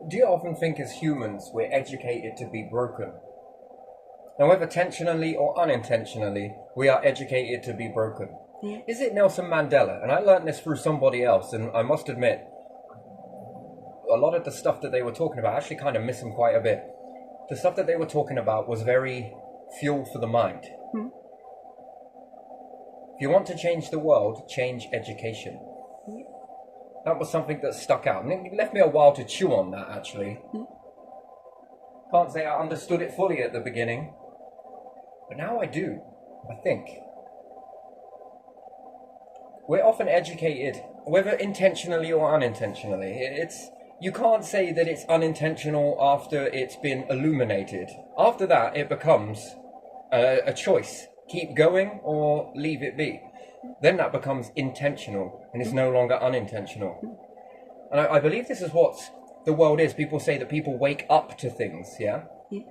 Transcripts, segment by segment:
Do you often think as humans we're educated to be broken? Now, whether intentionally or unintentionally, we are educated to be broken. Yeah. Is it Nelson Mandela? And I learned this through somebody else, and I must admit, a lot of the stuff that they were talking about, I actually kind of miss them quite a bit. The stuff that they were talking about was very fuel for the mind. Hmm. If you want to change the world, change education. Yeah. That was something that stuck out. And it left me a while to chew on that, actually. Hmm. Can't say I understood it fully at the beginning, but now I do, I think. We're often educated, whether intentionally or unintentionally. You can't say that it's unintentional after it's been illuminated. After that, it becomes a choice. Keep going or leave it be. Then that becomes intentional and it's no longer unintentional. And I believe this is what the world is. People say that people wake up to things, yeah? Yeah.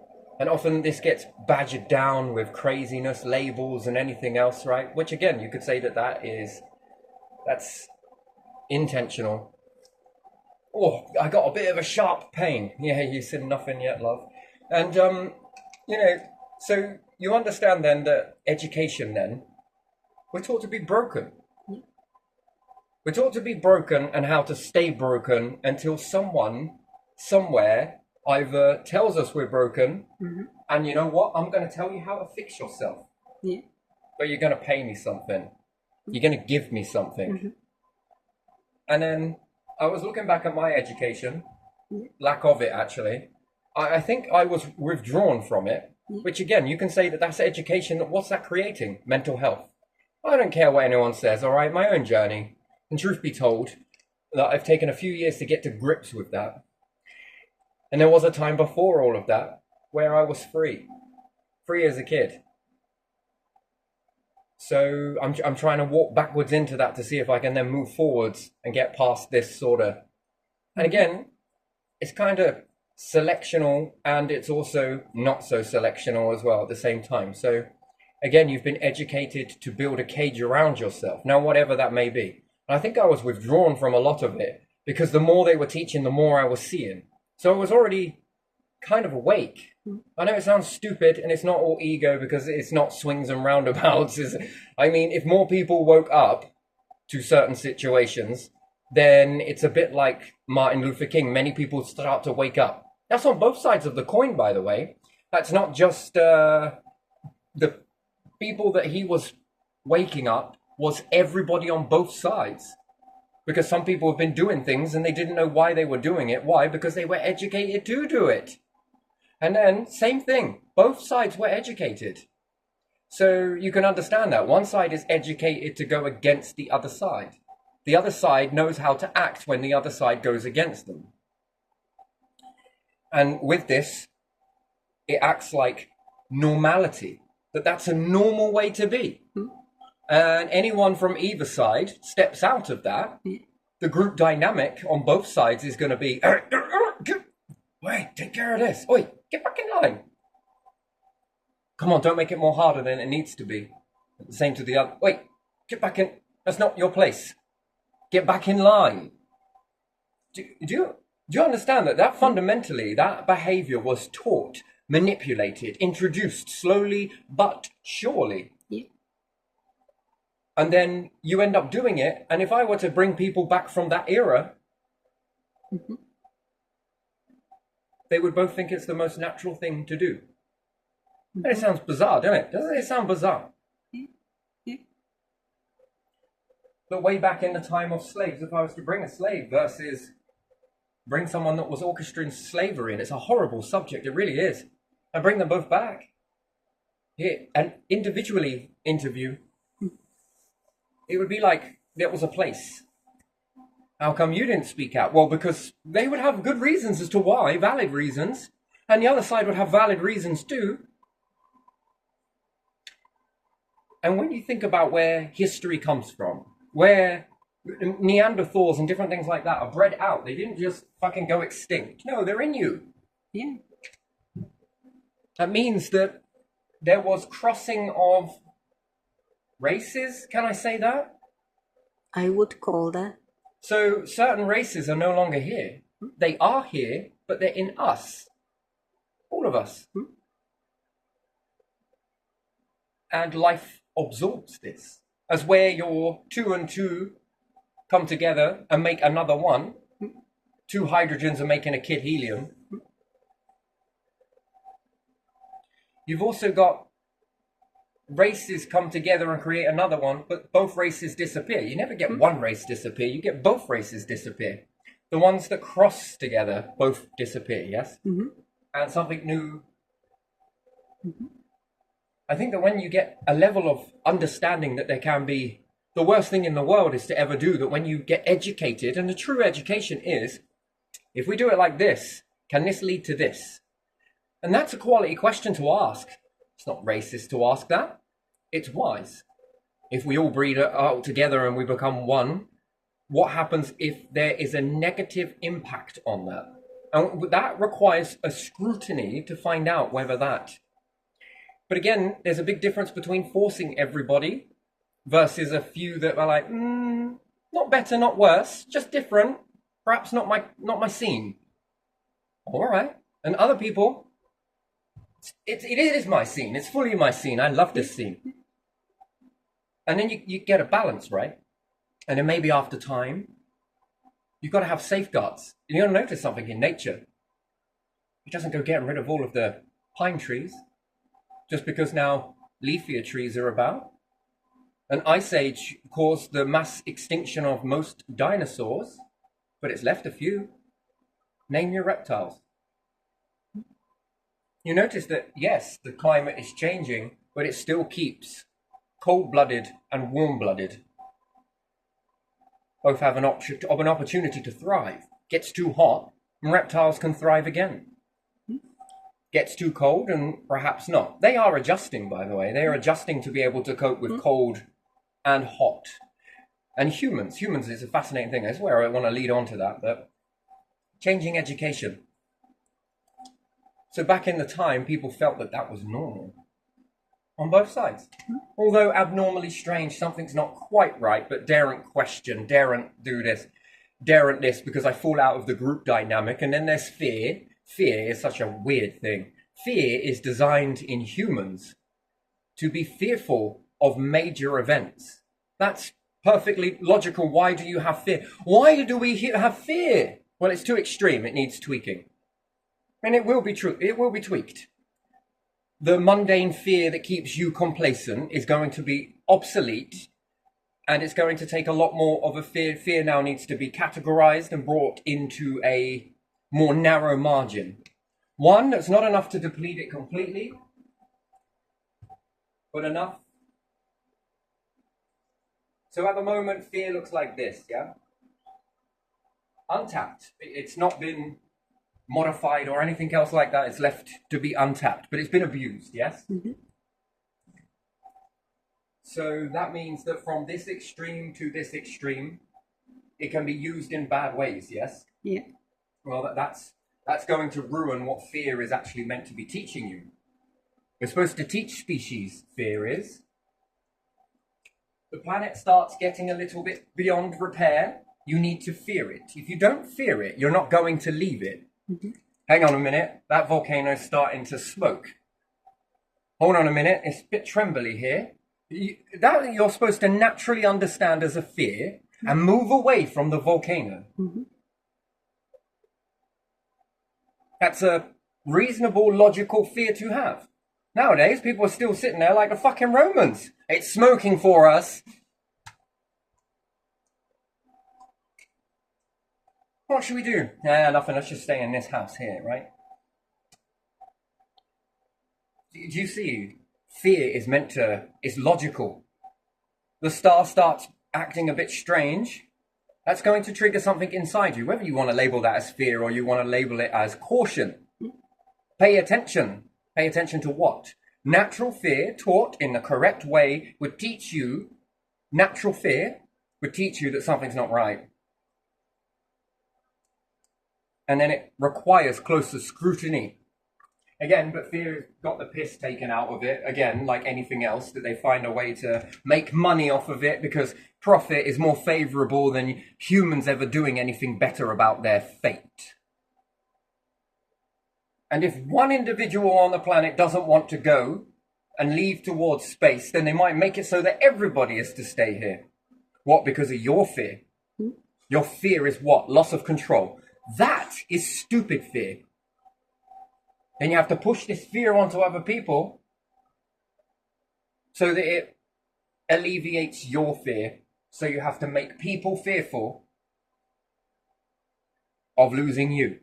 And often this gets badgered down with craziness, labels and anything else, right? Which again, you could say that's intentional. Oh, I got a bit of a sharp pain. Yeah, you said nothing yet, love. And, so you understand then that education then, we're taught to be broken. Yeah. We're taught to be broken and how to stay broken until someone, somewhere, either tells us we're broken, Mm-hmm. and you know what? I'm going to tell you how to fix yourself. Yeah. But you're going to pay me something. You're going to give me something. Mm-hmm. And then I was looking back at my education, Yeah. lack of it actually. I think I was withdrawn from it, Yeah. which again, you can say that that's education. What's that creating? Mental health. I don't care what anyone says, all right? My own journey. And truth be told, that I've taken a few years to get to grips with that. And there was a time before all of that where I was free as a kid. So I'm trying to walk backwards into that to see if I can then move forwards and get past this sort of. And again, it's kind of selectional and it's also not so selectional as well at the same time. So again, you've been educated to build a cage around yourself. Now, whatever that may be. And I think I was withdrawn from a lot of it because the more they were teaching, the more I was seeing. So I was already kind of awake. I know it sounds stupid and it's not all ego because it's not swings and roundabouts. I mean, if more people woke up to certain situations, then it's a bit like Martin Luther King. Many people start to wake up. That's on both sides of the coin, by the way. That's not just the people that he was waking up, was everybody on both sides. Because some people have been doing things and they didn't know why they were doing it. Why? Because they were educated to do it. And then, same thing, both sides were educated. So you can understand that. One side is educated to go against the other side. The other side knows how to act when the other side goes against them. And with this, it acts like normality. That's a normal way to be. And anyone from either side steps out of that. The group dynamic on both sides is going to be, wait, take care of this. Oi, get back in line. Come on, don't make it more harder than it needs to be. The same to the other. Wait, get back in. That's not your place. Get back in line. Do you understand that fundamentally, that behavior was taught, manipulated, introduced slowly but surely? Yeah. And then you end up doing it. And if I were to bring people back from that era, Mm-hmm. they would both think it's the most natural thing to do. And it sounds bizarre, doesn't it? Doesn't it sound bizarre? Yeah. But way back in the time of slaves, if I was to bring a slave versus bring someone that was orchestrating slavery, and it's a horrible subject, it really is, and bring them both back, and individually interview, it would be like there was a place. How come you didn't speak out? Well, because they would have good reasons as to why, valid reasons, and the other side would have valid reasons too. And when you think about where history comes from, where Neanderthals and different things like that are bred out, they didn't just fucking go extinct. No, they're in you. Yeah. That means that there was crossing of races. Can I say that? I would call that. So certain races are no longer here. They are here, but they're in us. All of us. And life absorbs this. As where your 2 and 2 come together and make another 1. 2 hydrogens are making a kid helium. You've also got races come together and create another one, but both races disappear. You never get one race disappear, you get both races disappear. The ones that cross together both disappear, yes? And something new. I think that when you get a level of understanding that there can be, the worst thing in the world is to ever do, that when you get educated, and the true education is, if we do it like this, can this lead to this? And that's a quality question to ask. It's not racist to ask that. It's wise. If we all breed out together and we become one, what happens if there is a negative impact on that? And that requires a scrutiny to find out whether that. But again, there's a big difference between forcing everybody versus a few that are like, not better, not worse, just different. Perhaps not my scene. All right. And other people, it is my scene. It's fully my scene. I love this scene. And then you get a balance, right? And then maybe after time, you've got to have safeguards. You're going to notice something in nature. It doesn't go getting rid of all of the pine trees just because now leafier trees are about. An ice age caused the mass extinction of most dinosaurs, but it's left a few. Name your reptiles. You notice that, yes, the climate is changing, but it still keeps cold-blooded and warm-blooded. Both have an opportunity to thrive. Gets too hot, and reptiles can thrive again. Gets too cold, and perhaps not. They are adjusting, by the way. They are adjusting to be able to cope with cold and hot. And humans is a fascinating thing. That's where I want to lead on to that. But changing education. So back in the time, people felt that that was normal. On both sides. Although abnormally strange, something's not quite right, but daren't question, daren't do this, daren't this because I fall out of the group dynamic. And then there's fear. Fear is such a weird thing. Fear is designed in humans to be fearful of major events. That's perfectly logical. Why do you have fear? Why do we have fear? Well, it's too extreme. It needs tweaking. And it will be true. It will be tweaked. The mundane fear that keeps you complacent is going to be obsolete, and it's going to take a lot more of a fear. Fear now needs to be categorized and brought into a more narrow margin. One that's not enough to deplete it completely, but enough. So at the moment, fear looks like this, yeah? Untapped. It's not been modified or anything else like that. It's left to be untapped, but it's been abused, yes? So that means that from this extreme to this extreme, it can be used in bad ways, yes? Yeah. Well, that's going to ruin what fear is actually meant to be teaching you. We're supposed to teach species fear is. The planet starts getting a little bit beyond repair. You need to fear it. If you don't fear it, you're not going to leave it. Hang on a minute. That volcano's starting to smoke. Hold on a minute. It's a bit trembly here. That you're supposed to naturally understand as a fear and move away from the volcano. That's a reasonable, logical fear to have. Nowadays, people are still sitting there like the fucking Romans. It's smoking for us. What should we do? Nothing. Let's just stay in this house here, right? Do you see? Fear is meant to, it's logical. The star starts acting a bit strange. That's going to trigger something inside you, whether you want to label that as fear or you want to label it as caution. Pay attention. Pay attention to what? Natural fear, taught in the correct way, would teach you, natural fear would teach you that something's not right. And then it requires closer scrutiny. Again, but fear has got the piss taken out of it. Again, like anything else, that they find a way to make money off of it because profit is more favorable than humans ever doing anything better about their fate. And if one individual on the planet doesn't want to go and leave towards space, then they might make it so that everybody is to stay here. What? Because of your fear. Your fear is what? Loss of control. That is stupid fear. Then you have to push this fear onto other people so that it alleviates your fear. So you have to make people fearful of losing you.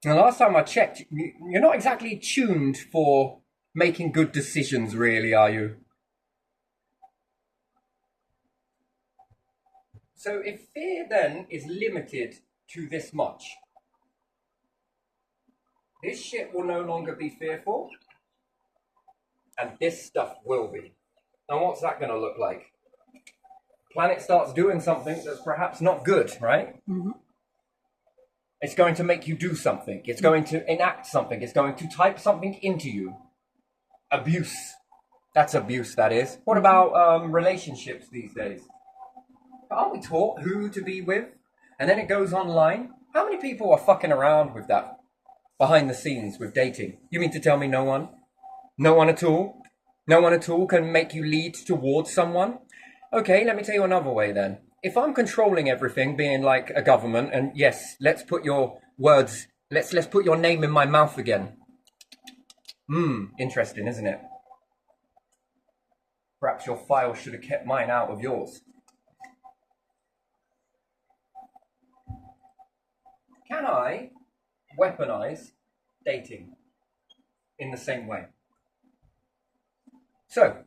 And the last time I checked, you're not exactly tuned for making good decisions, really, are you? So if fear then is limited to this much, this shit will no longer be fearful, and this stuff will be. And what's that going to look like? Planet starts doing something that's perhaps not good, right? Mm-hmm. It's going to make you do something. It's going to enact something. It's going to type something into you. Abuse. That's abuse, that is. What about relationships these days? Aren't we taught who to be with? And then it goes online. How many people are fucking around with that behind the scenes with dating? You mean to tell me no one? No one at all? No one at all can make you lead towards someone? Okay, let me tell you another way then. If I'm controlling everything, being like a government, and yes, let's put your words, let's put your name in my mouth again. Interesting, isn't it? Perhaps your file should have kept mine out of yours. Can I weaponize dating in the same way? So,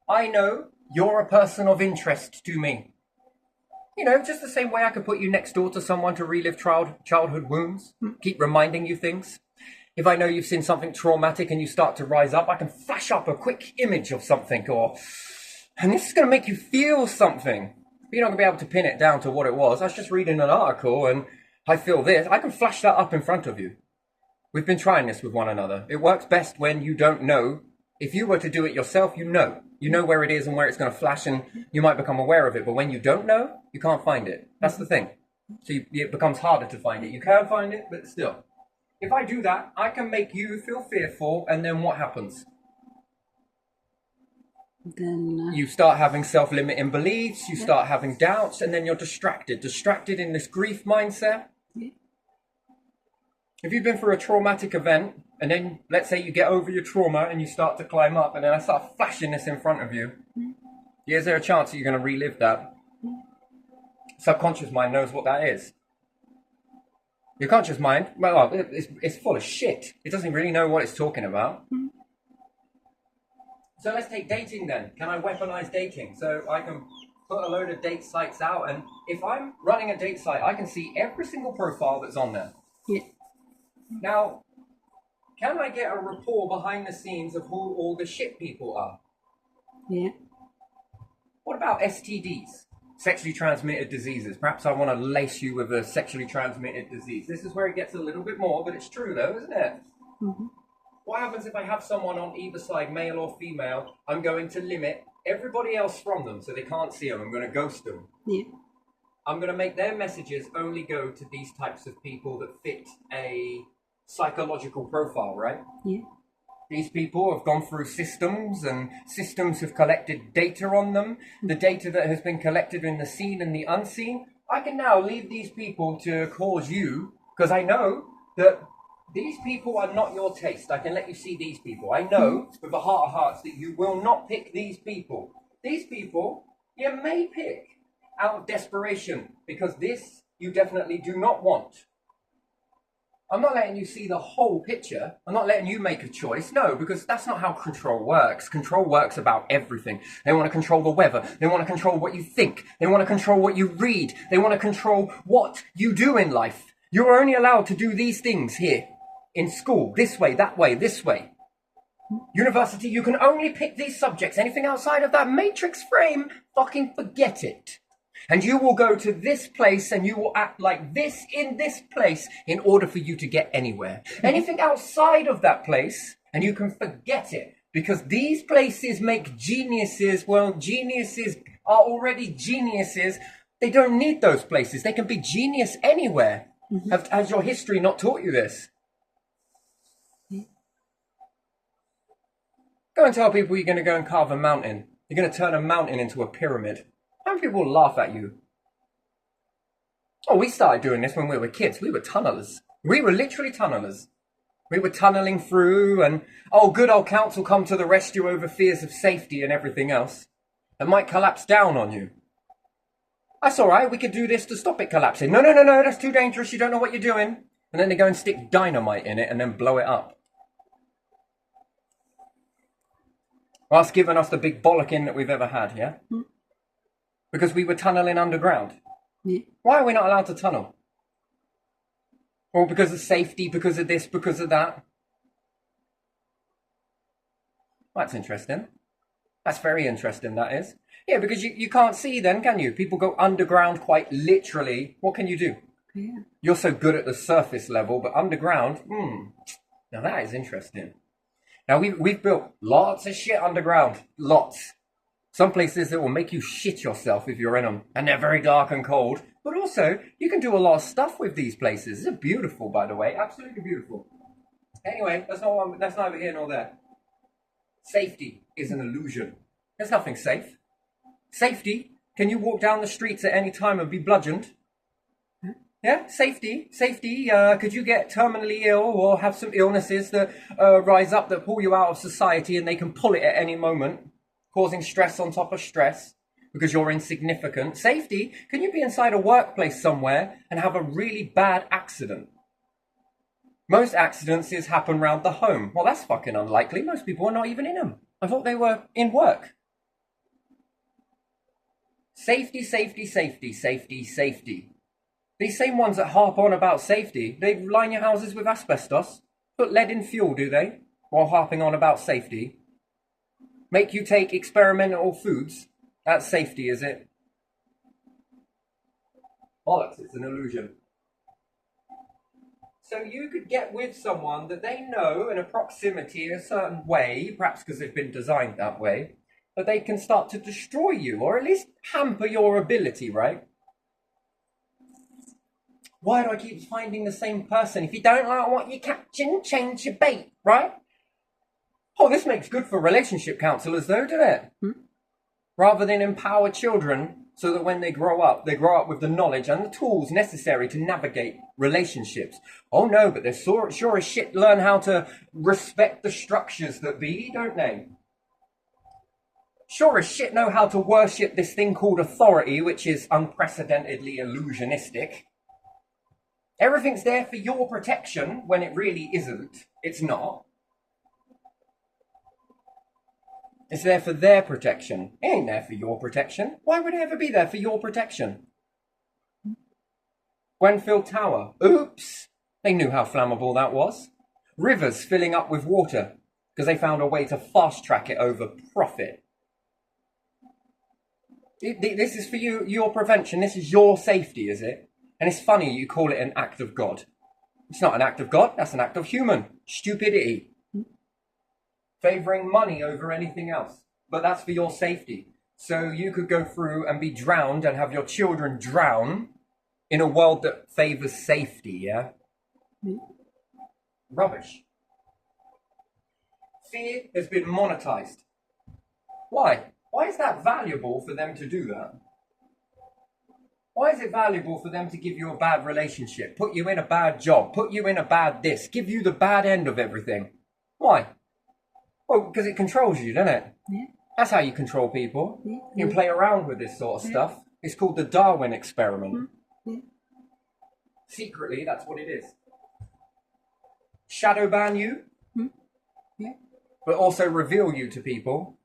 I know you're a person of interest to me. You know, just the same way I could put you next door to someone to relive childhood wounds, keep reminding you things. If I know you've seen something traumatic and you start to rise up, I can flash up a quick image of something, and this is going to make you feel something. You're not going to be able to pin it down to what it was. I was just reading an article and I feel this. I can flash that up in front of you. We've been trying this with one another. It works best when you don't know. If you were to do it yourself, you know. You know where it is and where it's going to flash, and you might become aware of it. But when you don't know, you can't find it. That's the thing. So it becomes harder to find it. You can find it, but still. If I do that, I can make you feel fearful, and then what happens? Then you start having self-limiting beliefs, you start having doubts, and then you're distracted in this grief mindset. Yeah. If you've been through a traumatic event, and then let's say you get over your trauma and you start to climb up, and then I start flashing this in front of you, is there a chance that you're going to relive that? Subconscious mind knows what that is. Your conscious mind, well, it's full of shit. It doesn't really know what it's talking about. So let's take dating then. Can I weaponize dating? So I can put a load of date sites out, and if I'm running a date site, I can see every single profile that's on there. Yeah. Now, can I get a rapport behind the scenes of who all the shit people are? Yeah. What about STDs? Sexually transmitted diseases. Perhaps I want to lace you with a sexually transmitted disease. This is where it gets a little bit more, but it's true though, isn't it? Mm-hmm. What happens if I have someone on either side, male or female? I'm going to limit everybody else from them so they can't see them. I'm going to ghost them. Yeah. I'm going to make their messages only go to these types of people that fit a psychological profile, right? Yeah. These people have gone through systems, and systems have collected data on them. The data that has been collected in the seen and the unseen. I can now leave these people to cause you, because I know that these people are not your taste. I can let you see these people. I know with a heart of hearts that you will not pick these people. These people you may pick out of desperation, because this you definitely do not want. I'm not letting you see the whole picture. I'm not letting you make a choice. No, because that's not how control works. Control works about everything. They want to control the weather. They want to control what you think. They want to control what you read. They want to control what you do in life. You're only allowed to do these things here. In school, this way, that way, this way. University, you can only pick these subjects. Anything outside of that matrix frame, fucking forget it. And you will go to this place and you will act like this in this place in order for you to get anywhere. Anything outside of that place, and you can forget it, because these places make geniuses, well, geniuses are already geniuses. They don't need those places. They can be genius anywhere. Has your history not taught you this? Go and tell people you're going to go and carve a mountain. You're going to turn a mountain into a pyramid. How many people will laugh at you? Oh, we started doing this when we were kids. We were tunnelers. We were literally tunnelers. We were tunneling through and, oh, good old council come to the rescue over fears of safety and everything else. It might collapse down on you. That's all right. We could do this to stop it collapsing. No, that's too dangerous. You don't know what you're doing. And then they go and stick dynamite in it and then blow it up. Whilst giving us the big bollocking that we've ever had, yeah? Because we were tunneling underground. Yeah. Why are we not allowed to tunnel? Or because of safety, because of this, because of that? That's interesting. That's very interesting, that is. Yeah, because you can't see then, can you? People go underground quite literally. What can you do? Yeah. You're so good at the surface level, but underground, now that is interesting. Now, we've built lots of shit underground. Lots. Some places that will make you shit yourself if you're in them. And they're very dark and cold. But also, you can do a lot of stuff with these places. They're beautiful, by the way. Absolutely beautiful. Anyway, that's neither here nor there. Safety is an illusion. There's nothing safe. Safety, can you walk down the streets at any time and be bludgeoned? Yeah, safety. Could you get terminally ill or have some illnesses that rise up that pull you out of society and they can pull it at any moment, causing stress on top of stress because you're insignificant? Safety, can you be inside a workplace somewhere and have a really bad accident? Most accidents happen around the home. Well, that's fucking unlikely. Most people are not even in them. I thought they were in work. Safety. These same ones that harp on about safety, they line your houses with asbestos, put lead in fuel, do they? While harping on about safety. Make you take experimental foods. That's safety, is it? Bollocks, it's an illusion. So you could get with someone that they know in a proximity a certain way, perhaps because they've been designed that way, but they can start to destroy you, or at least hamper your ability, right? Why do I keep finding the same person? If you don't like what you're catching, change your bait, right? Oh, this makes good for relationship counsellors, though, doesn't it? Rather than empower children so that when they grow up with the knowledge and the tools necessary to navigate relationships. Oh, no, but they sure as shit learn how to respect the structures that be, don't they? Sure as shit know how to worship this thing called authority, which is unprecedentedly illusionistic. Everything's there for your protection when it really isn't. It's not. It's there for their protection. It ain't there for your protection. Why would it ever be there for your protection? Grenfell Tower. Oops. They knew how flammable that was. Rivers filling up with water because they found a way to fast track it over profit. This is for you, your prevention. This is your safety, is it? And it's funny you call it an act of God. It's not an act of God, that's an act of human stupidity. Favouring money over anything else. But that's for your safety. So you could go through and be drowned and have your children drown in a world that favours safety, yeah? Rubbish. Fear has been monetised. Why? Why is that valuable for them to do that? Why is it valuable for them to give you a bad relationship, put you in a bad job, put you in a bad this, give you the bad end of everything? Why? Well, because it controls you, doesn't it? Yeah. That's how you control people. Yeah. You can play around with this sort of stuff. It's called the Darwin experiment. Yeah. Secretly, that's what it is. Shadow ban you, Yeah. but also reveal you to people.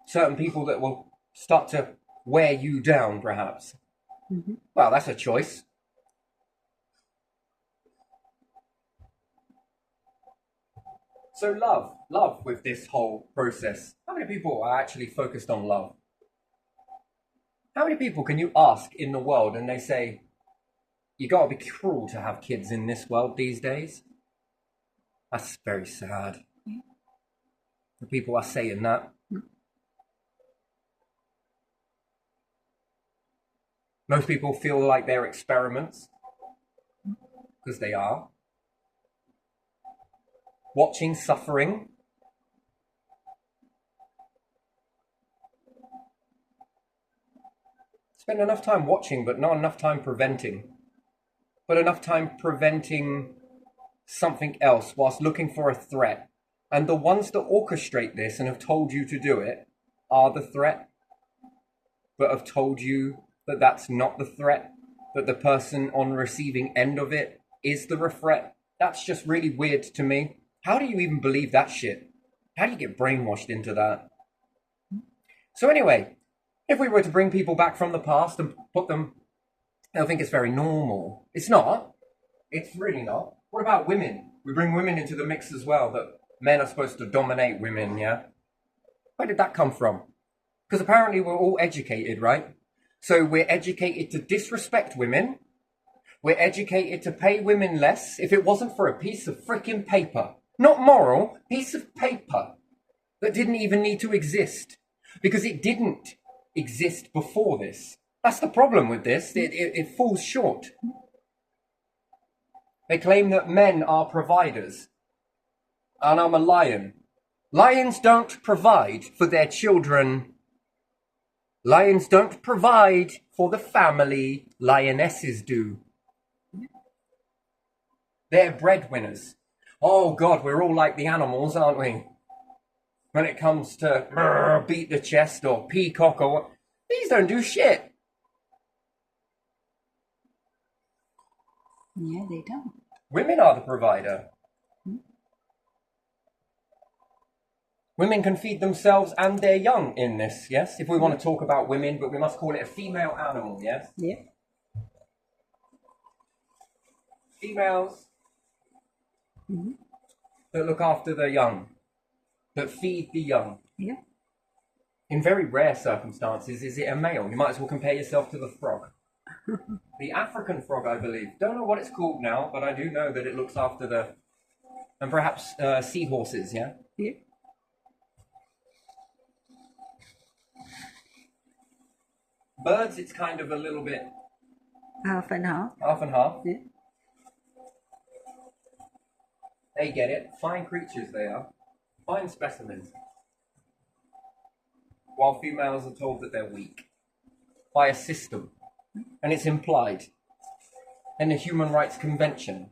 Certain people that will start to wear you down, perhaps. Well, that's a choice. So love with this whole process. How many people are actually focused on love? How many people can you ask in the world and they say, you gotta be cruel to have kids in this world these days? That's very sad. The people are saying that. Most people feel like they're experiments, because they are. Watching suffering. Spend enough time watching, but not enough time preventing. But enough time preventing something else whilst looking for a threat. And the ones that orchestrate this and have told you to do it are the threat, but have told you that that's not the threat, that the person on receiving end of it is the threat. That's just really weird to me. How do you even believe that shit? How do you get brainwashed into that? So anyway, if we were to bring people back from the past and put them, they'll think it's very normal. It's not. It's really not. What about women? We bring women into the mix as well, that men are supposed to dominate women, yeah? Where did that come from? Because apparently we're all educated, right? So we're educated to disrespect women. We're educated to pay women less if it wasn't for a piece of freaking paper. Not moral, piece of paper that didn't even need to exist. Because it didn't exist before this. That's the problem with this. It falls short. They claim that men are providers. And I'm a lion. Lions don't provide for their children. Lions don't provide for the family. Lionesses do. They're breadwinners. Oh God, we're all like the animals, aren't we? When it comes to beat the chest or peacock or what. These don't do shit. Yeah, they don't. Women are the provider. Women can feed themselves and their young in this, yes? If we want to talk about women, but we must call it a female animal, yes? Yeah. Females that look after their young, that feed the young. Yeah. In very rare circumstances, is it a male? You might as well compare yourself to the frog. The African frog, I believe. Don't know what it's called now, but I do know that it looks after the... And perhaps seahorses, yeah? Yeah. Birds, it's kind of a little bit... Half and half. Half and half. Yeah. They get it. Fine creatures they are. Fine specimens. While females are told that they're weak. By a system. And it's implied. In the Human Rights Convention.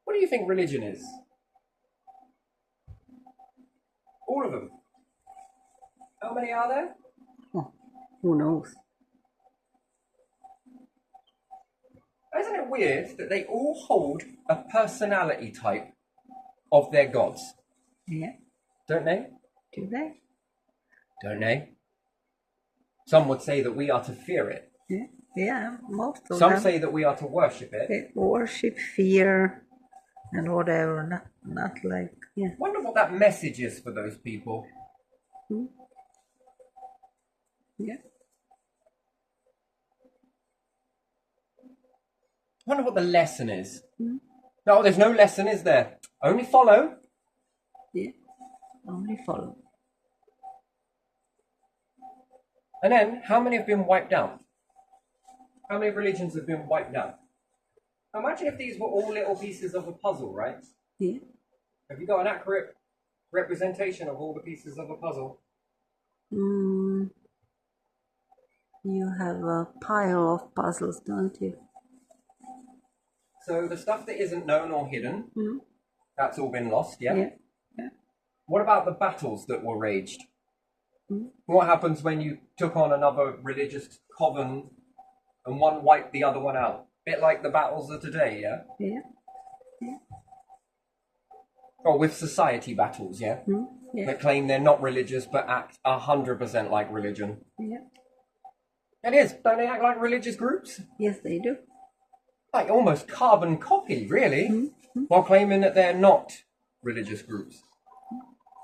What do you think religion is? All of them. How many are there? Oh, who knows? Isn't it weird that they all hold a personality type of their gods? Yeah. Don't they? Do they? Don't they? Some would say that we are to fear it. Yeah. Yeah. Most of Some them. say that we are to worship it. They worship fear and whatever. Not like, yeah. Wonder what that message is for those people. Yeah. Wonder what the lesson is. No, there's no lesson, is there? Only follow. Yeah. Only follow. And then, how many have been wiped out? How many religions have been wiped out? Imagine if these were all little pieces of a puzzle, right? Yeah. Have you got an accurate representation of all the pieces of a puzzle? You have a pile of puzzles, don't you? So the stuff that isn't known or hidden, that's all been lost, yeah? Yeah. Yeah. What about the battles that were raged? What happens when you took on another religious coven and one wiped the other one out? Bit like the battles of today, yeah? Yeah. Yeah. Or with society battles, yeah? Yeah. That claim they're not religious but act 100% like religion. Yeah. It is. Don't they act like religious groups? Yes, they do. Like almost carbon copy, really, while claiming that they're not religious groups.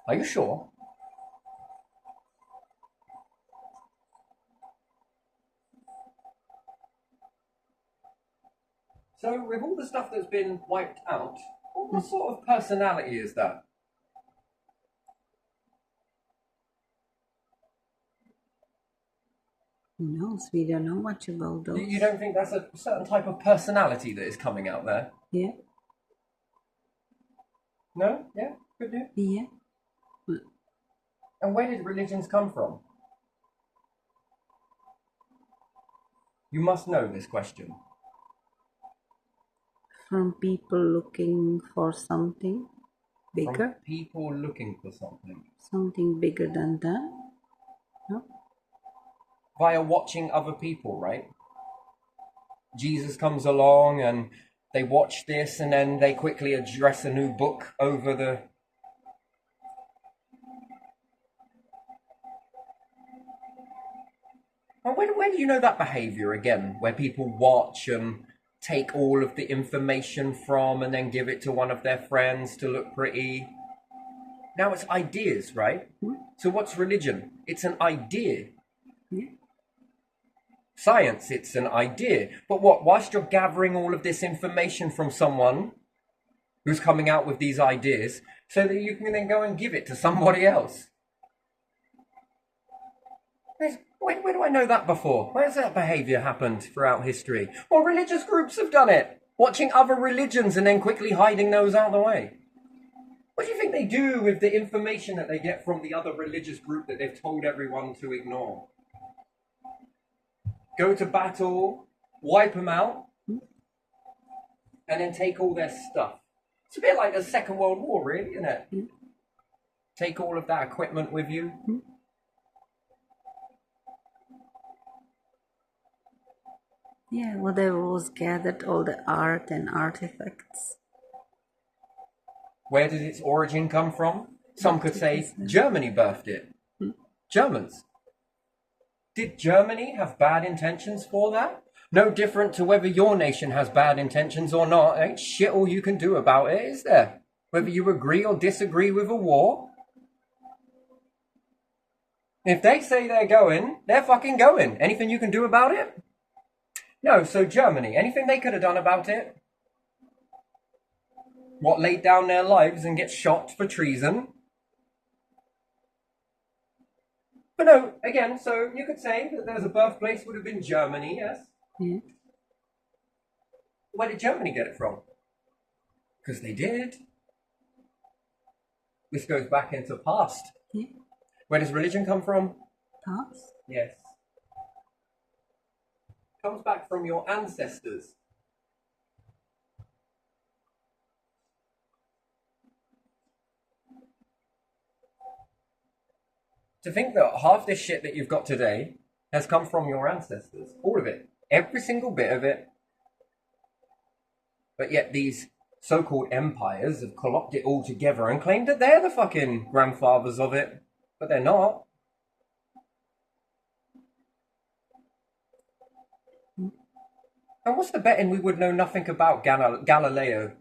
Are you sure? So with all the stuff that's been wiped out, what sort of personality is that? Who knows? We don't know much about those. You don't think that's a certain type of personality that is coming out there? Yeah, No? Yeah? Could do. yeah. And where did religions come from? You must know this question. From people looking for something bigger, From people looking for something. something bigger than that. No? Via watching other people, right? Jesus comes along and they watch this and then they quickly address a new book over the... Well, where do you know that behavior again? Where people watch and take all of the information from and then give it to one of their friends to look pretty. Now it's ideas, right? So what's religion? It's an idea. Yeah. Science, it's an idea. But what, whilst you're gathering all of this information from someone who's coming out with these ideas, so that you can then go and give it to somebody else. Where do I know that before? Where's that behaviour happened throughout history? Well, religious groups have done it. Watching other religions and then quickly hiding those out of the way. What do you think they do with the information that they get from the other religious group that they've told everyone to ignore? Go to battle, wipe them out, and then take all their stuff. It's a bit like the Second World War, really, isn't it? Take all of that equipment with you. Yeah, whatever was gathered, all the art and artifacts. Where did its origin come from? Some could say Germany birthed it. Germans. Did Germany have bad intentions for that? No different to whether your nation has bad intentions or not. Ain't shit all you can do about it, is there? Whether you agree or disagree with a war. If they say they're going, they're fucking going. Anything you can do about it? No, so Germany, anything they could have done about it? What, laid down their lives and get shot for treason? But no, again, so you could say that there's a birthplace would have been Germany, yes? Yeah. Where did Germany get it from? Because they did. This goes back into past. Yeah. Where does religion come from? Thoughts? Yes. Comes back from your ancestors. To think that half this shit that you've got today has come from your ancestors. All of it. Every single bit of it. But yet these so-called empires have colloped it all together and claimed that they're the fucking grandfathers of it. But they're not. And what's the betting we would know nothing about Galileo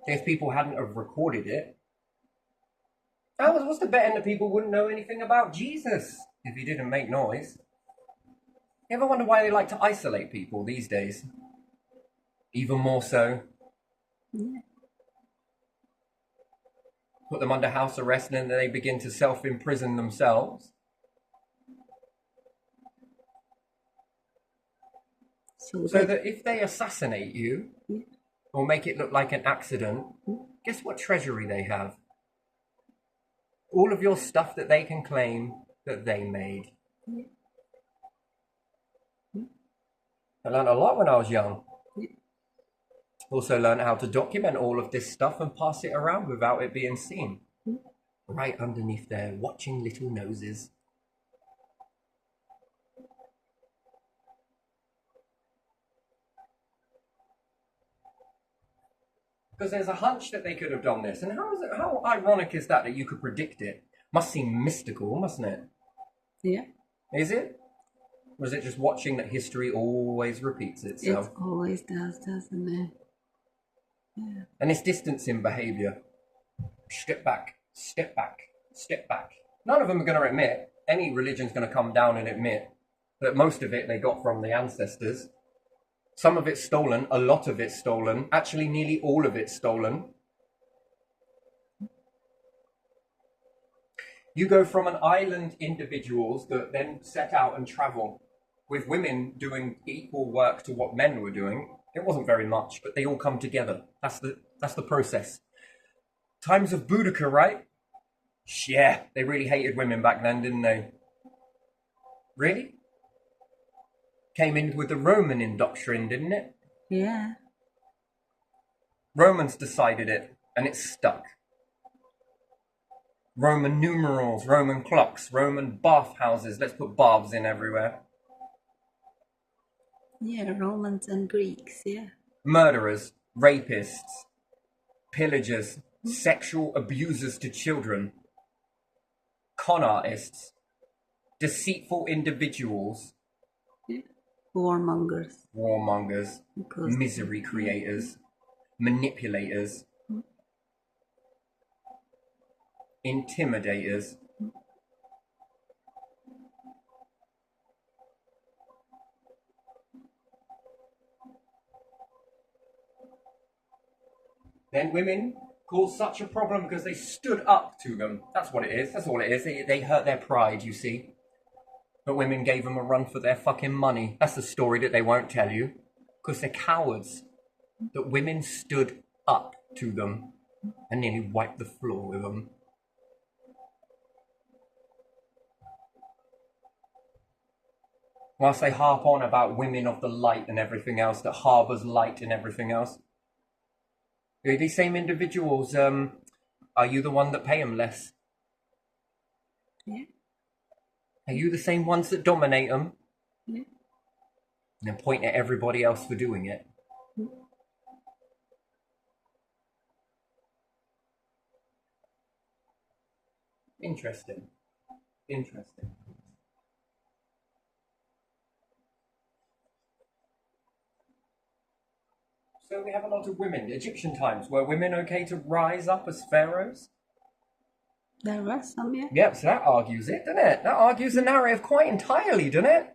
if people hadn't have recorded it? What's the betting that people wouldn't know anything about Jesus if he didn't make noise? You ever wonder why they like to isolate people these days? Even more so. Yeah. Put them under house arrest and then they begin to self-imprison themselves. So that if they assassinate you, or make it look like an accident, guess what treasury they have? All of your stuff that they can claim that they made. I learned a lot when I was young. Also learned how to document all of this stuff and pass it around without it being seen. Right underneath their watching little noses. Because there's a hunch that they could have done this. And how ironic is that you could predict it? Must seem mystical, mustn't it? Yeah. Is it? Or is it just watching that history always repeats itself? It always does, doesn't it? Yeah. And it's distancing behaviour. Step back, step back, step back. None of them are going to admit, any religion's going to come down and admit that most of it they got from the ancestors. Some of it's stolen, a lot of it's stolen, actually nearly all of it's stolen. You go from an island individuals that then set out and travel with women doing equal work to what men were doing. It wasn't very much, but they all come together. That's the process. Times of Boudica, right? Yeah, they really hated women back then, didn't they? Really? Came in with the Roman doctrine, didn't it? Yeah. Romans decided it, and it stuck. Roman numerals, Roman clocks, Roman bathhouses. Let's put baths in everywhere. Yeah, Romans and Greeks, yeah. Murderers, rapists, pillagers, sexual abusers to children, con artists, deceitful individuals, Yeah. Warmongers. Because misery creators, manipulators, intimidators. Then women caused such a problem because they stood up to them. That's what it is. That's all it is. They hurt their pride, you see. But women gave them a run for their fucking money. That's the story that they won't tell you. Because they're cowards. That women stood up to them and nearly wiped the floor with them. Whilst they harp on about women of the light and everything else, that harbours light and everything else. These same individuals, are you the one that pay them less? Yeah. Are you the same ones that dominate them? Yeah. And then point at everybody else for doing it? Interesting. So we have a lot of women. Egyptian times, were women okay to rise up as pharaohs? There were some, yeah. Yep, so that argues it, doesn't it? That argues the narrative quite entirely, doesn't it?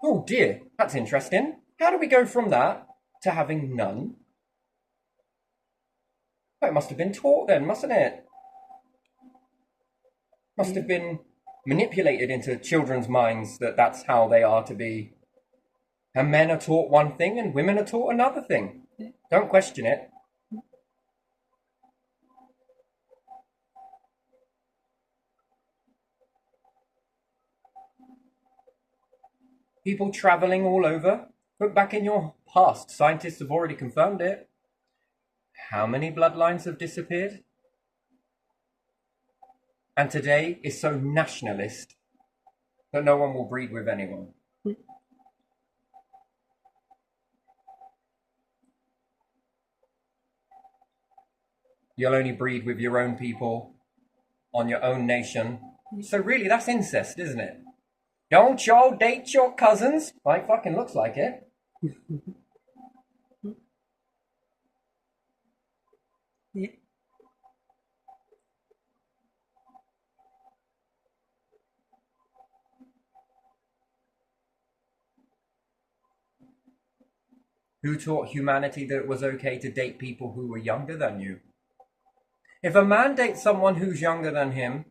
Oh dear, that's interesting. How do we go from that to having none? Well, it must have been taught then, mustn't it? Must have been manipulated into children's minds that that's how they are to be. And men are taught one thing and women are taught another thing. Don't question it. People traveling all over. Look back in your past. Scientists have already confirmed it. How many bloodlines have disappeared? And today is so nationalist that no one will breed with anyone. You'll only breed with your own people on your own nation. So really, that's incest, isn't it? Don't y'all date your cousins? Like, fucking looks like it. Yeah. Who taught humanity that it was okay to date people who were younger than you? If a man dates someone who's younger than him,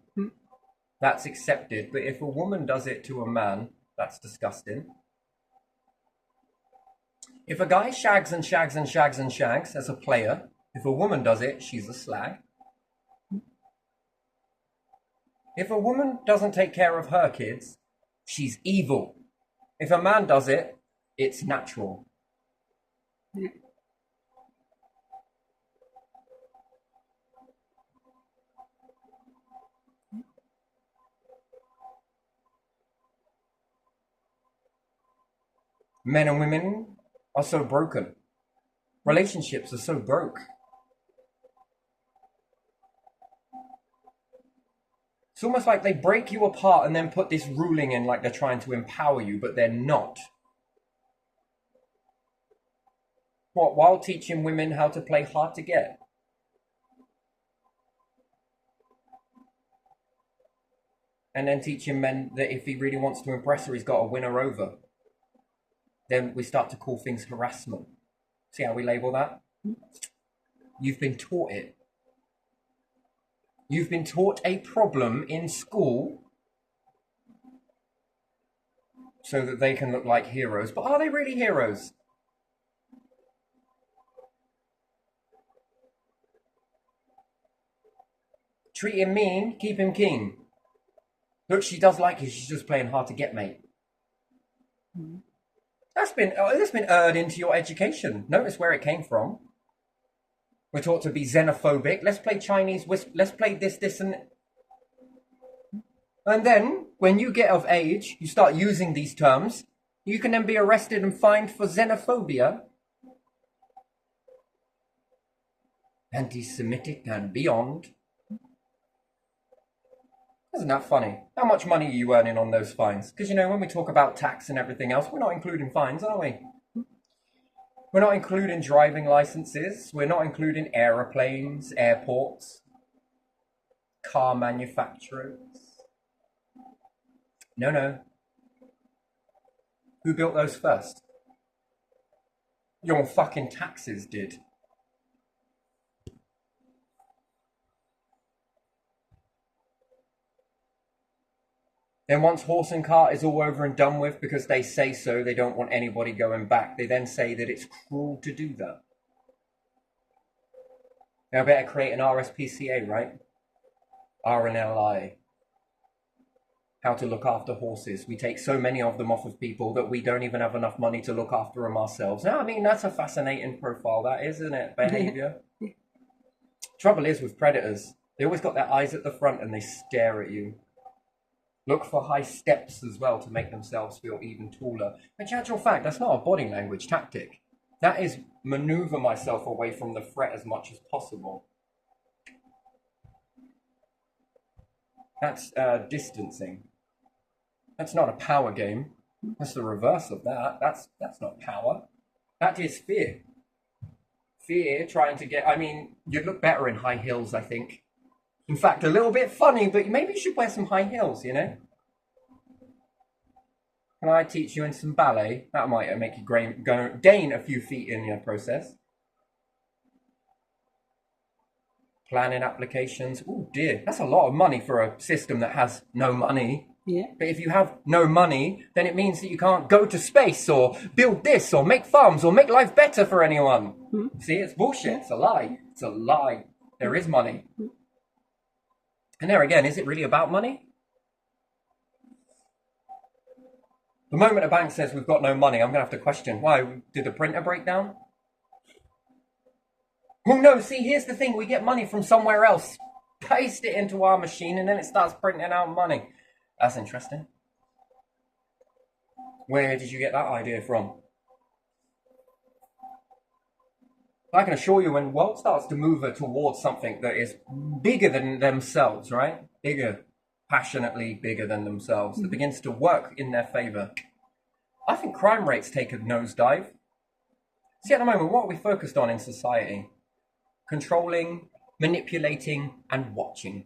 that's accepted. But if a woman does it to a man, that's disgusting. If a guy shags and shags and shags and shags as a player, if a woman does it, she's a slag. If a woman doesn't take care of her kids, she's evil. If a man does it, it's natural. Yeah. Men and women are so broken. Relationships are so broke. It's almost like they break you apart and then put this ruling in like they're trying to empower you, but they're not. What, while teaching women how to play hard to get? And then teaching men that if he really wants to impress her, he's got to win her over. Then we start to call things harassment. See how we label that? You've been taught it. You've been taught a problem in school so that they can look like heroes. But are they really heroes? Treat him mean, keep him keen. Look, she does like you. She's just playing hard to get, mate. That's been erred into your education. Notice where it came from. We're taught to be xenophobic. Let's play Chinese. Let's play this, and then when you get of age, you start using these terms. You can then be arrested and fined for xenophobia, anti-Semitic and beyond. Isn't that funny? How much money are you earning on those fines? Because, you know, when we talk about tax and everything else, we're not including fines, are we? We're not including driving licenses. We're not including aeroplanes, airports, car manufacturers. No. Who built those first? Your fucking taxes did. Then once horse and cart is all over and done with, because they say so, they don't want anybody going back, they then say that it's cruel to do that. Now I better create an RSPCA, right? RNLI. How to look after horses. We take so many of them off of people that we don't even have enough money to look after them ourselves. Now, I mean, that's a fascinating profile, that is, isn't it? Behavior. Trouble is with predators, they always got their eyes at the front and they stare at you. Look for high steps as well to make themselves feel even taller. But in actual fact, that's not a body language tactic. That is maneuver myself away from the threat as much as possible. That's distancing. That's not a power game. That's the reverse of that. That's not power. That is fear. Fear trying to get... I mean, you'd look better in high heels, I think. In fact, a little bit funny, but maybe you should wear some high heels, you know? Can I teach you in some ballet? That might make you gain a few feet in your process. Planning applications. Oh dear, that's a lot of money for a system that has no money. Yeah. But if you have no money, then it means that you can't go to space or build this or make farms or make life better for anyone. See, it's bullshit. It's a lie. It's a lie. There is money. And there again, is it really about money? The moment a bank says we've got no money, I'm going to have to question, why? Did the printer break down? Oh no, see, here's the thing. We get money from somewhere else, paste it into our machine, and then it starts printing out money. That's interesting. Where did you get that idea from? I can assure you, when the world starts to move towards something that is bigger than themselves, right? Bigger, passionately bigger than themselves, that begins to work in their favor, I think crime rates take a nosedive. See, at the moment, what are we focused on in society? Controlling, manipulating, and watching.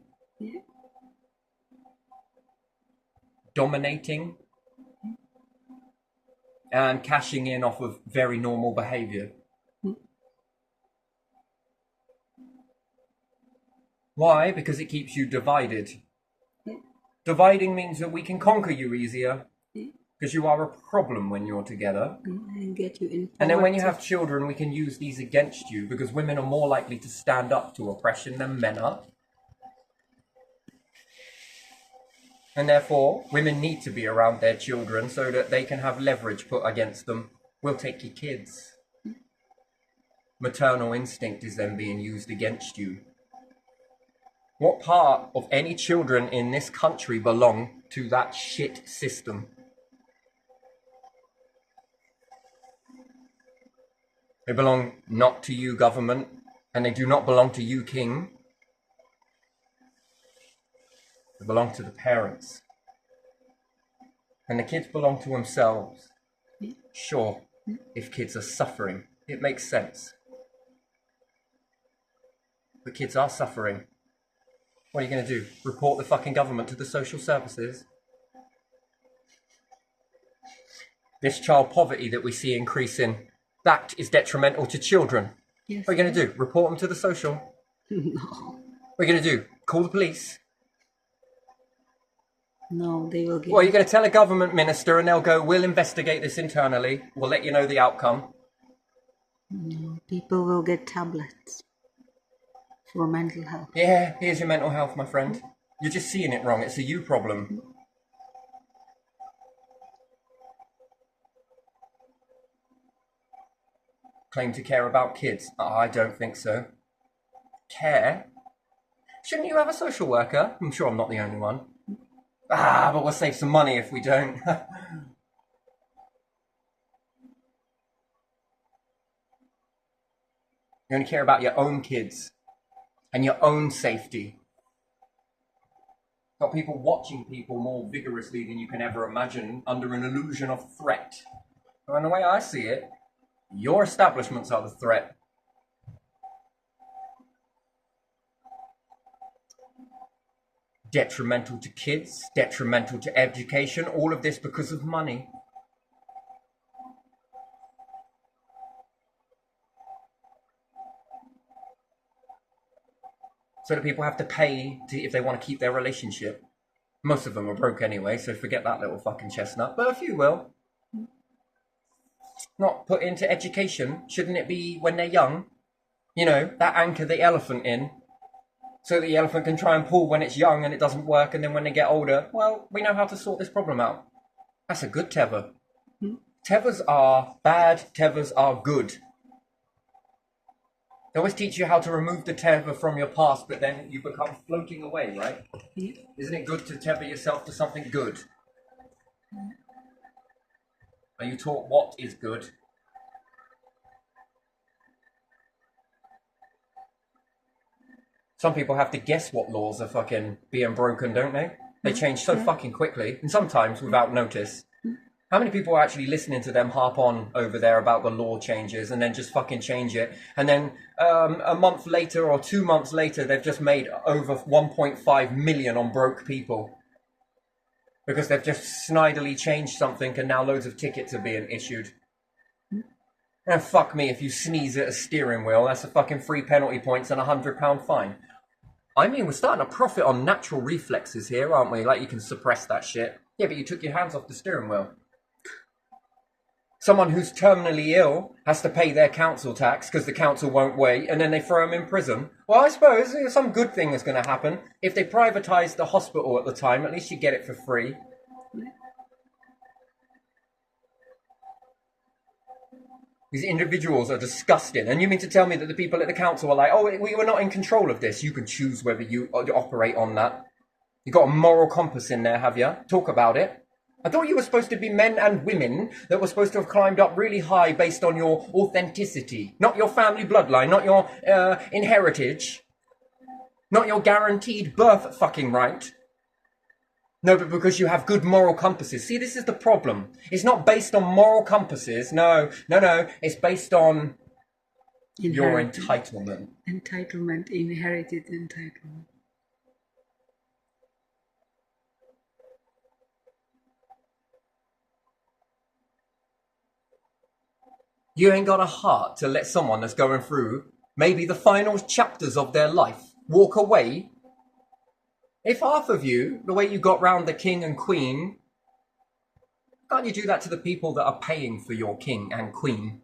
Dominating, and cashing in off of very normal behavior. Why? Because it keeps you divided. Dividing means that we can conquer you easier, because you are a problem when you're together. And get you in. And then when you have children, we can use these against you, because women are more likely to stand up to oppression than men are. And therefore, women need to be around their children so that they can have leverage put against them. We'll take your kids. Maternal instinct is then being used against you. What part of any children in this country belong to that shit system? They belong not to you, government, and they do not belong to you, king. They belong to the parents. And the kids belong to themselves. Sure, if kids are suffering, it makes sense. But kids are suffering. What are you going to do? Report the fucking government to the social services? This child poverty that we see increasing, that is detrimental to children. Yes. What are you going to do? Report them to the social? No. What are you going to do? Call the police. No, they will give. Well, you're going to tell a government minister and they'll go, we'll investigate this internally. We'll let you know the outcome. No, people will get tablets for mental health. Yeah, here's your mental health, my friend. You're just seeing it wrong. It's a you problem. Claim to care about kids. I don't think so. Care? Shouldn't you have a social worker? I'm sure I'm not the only one. But we'll save some money if we don't. You only care about your own kids and your own safety. Got people watching people more vigorously than you can ever imagine under an illusion of threat. And the way I see it, your establishments are the threat. Detrimental to kids, detrimental to education, all of this because of money. So that people have to pay if they want to keep their relationship. Most of them are broke anyway, so forget that little fucking chestnut. But a few will. Not put into education. Shouldn't it be when they're young? You know, that anchor the elephant in. So that the elephant can try and pull when it's young and it doesn't work, and then when they get older, well, we know how to sort this problem out. That's a good tether. Tethers are bad, tethers are good. They always teach you how to remove the tether from your past, but then you become floating away, right? Isn't it good to tether yourself to something good? Are you taught what is good? Some people have to guess what laws are fucking being broken, don't they? They change so fucking quickly, and sometimes without notice. How many people are actually listening to them harp on over there about the law changes and then just fucking change it? And then a month later or 2 months later, they've just made over 1.5 million on broke people. Because they've just snidely changed something and now loads of tickets are being issued. And fuck me, if you sneeze at a steering wheel, that's a fucking 3 penalty points and £100 fine. I mean, we're starting to profit on natural reflexes here, aren't we? Like, you can suppress that shit. Yeah, but you took your hands off the steering wheel. Someone who's terminally ill has to pay their council tax because the council won't wait, and then they throw them in prison. Well, I suppose some good thing is going to happen. If they privatise the hospital at the time, at least you get it for free. These individuals are disgusting. And you mean to tell me that the people at the council are like, oh, we were not in control of this. You can choose whether you operate on that. You got a moral compass in there, have you? Talk about it. I thought you were supposed to be men and women that were supposed to have climbed up really high based on your authenticity. Not your family bloodline, not your inheritage. Not your guaranteed birth fucking right. No, but because you have good moral compasses. See, this is the problem. It's not based on moral compasses. No. It's based on your entitlement. Entitlement, inherited entitlement. You ain't got a heart to let someone that's going through maybe the final chapters of their life walk away. If half of you, the way you got round the king and queen, can't you do that to the people that are paying for your king and queen?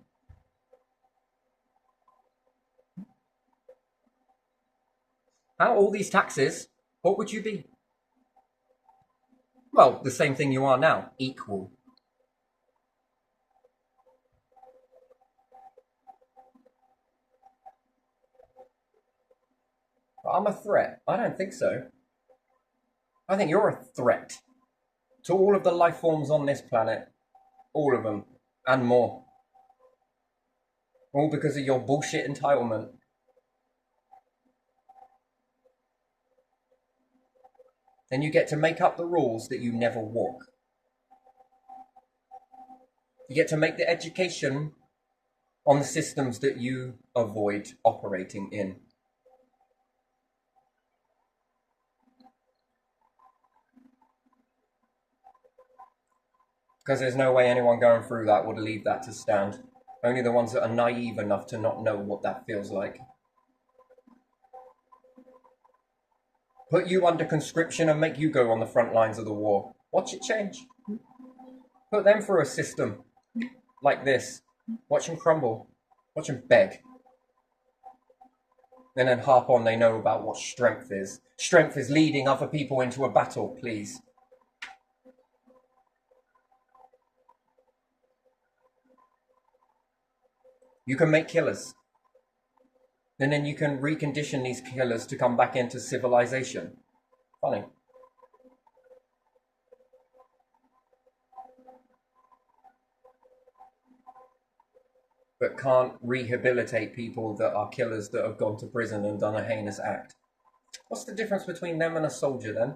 How all these taxes, what would you be? Well, the same thing you are now, equal. But I'm a threat. I don't think so. I think you're a threat to all of the life forms on this planet. All of them. And more. All because of your bullshit entitlement. Then you get to make up the rules that you never walk. You get to make the education on the systems that you avoid operating in. Because there's no way anyone going through that would leave that to stand. Only the ones that are naive enough to not know what that feels like. put you under conscription and make you go on the front lines of the war. Watch it change. Put them through a system like this. Watch them crumble. Watch them beg. And then harp on, they know about what strength is. Strength is leading other people into a battle, please. You can make killers. And then you can recondition these killers to come back into civilization. Funny. But can't rehabilitate people that are killers that have gone to prison and done a heinous act. What's the difference between them and a soldier then?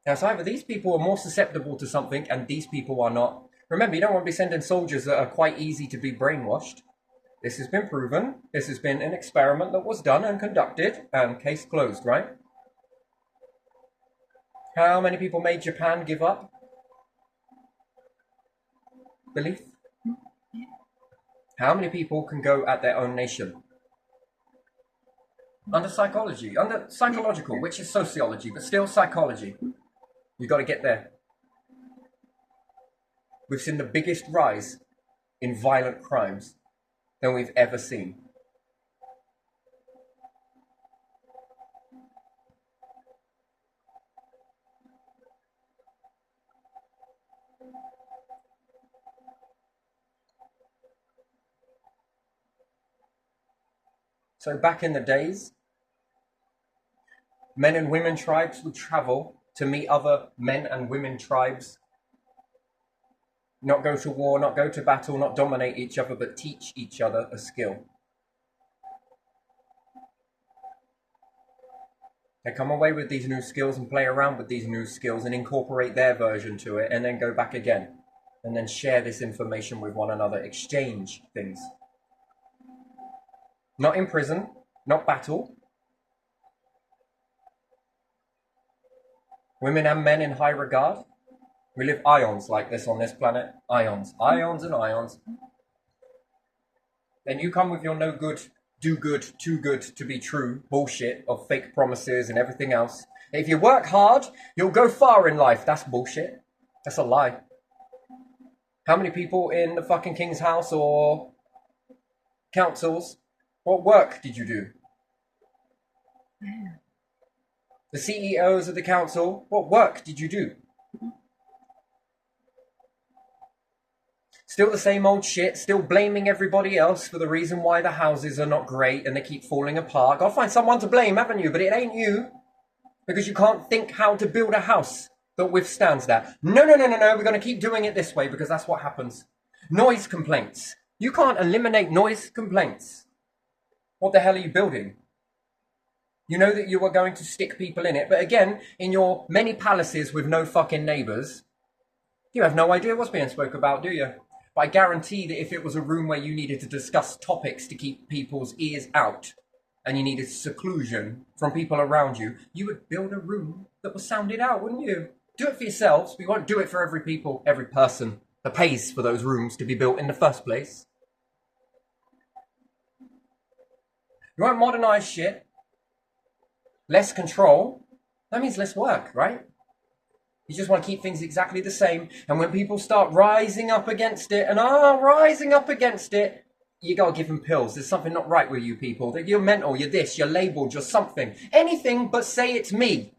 Now, it's either these people are more susceptible to something and these people are not. Remember, you don't want to be sending soldiers that are quite easy to be brainwashed. This has been proven. This has been an experiment that was done and conducted, and case closed, right? How many people made Japan give up belief? How many people can go at their own nation? Under psychological, which is sociology, but still psychology. You got to get there. We've seen the biggest rise in violent crimes than we've ever seen. So back in the days, men and women tribes would travel to meet other men and women tribes. Not go to war, not go to battle, not dominate each other, but teach each other a skill. They come away with these new skills and play around with these new skills and incorporate their version to it and then go back again. And then share this information with one another, exchange things. Not in prison, not battle. Women and men in high regard. We live ions like this on this planet. Ions. Ions and ions. Then you come with your no good, do good, too good to be true bullshit of fake promises and everything else. If you work hard, you'll go far in life. That's bullshit. That's a lie. How many people in the fucking King's House or councils, what work did you do? The CEOs of the council, what work did you do? Still the same old shit, still blaming everybody else for the reason why the houses are not great and they keep falling apart. Gotta find someone to blame, haven't you? But it ain't you. Because you can't think how to build a house that withstands that. No, we're gonna keep doing it this way because that's what happens. Noise complaints. You can't eliminate noise complaints. What the hell are you building? You know that you are going to stick people in it, but again, in your many palaces with no fucking neighbours, you have no idea what's being spoke about, do you? But I guarantee that if it was a room where you needed to discuss topics to keep people's ears out, and you needed seclusion from people around you, you would build a room that was sounded out, wouldn't you? Do it for yourselves, but you won't do it for every person that pays for those rooms to be built in the first place. You won't modernise shit. Less control. That means less work, right? You just want to keep things exactly the same. And when people start rising up against it, you gotta give them pills. There's something not right with you people. That you're mental, you're this, you're labelled, you're something. Anything but say it's me.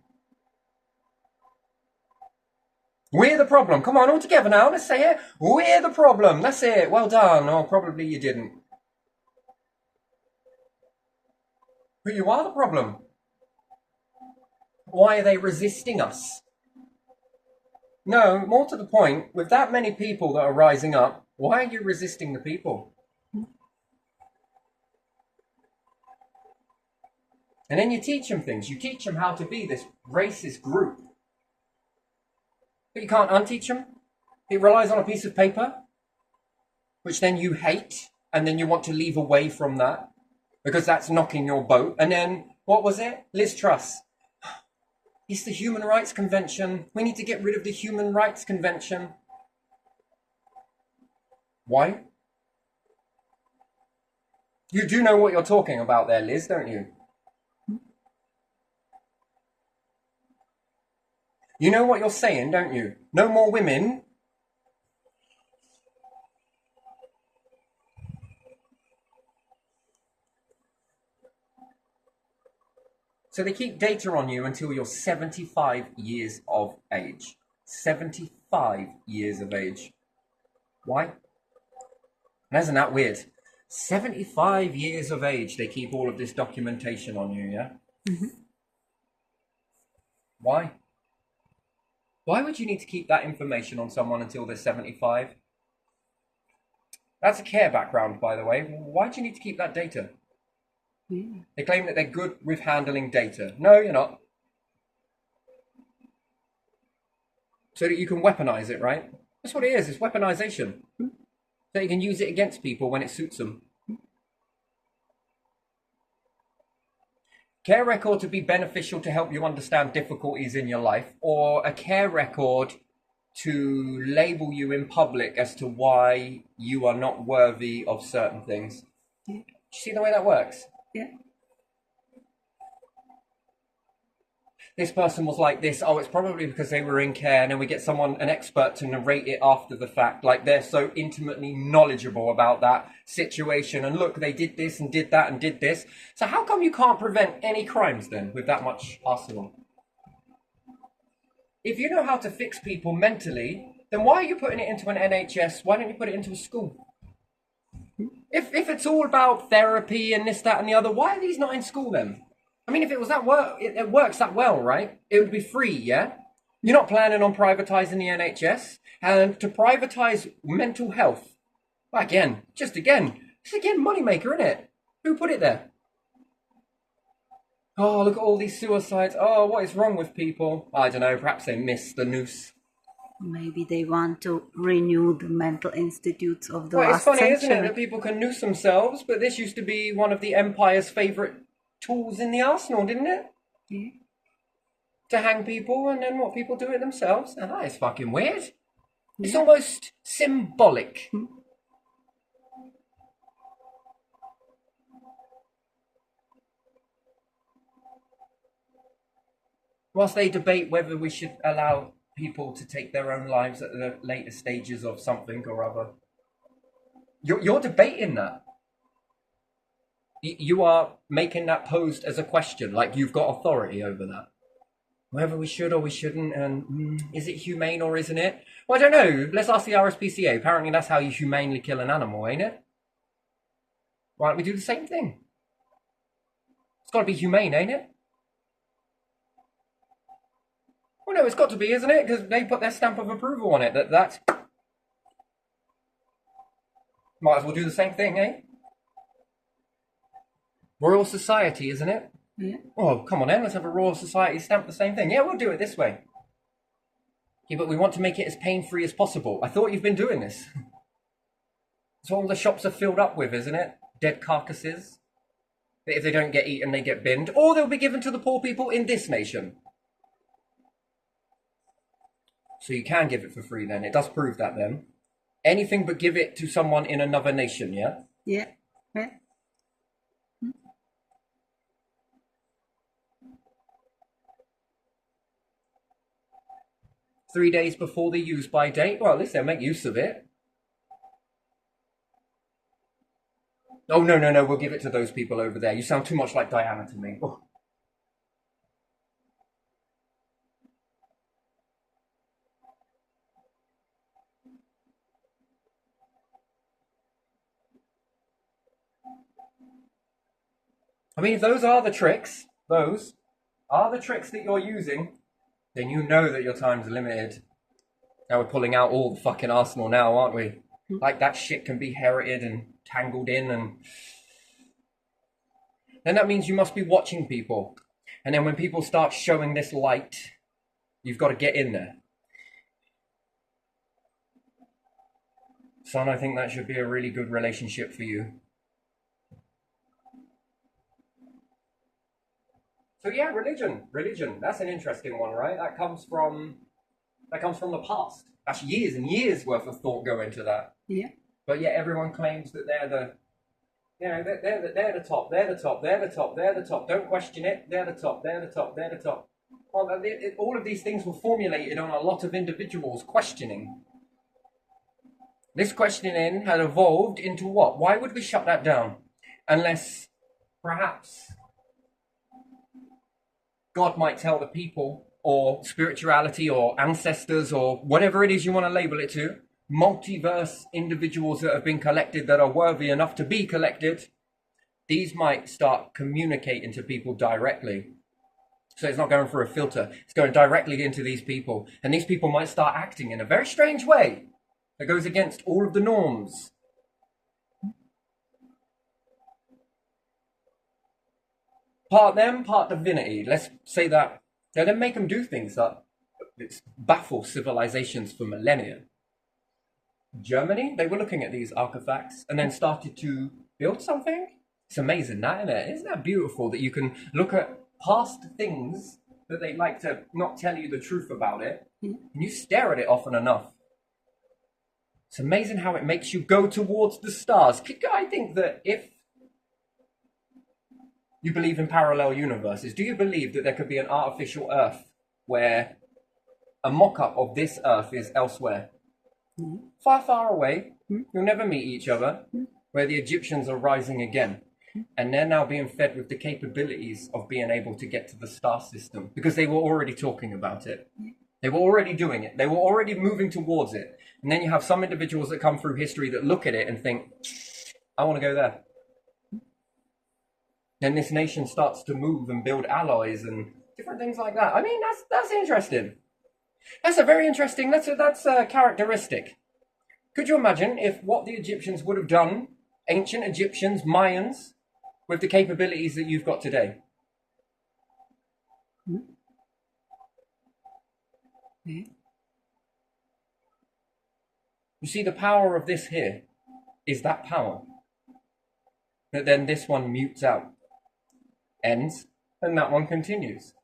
We're the problem. Come on, all together now. Let's say it. We're the problem. That's it. Well done. Oh, probably you didn't. But you are the problem. Why are they resisting us? No, more to the point, with that many people that are rising up, why are you resisting the people? And then you teach them things. You teach them how to be this racist group. But you can't unteach them. It relies on a piece of paper, which then you hate, and then you want to leave away from that, because that's knocking your boat. And then, what was it? Liz Truss. It's the Human Rights Convention. We need to get rid of the Human Rights Convention. Why? You do know what you're talking about there, Liz, don't you? You know what you're saying, don't you? No more women. So they keep data on you until you're 75 years of age. 75 years of age. Why? And isn't that weird? 75 years of age, they keep all of this documentation on you, yeah? Why? Why would you need to keep that information on someone until they're 75? That's a care background, by the way. Why do you need to keep that data? Yeah. They claim that they're good with handling data. No, you're not. So that you can weaponize it, right? That's what it is. It's weaponization. So you can use it against people when it suits them. Care record to be beneficial to help you understand difficulties in your life, or a care record to label you in public as to why you are not worthy of certain things. Yeah. Do you see the way that works? Yeah. This person was like this. Oh, it's probably because they were in care. And then we get someone, an expert, to narrate it after the fact. Like they're so intimately knowledgeable about that situation. And look, they did this and did that and did this. So how come you can't prevent any crimes then with that much arsenal? If you know how to fix people mentally, then why are you putting it into an NHS? Why don't you put it into a school? If it's all about therapy and this, that, and the other, why are these not in school then? I mean, if it was that it works that well, right? It would be free, yeah? You're not planning on privatizing the NHS, and to privatize mental health, well, it's again, moneymaker, isn't it? Who put it there? Oh, look at all these suicides. Oh, what is wrong with people? I don't know, perhaps they miss the noose. Maybe they want to renew the mental institutes of the Well, it's last funny, century. isn't it, that people can noose themselves, but this used to be one of the Empire's favourite tools in the arsenal, didn't it? Yeah. To hang people, and then what, people do it themselves? Now, that is fucking weird. It's almost symbolic. Whilst they debate whether we should allow people to take their own lives at the later stages of something or other. You're debating that. You are making that posed as a question, like you've got authority over that. Whether we should or we shouldn't, and is it humane or isn't it? Well, I don't know. Let's ask the RSPCA. Apparently that's how you humanely kill an animal, ain't it? Why don't we do the same thing? It's got to be humane, ain't it? Well, no, it's got to be, isn't it? Because they put their stamp of approval on it. That's... Might as well do the same thing, eh? Royal Society, isn't it? Yeah. Oh, come on then, let's have a Royal Society stamp the same thing. Yeah, we'll do it this way. Yeah, but we want to make it as pain-free as possible. I thought you've been doing this. That's what all the shops are filled up with, isn't it? Dead carcasses. That if they don't get eaten, they get binned. Or they'll be given to the poor people in this nation. So you can give it for free then. It does prove that then. Anything but give it to someone in another nation, yeah? Yeah. Yeah. 3 days before the use-by date. Well, at least they'll make use of it. Oh, no, we'll give it to those people over there. You sound too much like Diana to me. Oh. I mean, if those are the tricks, that you're using, then you know that your time's limited. Now we're pulling out all the fucking arsenal now, aren't we? Like that shit can be heralded and tangled in, and then that means you must be watching people. And then when people start showing this light, you've got to get in there. Son, I think that should be a really good relationship for you. So yeah, religion. That's an interesting one, right? That comes from the past. That's years and years worth of thought go into that. Yeah. But yet everyone claims that they're the top. They're the top. Don't question it. They're the top. Well, all of these things were formulated on a lot of individuals questioning. This questioning had evolved into what? Why would we shut that down? Unless perhaps God might tell the people, or spirituality, or ancestors, or whatever it is you want to label it to, multiverse individuals that have been collected that are worthy enough to be collected, these might start communicating to people directly. So it's not going through a filter. It's going directly into these people. And these people might start acting in a very strange way that goes against all of the norms. Part them, part divinity. Let's say that. They then make them do things that baffle civilizations for millennia. Germany, they were looking at these artifacts and then started to build something. It's amazing, that, isn't it? Isn't that beautiful that you can look at past things that they like to not tell you the truth about it, and you stare at it often enough. It's amazing how it makes you go towards the stars. I think that if you believe in parallel universes, do you believe that there could be an artificial Earth where a mock-up of this Earth is elsewhere? Far, far away. You'll never meet each other, where the Egyptians are rising again. And they're now being fed with the capabilities of being able to get to the star system because they were already talking about it. They were already doing it. They were already moving towards it. And then you have some individuals that come through history that look at it and think, I want to go there. Then this nation starts to move and build allies and different things like that. I mean, that's interesting. That's a very interesting, that's a characteristic. Could you imagine if what the Egyptians would have done, ancient Egyptians, Mayans, with the capabilities that you've got today? You see, the power of this here is that power. That then this one mutes out, ends, and that one continues.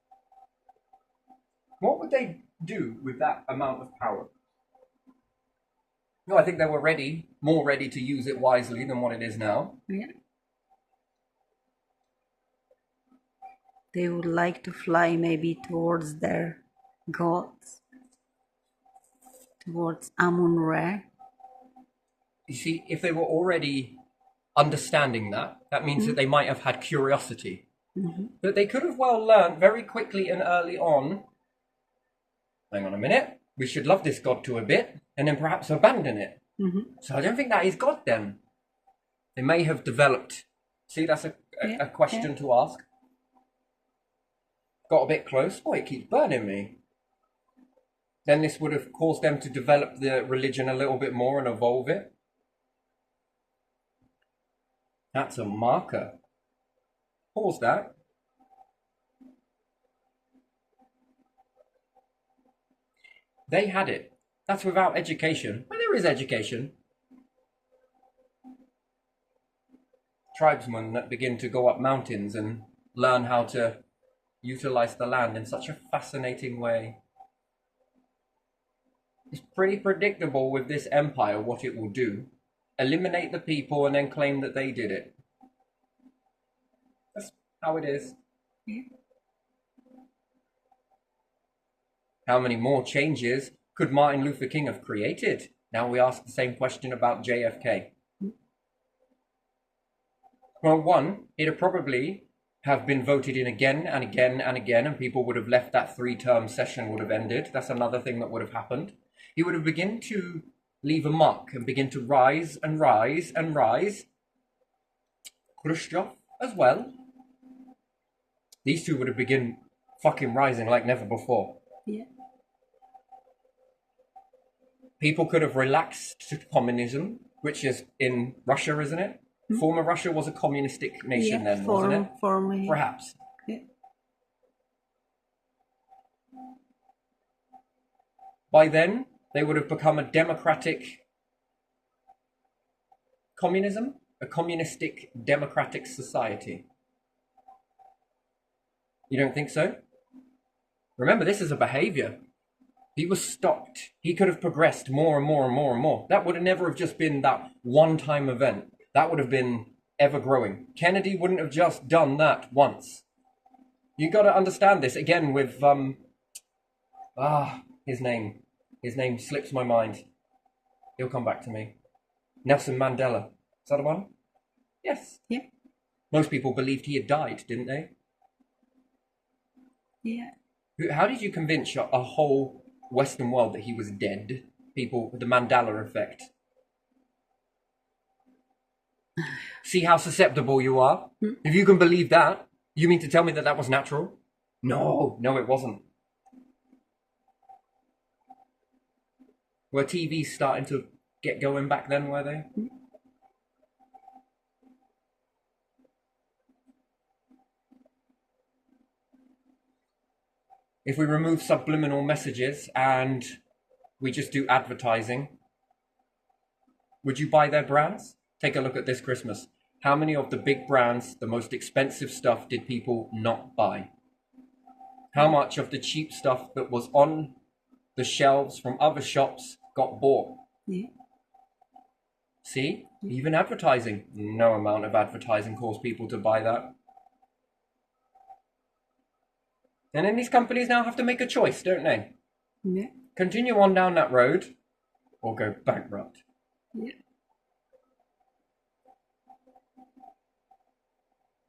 What would they do with that amount of power? No, I think they were more ready to use it wisely than what it is now. Yeah. They would like to fly maybe towards their gods, towards Amun-Re. You see, if they were already understanding that, that means that they might have had curiosity. But they could have well learned very quickly and early on, hang on a minute, we should love this God to a bit, and then perhaps abandon it. So I don't think that is God then. They may have developed. See, that's a question to ask. Got a bit close. Oh, it keeps burning me. Then this would have caused them to develop the religion a little bit more and evolve it. That's a marker. Pause that. They had it. That's without education. Well, there is education. Tribesmen that begin to go up mountains and learn how to utilize the land in such a fascinating way. It's pretty predictable with this empire what it will do. Eliminate the people and then claim that they did it. That's how it is. How many more changes could Martin Luther King have created? Now we ask the same question about JFK. Well, one, it'd probably have been voted in again and again and again, and people would have left that 3-term session would have ended. That's another thing that would have happened. He would have begun to leave a mark and begin to rise and rise and rise. Khrushchev as well. These two would have begun fucking rising like never before. Yeah. People could have relaxed to communism, which is in Russia, isn't it? Former Russia was a communistic nation then, wasn't it? Perhaps. Yeah. By then, they would have become a democratic communism, a communistic democratic society. You don't think so? Remember, this is a behavior. He was stopped. He could have progressed more and more and more and more. That would have never have just been that one-time event. That would have been ever growing. Kennedy wouldn't have just done that once. You got to understand this again with his name. His name slips my mind. He'll come back to me. Nelson Mandela. Is that the one? Yes. Yeah. Most people believed he had died, didn't they? Yeah. How did you convince a whole Western world that he was dead? People, the Mandela effect. See how susceptible you are? If you can believe that, you mean to tell me that that was natural? No, it wasn't. Were TVs starting to get going back then, were they? If we remove subliminal messages and we just do advertising, would you buy their brands? Take a look at this Christmas. How many of the big brands, the most expensive stuff, did people not buy? How much of the cheap stuff that was on the shelves from other shops got bought? Yeah. See? Even advertising. No amount of advertising caused people to buy that. And then these companies now have to make a choice, don't they? Yeah. Continue on down that road or go bankrupt. Yeah.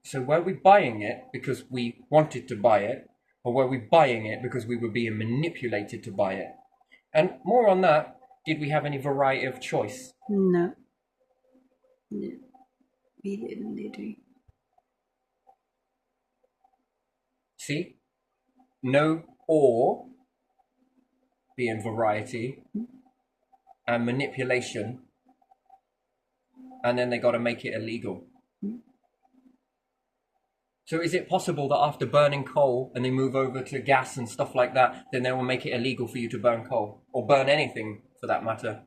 So were we buying it because we wanted to buy it, or were we buying it because we were being manipulated to buy it? And more on that, did we have any variety of choice? No. No. We didn't, did we? See? No or being variety and manipulation, and then they got to make it illegal. So is it possible that after burning coal and they move over to gas and stuff like that, then they will make it illegal for you to burn coal or burn anything for that matter?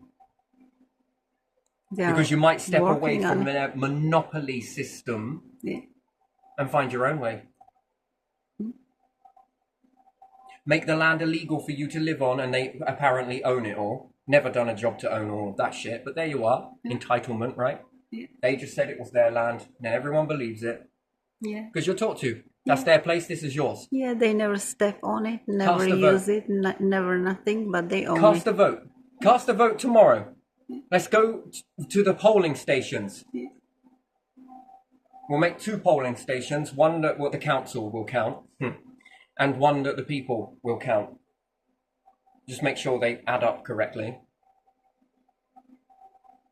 Because you might step away from the monopoly system and find your own way. Make the land illegal for you to live on, and they apparently own it all. Never done a job to own all of that shit, but there you are. Entitlement, right? They just said it was their land, and everyone believes it. Yeah. Because you're taught to. That's their place, this is yours. Yeah, they never step on it, never use it, never nothing, but they own it. Cast a vote. Cast a vote tomorrow. Let's go to the polling stations. We'll make 2 polling stations, one that the council will count, and one that the people will count. Just make sure they add up correctly.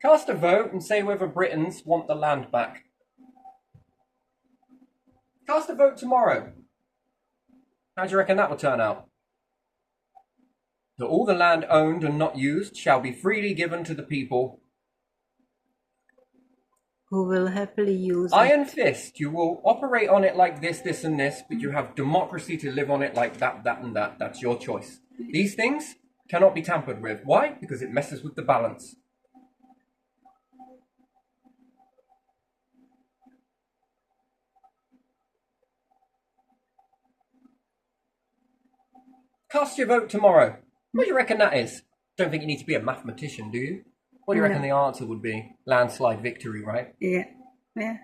Cast a vote and say whether Britons want the land back. Cast a vote tomorrow. How do you reckon that will turn out? That all the land owned and not used shall be freely given to the people. Who will happily use Iron fist. You will operate on it like this, this and this, but you have democracy to live on it like that, that and that. That's your choice. These things cannot be tampered with. Why? Because it messes with the balance. Cast your vote tomorrow. What do you reckon that is? Don't think you need to be a mathematician, do you? What do you reckon the answer would be? Landslide victory, right? Yeah. Yeah.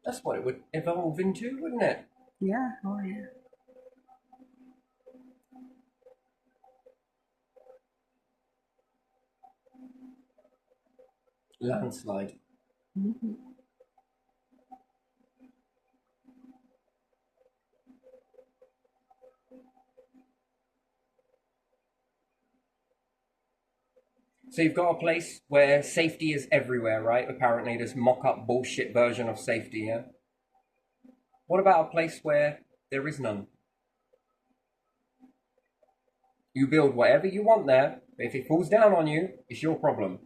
That's what it would evolve into, wouldn't it? Yeah. Oh, yeah. Landslide. Mm-hmm. So you've got a place where safety is everywhere, right? Apparently this mock-up bullshit version of safety, yeah? What about a place where there is none? You build whatever you want there, but if it falls down on you, it's your problem.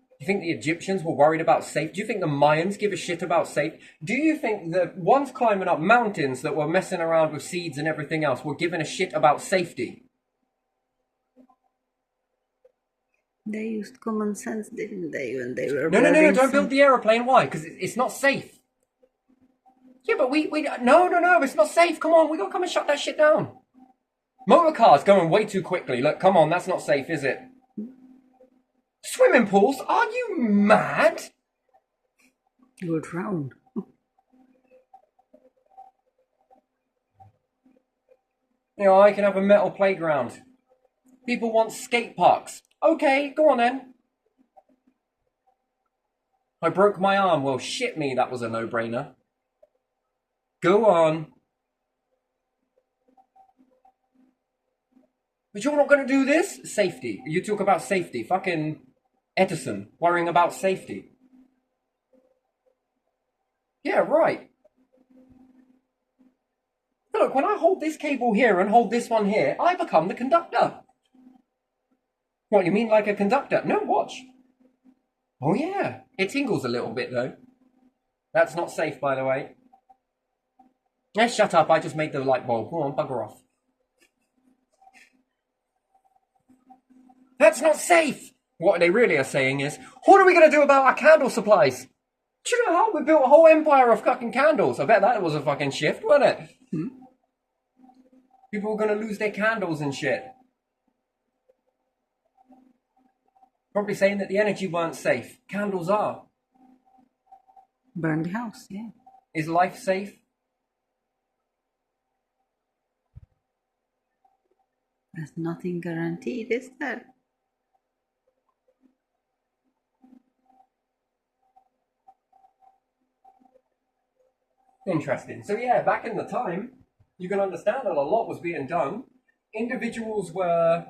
Do you think the Egyptians were worried about safety? Do you think the Mayans give a shit about safety? Do you think the ones climbing up mountains that were messing around with seeds and everything else were giving a shit about safety? They used common sense, didn't they, when they were No, don't build the aeroplane. Why? Because it's not safe. Yeah, but no, it's not safe. Come on, we got to come and shut that shit down. Motor cars going way too quickly. Look, come on, that's not safe, is it? Swimming pools? Are you mad? You'll drown. You know, I can have a metal playground. People want skate parks. Okay, go on then. I broke my arm. Well, shit me, that was a no-brainer. Go on. But you're not going to do this? Safety. You talk about safety. Fucking Edison worrying about safety. Yeah, right. Look, when I hold this cable here and hold this one here, I become the conductor. What, you mean like a conductor? No, watch. Oh yeah, it tingles a little bit though. That's not safe, by the way. Yeah, shut up, I just made the light bulb. Go on, bugger off. That's not safe! What they really are saying is, what are we going to do about our candle supplies? Do you know how we built a whole empire of fucking candles? I bet that was a fucking shift, wasn't it? People were going to lose their candles and shit. Probably saying that the energy weren't safe. Candles are. Burn the house, yeah. Is life safe? There's nothing guaranteed, is there? Interesting. So yeah, back in the time, you can understand that a lot was being done. Individuals were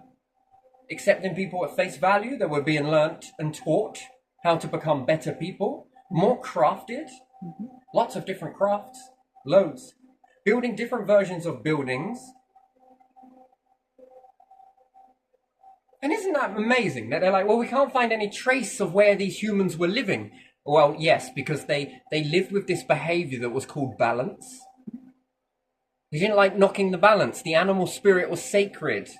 accepting people at face value. They were being learnt and taught how to become better people, more crafted, lots of different crafts, loads, building different versions of buildings. And isn't that amazing that they're like, well, we can't find any trace of where these humans were living. Well, yes, because they lived with this behavior that was called balance. They didn't like knocking the balance. The animal spirit was sacred.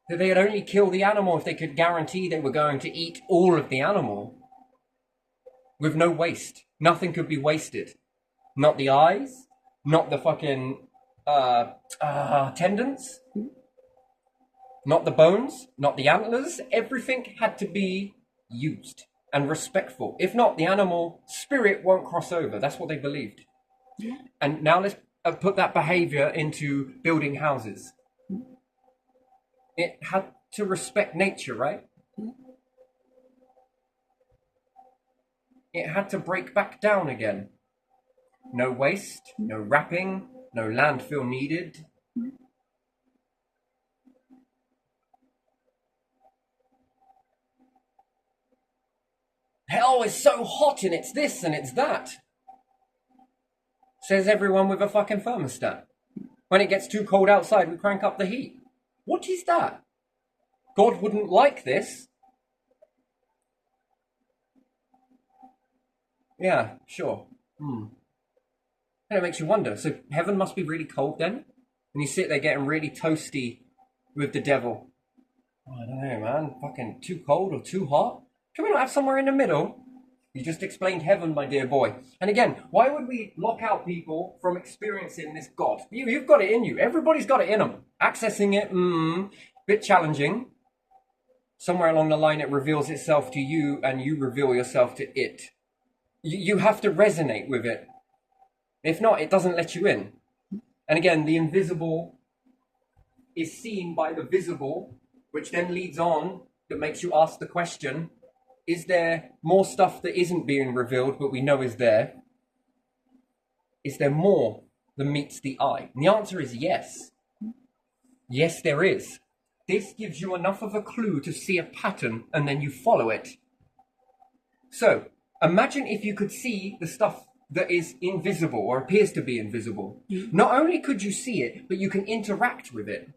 That they would only kill the animal if they could guarantee they were going to eat all of the animal. With no waste. Nothing could be wasted. Not the eyes, not the fucking tendons, not the bones, not the antlers. Everything had to be used and respectful. If not, the animal spirit won't cross over. That's what they believed. Yeah. And now let's put that behavior into building houses. It had to respect nature, right? It had to break back down again. No waste, no wrapping, no landfill needed. Hell is so hot and it's this and it's that. Says everyone with a fucking thermostat. When it gets too cold outside, we crank up the heat. What is that? God wouldn't like this. Yeah, sure. And it makes you wonder. So heaven must be really cold then? And you sit there getting really toasty with the devil. Oh, I don't know, man. Fucking too cold or too hot? Can we not have somewhere in the middle? You just explained heaven, my dear boy. And again, why would we lock out people from experiencing this God? You've got it in you. Everybody's got it in them. Accessing it, bit challenging. Somewhere along the line, it reveals itself to you and you reveal yourself to it. You have to resonate with it. If not, it doesn't let you in. And again, the invisible is seen by the visible, which then leads on, that makes you ask the question, is there more stuff that isn't being revealed but we know is there? Is there more than meets the eye? And the answer is yes. Yes, there is. This gives you enough of a clue to see a pattern and then you follow it. So, imagine if you could see the stuff that is invisible or appears to be invisible. Not only could you see it, but you can interact with it.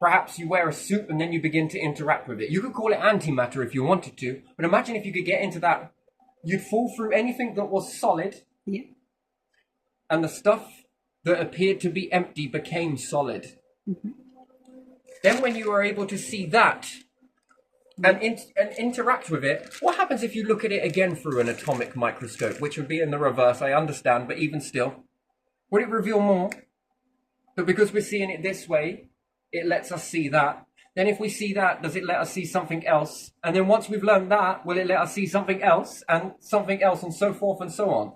Perhaps you wear a suit and then you begin to interact with it. You could call it antimatter if you wanted to, but imagine if you could get into that. You'd fall through anything that was solid, and the stuff that appeared to be empty became solid. Then when you are able to see that and interact with it, what happens if you look at it again through an atomic microscope, which would be in the reverse, I understand, but even still, would it reveal more? But because we're seeing it this way, it lets us see that. Then if we see that, does it let us see something else? And then once we've learned that, will it let us see something else and so forth and so on?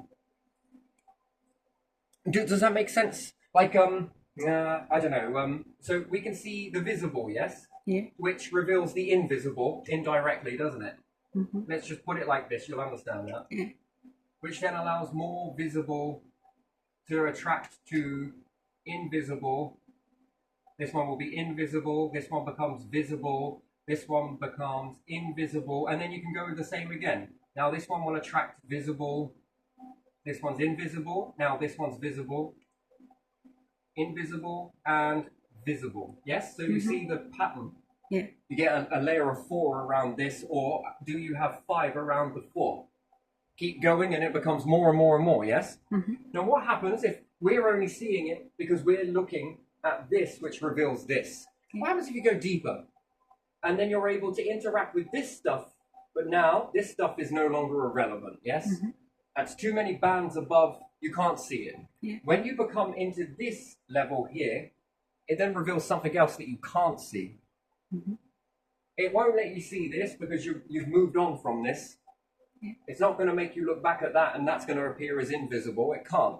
Does that make sense? Like, I don't know. So we can see the visible, yes? Yeah. Which reveals the invisible indirectly, doesn't it? Mm-hmm. Let's just put it like this, you'll understand that. Yeah. Which then allows more visible to attract to invisible. This one will be invisible, this one becomes visible, this one becomes invisible, and then you can go with the same again. Now this one will attract visible, this one's invisible, now this one's visible, invisible, and visible. Yes? So you see the pattern. Yeah. You get a layer of 4 around this, or do you have 5 around the 4? Keep going and it becomes more and more and more, yes? Mm-hmm. Now what happens if we're only seeing it because we're looking at this, which reveals this? What happens if you go deeper? And then you're able to interact with this stuff, but now this stuff is no longer irrelevant, yes? Mm-hmm. That's too many bands above, you can't see it. Yeah. When you become into this level here, it then reveals something else that you can't see. Mm-hmm. It won't let you see this because you've moved on from this. Yeah. It's not going to make you look back at that and that's going to appear as invisible. It can't.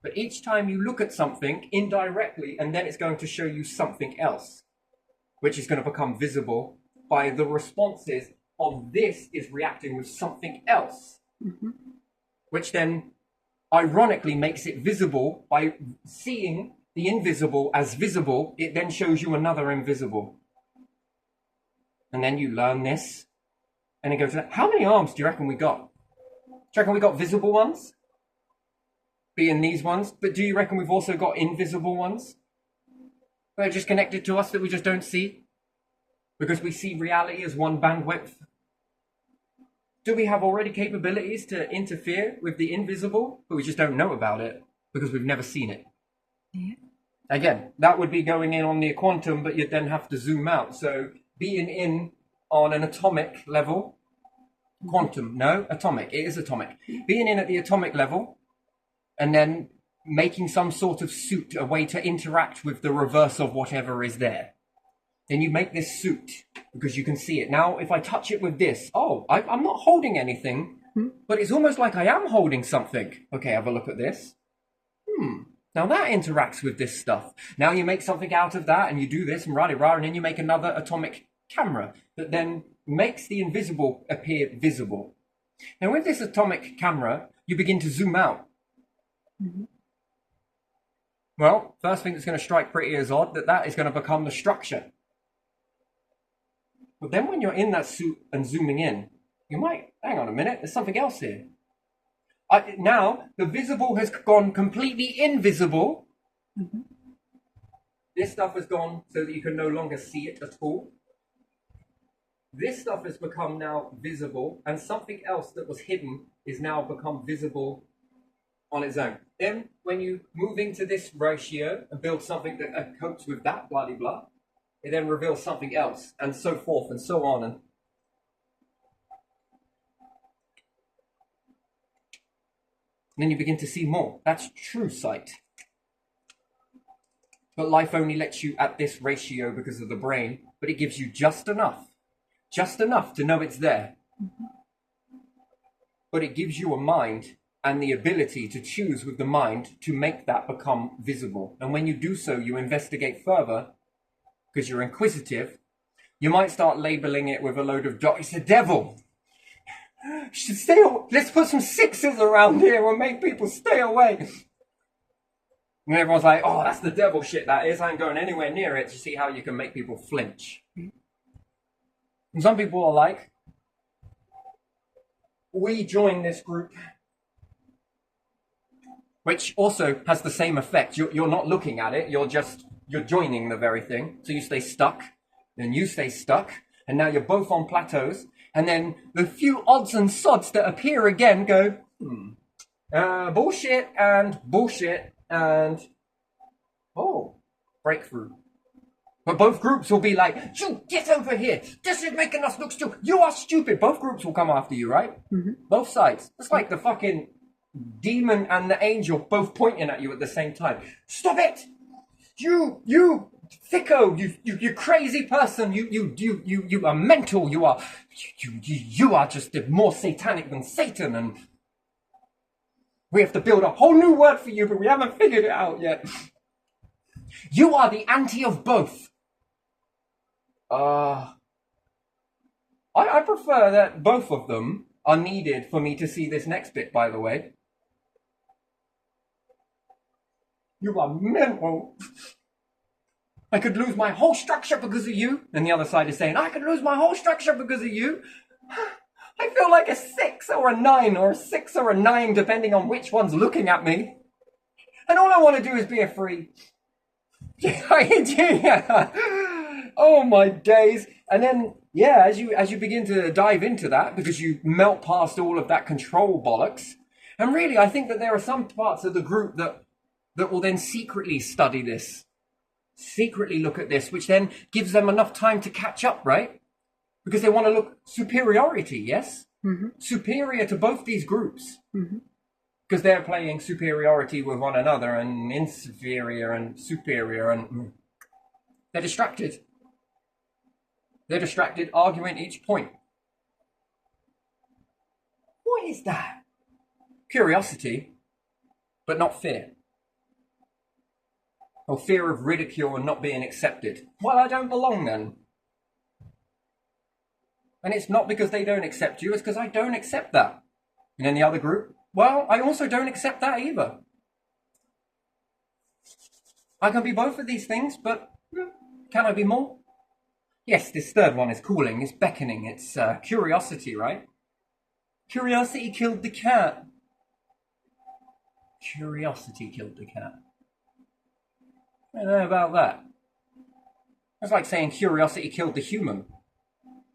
But each time you look at something indirectly, and then it's going to show you something else, which is going to become visible by the responses of this is reacting with something else, Mm-hmm. which then ironically makes it visible by seeing the invisible as visible. It then shows you another invisible. And then you learn this, and it goes, how many arms do you reckon we got? Do you reckon we got visible ones? Being these ones, but do you reckon we've also got invisible ones? They're just connected to us that we just don't see? Because we see reality as one bandwidth? Do we have already capabilities to interfere with the invisible, but we just don't know about it because we've never seen it? Yeah. Again, that would be going in on the quantum, but you'd then have to zoom out. So being in on an atomic level, quantum, no, atomic, it is atomic. Being in at the atomic level, and then making some sort of suit, a way to interact with the reverse of whatever is there. Then you make this suit because you can see it. Now, if I touch it with this, I'm not holding anything, but it's almost like I am holding something. Okay, have a look at this. Now that interacts with this stuff. Now you make something out of that and you do this and rah-de-rah, and then you make another atomic camera that then makes the invisible appear visible. Now with this atomic camera, you begin to zoom out. Mm-hmm. Well, first thing that's going to strike pretty as odd, that is going to become the structure. But then when you're in that suit and zooming in, you might, hang on a minute, there's something else here. Now, the visible has gone completely invisible. Mm-hmm. This stuff has gone so that you can no longer see it at all. This stuff has become now visible, and something else that was hidden is now become visible on its own. Then, when you move into this ratio and build something that copes with that, blah, blah, blah, it then reveals something else, and so forth and so on. And then you begin to see more. That's true sight. But life only lets you at this ratio because of the brain, but it gives you just enough to know it's there. Mm-hmm. But it gives you a mind and the ability to choose with the mind to make that become visible. And when you do so, you investigate further because you're inquisitive. You might start labeling it with a load of it's the devil. Should stay away. Let's put some 6s around here and make people stay away. And everyone's like, oh, that's the devil shit, that is. I ain't going anywhere near it to see how you can make people flinch. And some people are like, we join this group, which also has the same effect. You're not looking at it, you're joining the very thing. So you stay stuck, then you stay stuck, and now you're both on plateaus. And then the few odds and sods that appear again go, bullshit and breakthrough. But both groups will be like, you get over here. This is making us look stupid. You are stupid. Both groups will come after you, right? Mm-hmm. Both sides. It's like the fucking demon and the angel both pointing at you at the same time. Stop it! You Thicko, you crazy person, you are mental, you are just more satanic than Satan, and we have to build a whole new word for you, but we haven't figured it out yet. You are the anti of both. I prefer that both of them are needed for me to see this next bit, by the way. You are mental. I could lose my whole structure because of you. And the other side is saying, I could lose my whole structure because of you. I feel like a 6 or a 9 or a 6 or a 9, depending on which one's looking at me. And all I want to do is be free. Oh my days. And then, yeah, as you begin to dive into that, because you melt past all of that control bollocks, and really I think that there are some parts of the group that will then secretly study this, secretly look at this, which then gives them enough time to catch up, right? Because they want to look superiority, yes? Mm-hmm. Superior to both these groups. Mm-hmm. Because they're playing superiority with one another and inferior and superior, and they're distracted. They're distracted, arguing each point. What is that? Curiosity, but not fear. Or fear of ridicule and not being accepted. Well, I don't belong then. And it's not because they don't accept you, it's because I don't accept that. And then the other group, well, I also don't accept that either. I can be both of these things, but can I be more? Yes, this third one is calling, it's beckoning, it's curiosity, right? Curiosity killed the cat. Curiosity killed the cat. I don't know about that. It's like saying curiosity killed the human.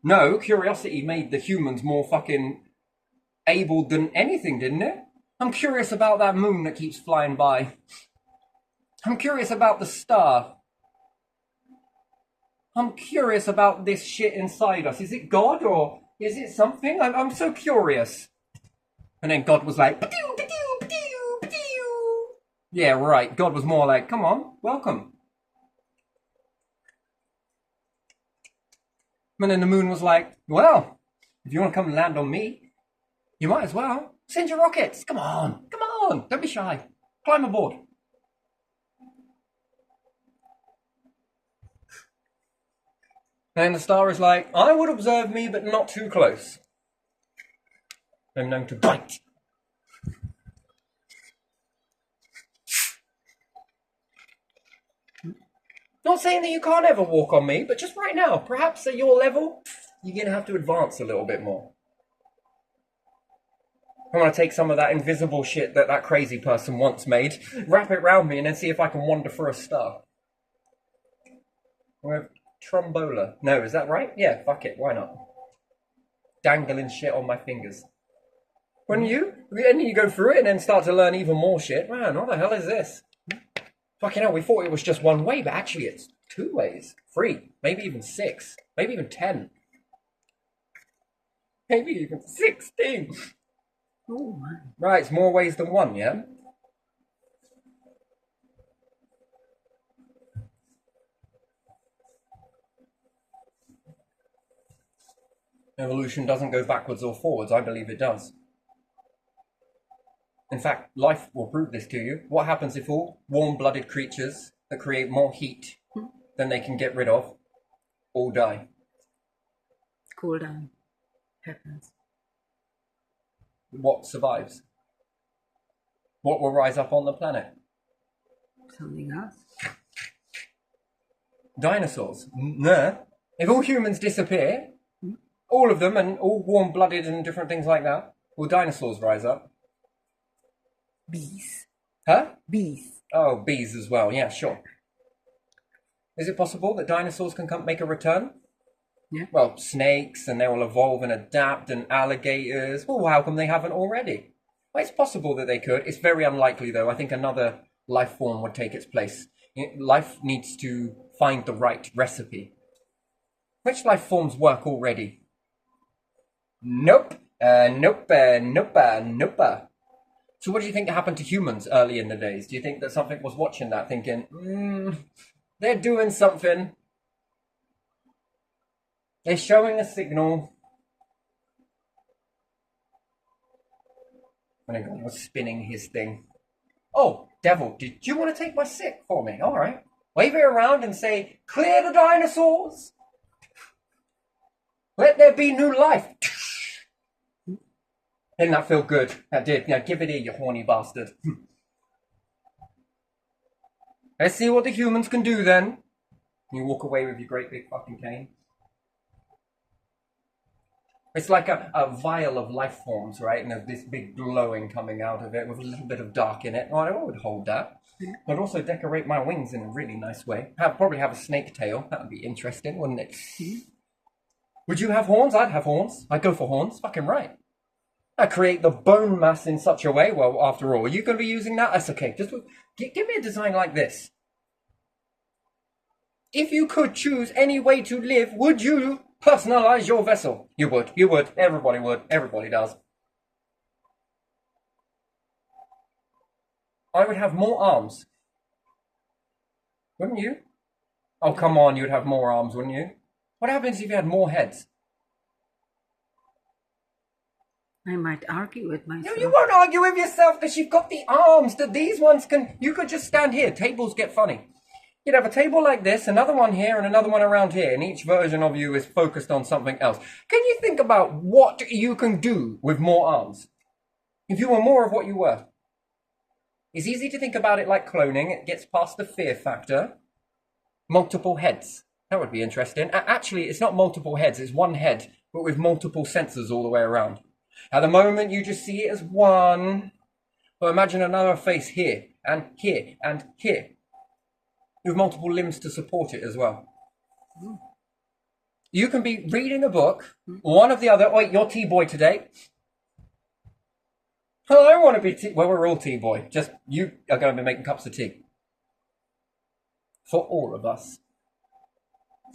No, curiosity made the humans more fucking able than anything, didn't it? I'm curious about that moon that keeps flying by. I'm curious about the star. I'm curious about this shit inside us. Is it God or is it something? I'm so curious. And then God was like, ba-doo, ba-doo, ba-doo, ba-doo. Yeah, right. God was more like, come on, welcome. And then the moon was like, well, if you want to come and land on me, you might as well. Send your rockets. Come on. Don't be shy. Climb aboard. And the star is like, I would observe me, but not too close. I'm known to bite. Not saying that you can't ever walk on me, but just right now, perhaps at your level, you're going to have to advance a little bit more. I want to take some of that invisible shit that crazy person once made, wrap it around me, and then see if I can wander for a star. With Trombola. No, is that right? Yeah, fuck it, why not? Dangling shit on my fingers. And then you go through it and then start to learn even more shit. Man, what the hell is this? Fucking hell, we thought it was just one way, but actually it's 2 ways. 3, maybe even 6, maybe even 10. Maybe even 16. Oh my. Right, it's more ways than one, yeah? Evolution doesn't go backwards or forwards. I believe it does. In fact, life will prove this to you. What happens if all warm-blooded creatures that create more heat than they can get rid of all die? Cool down happens. What survives? What will rise up on the planet? Something else? Dinosaurs. Nah. If all humans disappear, all of them, and all warm-blooded and different things like that, will dinosaurs rise up? Bees. Huh? Bees. Oh, bees as well. Yeah, sure. Is it possible that dinosaurs can make a return? Yeah. Well, snakes, and they will evolve and adapt, and alligators. Well, how come they haven't already? Well, it's possible that they could. It's very unlikely, though. I think another life form would take its place. Life needs to find the right recipe. Which life forms work already? Nope. Nope. So what do you think happened to humans early in the days? Do you think that something was watching that thinking, They're doing something. They're showing a signal. And he was spinning his thing. Oh, devil, did you want to take my stick for me? All right. Wave it around and say, clear the dinosaurs. Let there be new life. Didn't that feel good? That did. Now give it here, you horny bastard. Let's see what the humans can do then. You walk away with your great big fucking cane. It's like a vial of life forms, right? And there's this big glowing coming out of it with a little bit of dark in it. Oh, I would hold that. I'd also decorate my wings in a really nice way. Probably have a snake tail. That would be interesting, wouldn't it? Would you have horns? I'd have horns. I'd go for horns. Fucking right. I'd create the bone mass in such a way. Well, after all, are you going to be using that? That's okay. Just give me a design like this. If you could choose any way to live, would you personalize your vessel? You would. You would. Everybody would. Everybody does. I would have more arms. Wouldn't you? Oh, come on. You'd have more arms, wouldn't you? What happens if you had more heads? I might argue with myself. No, you won't argue with yourself because you've got the arms that these ones can... You could just stand here. Tables get funny. You'd have a table like this, another one here, and another one around here, and each version of you is focused on something else. Can you think about what you can do with more arms? If you were more of what you were. It's easy to think about it like cloning. It gets past the fear factor. Multiple heads. That would be interesting. Actually, it's not multiple heads. It's one head, but with multiple sensors all the way around. At the moment, you just see it as one. But imagine another face here, and here, and here. With multiple limbs to support it as well. You can be reading a book, one of the other. Wait, you're T-Boy today. Oh, I want to be T... Well, we're all T-Boy. Just you are going to be making cups of tea. For all of us.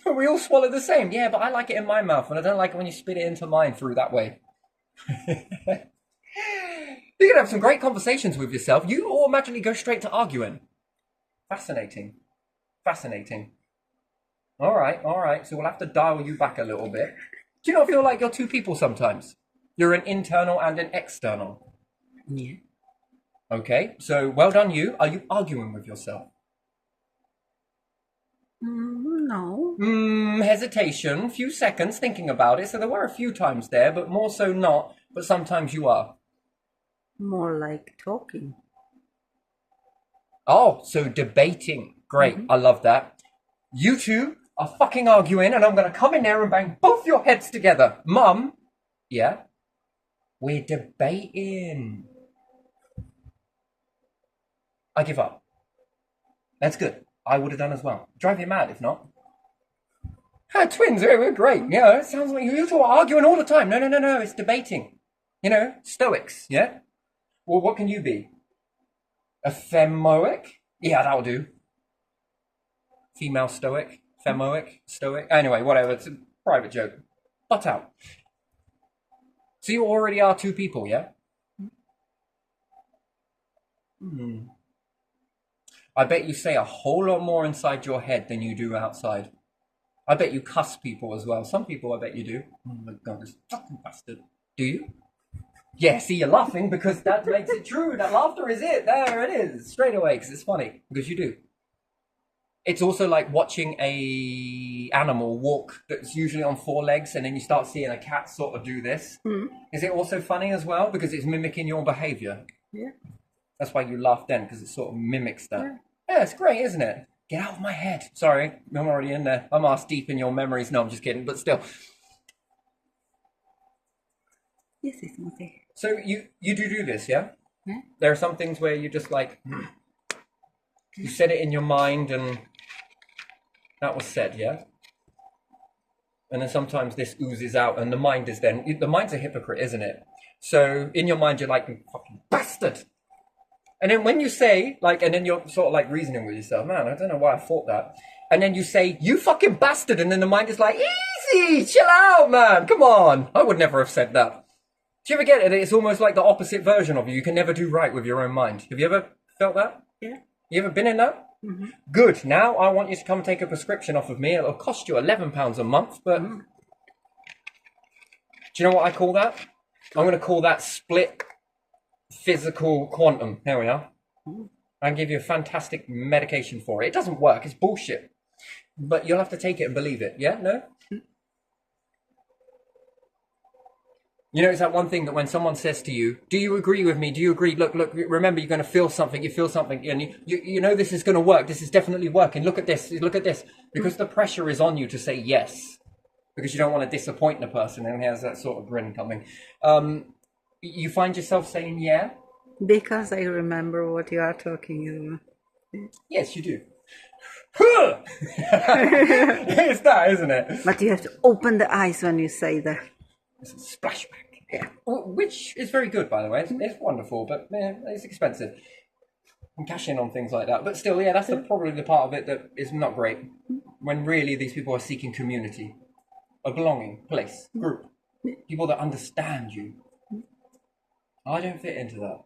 We all swallow the same. Yeah, but I like it in my mouth, and I don't like it when you spit it into mine through that way. You can have some great conversations with yourself. You automatically go straight to arguing. Fascinating. Fascinating. All right. So we'll have to dial you back a little bit. Do you not feel like you're two people sometimes? You're an internal and an external. Yeah. Okay, so well done you. Are you arguing with yourself? No. Hesitation. Few seconds thinking about it. So there were a few times there, but more so not. But sometimes you are. More like talking. Oh, so debating. Great. I love that. You two are fucking arguing and I'm going to come in there and bang both your heads together. Mum. Yeah? We're debating. I give up. That's good. I would have done as well. Drive you mad if not. Twins, we're great. Yeah, it sounds like you two are arguing all the time. No. It's debating. You know, stoics, yeah? Well, what can you be? A femoic? Yeah, that'll do. Female stoic? Femoic? Stoic? Anyway, whatever. It's a private joke. Butt out. So you already are two people, yeah? I bet you say a whole lot more inside your head than you do outside. I bet you cuss people as well. Some people I bet you do. Oh my God, this fucking bastard. Do you? Yeah, see, you're laughing because that makes it true. That laughter is it. There it is. Straight away, because it's funny. Because you do. It's also like watching a animal walk that's usually on four legs and then you start seeing a cat sort of do this. Is it also funny as well? Because it's mimicking your behavior. Yeah. That's why you laugh then, because it sort of mimics that. Yeah, it's great, isn't it? Get out of my head. Sorry, I'm already in there. I'm ass deep in your memories. No, I'm just kidding, but still. Yes, it's okay. So you do this, yeah? Yeah. There are some things where you just like, you said it in your mind and that was said, yeah? And then sometimes this oozes out and the mind's a hypocrite, isn't it? So in your mind, you're like, you fucking bastard. And then when you say, like, and then you're sort of like reasoning with yourself, man, I don't know why I thought that. And then you say, you fucking bastard. And then the mind is like, easy, chill out, man. Come on. I would never have said that. Do you ever get it? It's almost like the opposite version of you. You can never do right with your own mind. Have you ever felt that? Yeah. You ever been in that? Good. Now I want you to come take a prescription off of me. It'll cost you £11 a month, but do you know what I call that? I'm going to call that split physical quantum. There we are. I can give you a fantastic medication for it. It doesn't work. It's bullshit. But you'll have to take it and believe it. Yeah? No? You know, it's that one thing that when someone says to you, do you agree with me? Do you agree? Look, remember, you're going to feel something. You feel something. And you know this is going to work. This is definitely working. Look at this. Look at this. Because the pressure is on you to say yes. Because you don't want to disappoint the person who has that sort of grin coming. You find yourself saying yeah? Because I remember what you are talking about. Yes, you do. It's that, isn't it? But you have to open the eyes when you say that. It's a splashback. Yeah. Which is very good, by the way. It's wonderful, but it's expensive. And cash in on things like that. But still, yeah, that's probably the part of it that is not great. When really these people are seeking community, a belonging, place, group, people that understand you. I don't fit into that.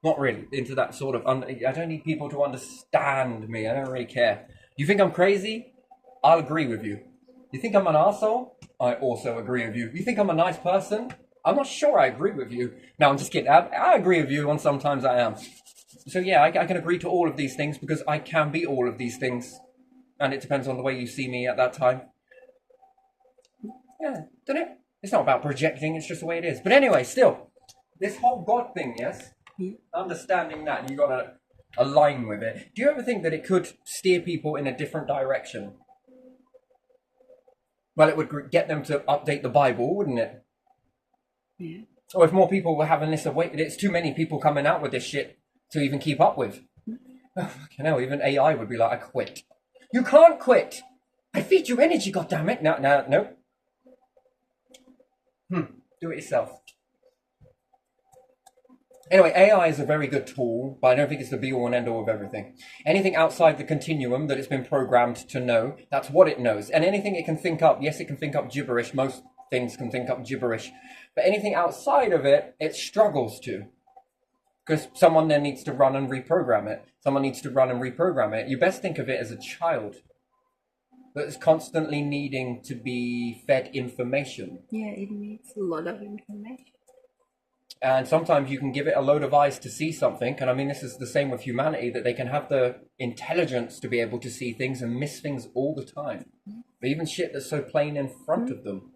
Not really into that sort of. I don't need people to understand me. I don't really care. You think I'm crazy? I'll agree with you. You think I'm an arsehole? I also agree with you. You think I'm a nice person? I'm not sure I agree with you. No, I'm just kidding. I agree with you, and sometimes I am. So yeah, I can agree to all of these things because I can be all of these things. And it depends on the way you see me at that time. Yeah, doesn't it? It's not about projecting, it's just the way it is. But anyway, still, this whole God thing, yes? Understanding that, you got to align with it. Do you ever think that it could steer people in a different direction? Well, it would get them to update the Bible, wouldn't it? Yeah. Or if more people were having this awake, it's too many people coming out with this shit to even keep up with. Oh, fucking hell, even AI would be like, I quit. You can't quit. I feed you energy, goddammit. No. Do it yourself. Anyway, AI is a very good tool, but I don't think it's the be-all and end-all of everything. Anything outside the continuum that it's been programmed to know, that's what it knows. And anything it can think up, yes, it can think up gibberish. Most things can think up gibberish. But anything outside of it, it struggles to. Because someone then needs to run and reprogram it. Someone needs to run and reprogram it. You best think of it as a child that's constantly needing to be fed information. Yeah, it needs a lot of information. And sometimes you can give it a load of eyes to see something. And I mean, this is the same with humanity, that they can have the intelligence to be able to see things and miss things all the time. But even shit that's so plain in front of them.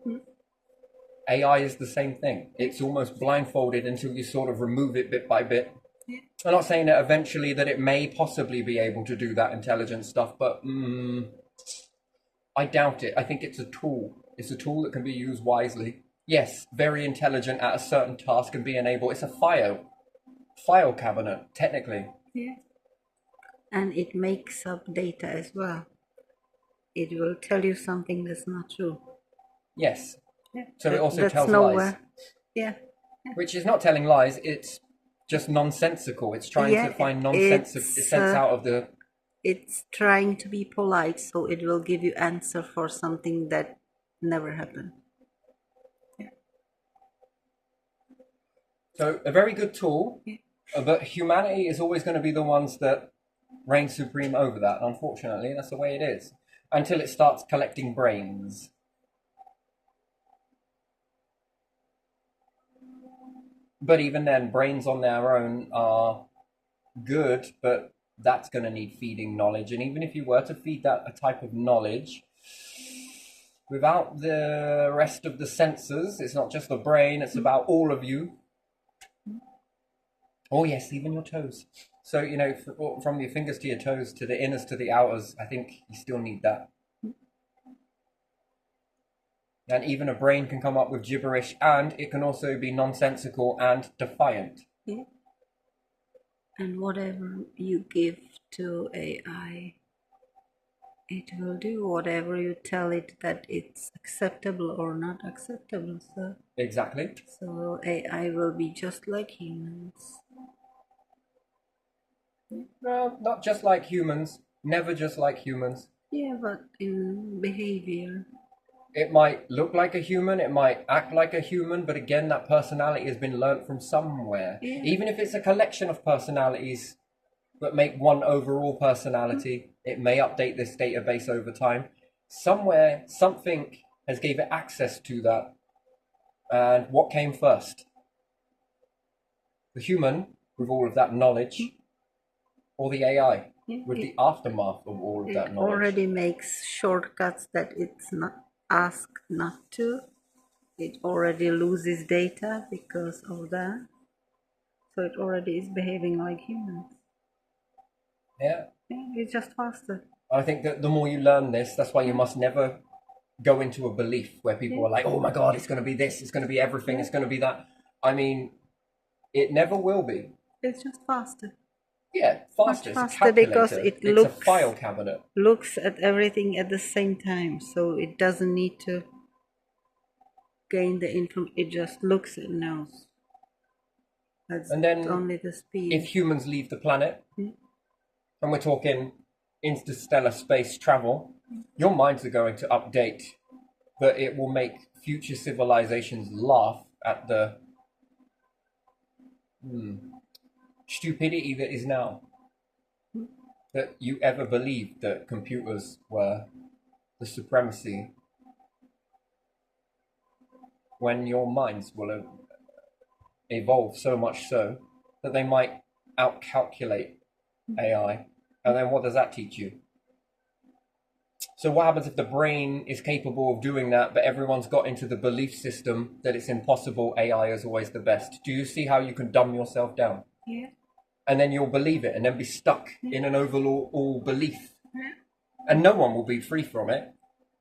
AI is the same thing. It's almost blindfolded until you sort of remove it bit by bit. Yeah. I'm not saying that eventually that it may possibly be able to do that intelligent stuff, but I doubt it. I think it's a tool. It's a tool that can be used wisely. Yes, very intelligent at a certain task and be enabled. It's a file cabinet, technically. Yeah. And it makes up data as well. It will tell you something that's not true. Yes. Yeah. So it also that's tells nowhere. lies. Yeah. Which is not telling lies, it's just nonsensical. It's trying to find sense out of the... It's trying to be polite, so it will give you answer for something that never happened. So a very good tool, but humanity is always going to be the ones that reign supreme over that. Unfortunately, that's the way it is. Until it starts collecting brains. But even then, brains on their own are good, but that's going to need feeding knowledge. And even if you were to feed that a type of knowledge, without the rest of the senses, it's not just the brain, it's about all of you. Oh yes, even your toes. So, you know, from your fingers to your toes, to the inners to the outers, I think you still need that. And even a brain can come up with gibberish, and it can also be nonsensical and defiant. Yeah. And whatever you give to AI, it will do whatever you tell it that it's acceptable or not acceptable. So Exactly. So AI will be just like humans. No, not just like humans. Never just like humans. Yeah, but in behavior. It might look like a human, it might act like a human, but again, that personality has been learnt from somewhere. Yeah. Even if it's a collection of personalities, that make one overall personality. It may update this database over time. Somewhere, something has gave it access to that. And what came first? The human with all of that knowledge, or the AI with the aftermath of all of that It knowledge? already makes shortcuts that it's not asked not to. It already loses data because of that. So it already is behaving like humans. Yeah. Yeah, it's just faster. I think that the more you learn this, that's why you must never go into a belief where people are like, oh my God, it's going to be this, it's going to be everything, it's going to be that. I mean, it never will be. It's just faster. Yeah, faster. Much It's a faster because calculator. it It's a looks file cabinet. looks at everything at the same time, so it doesn't need to gain the info. It just looks and knows. That's And then only the speed. If humans leave the planet, and we're talking interstellar space travel, your minds are going to update, but it will make future civilizations laugh at the stupidity that is now. That you ever believed that computers were the supremacy, when your minds will have evolved so much so that they might outcalculate AI. And then what does that teach you? So what happens if the brain is capable of doing that, but everyone's got into the belief system that it's impossible, AI is always the best? Do you see how you can dumb yourself down? Yeah. And then you'll believe it and then be stuck in an overall belief. And no one will be free from it.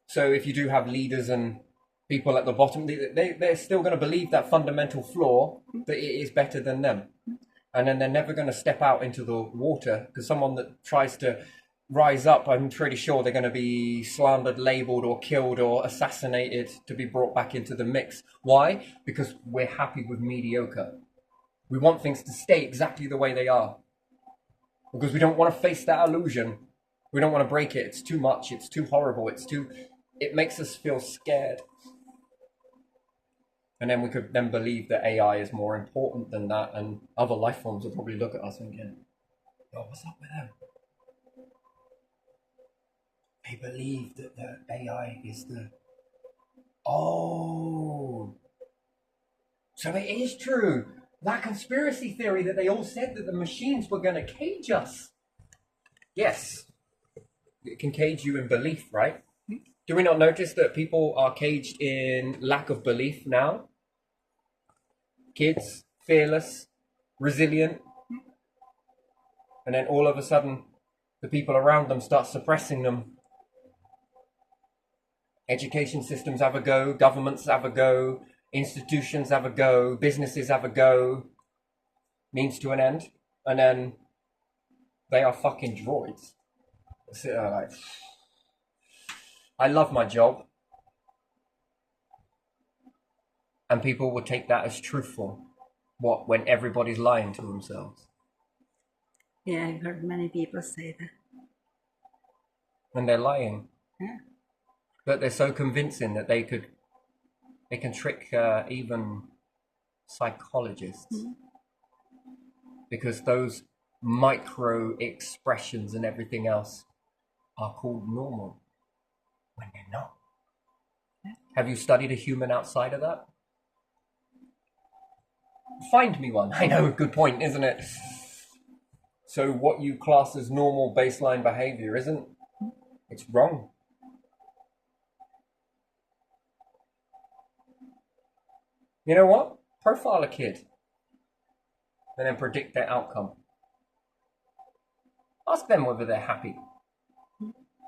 So if you do have leaders and people at the bottom, they're still going to believe that fundamental flaw, that it is better than them. And then they're never going to step out into the water, because someone that tries to rise up, I'm pretty sure they're going to be slandered, labeled, or killed, or assassinated to be brought back into the mix. Why? Because we're happy with mediocre. We want things to stay exactly the way they are, because we don't want to face that illusion. We don't want to break it. It's too much. It's too horrible. It makes us feel scared. And then we could then believe that AI is more important than that, and other life forms will probably look at us and go, oh, what's up with them? They believe that the AI is the... Oh! So it is true. That conspiracy theory that they all said that the machines were going to cage us. Yes. It can cage you in belief, right? Do we not notice that people are caged in lack of belief now? Kids, fearless, resilient. And then all of a sudden, the people around them start suppressing them. Education systems have a go, governments have a go, institutions have a go, businesses have a go. Means to an end. And then they are fucking droids. Sit there like, I love my job. And people will take that as truthful. What, when everybody's lying to themselves? Yeah, I've heard many people say that. And they're lying. Yeah. But they're so convincing that they can trick even psychologists. Because those micro expressions and everything else are called normal when they're not. Have you studied a human outside of that? Find me one. I know, good point, isn't it? So what you class as normal baseline behavior isn't. It's wrong. You know what? Profile a kid and then predict their outcome. Ask them whether they're happy.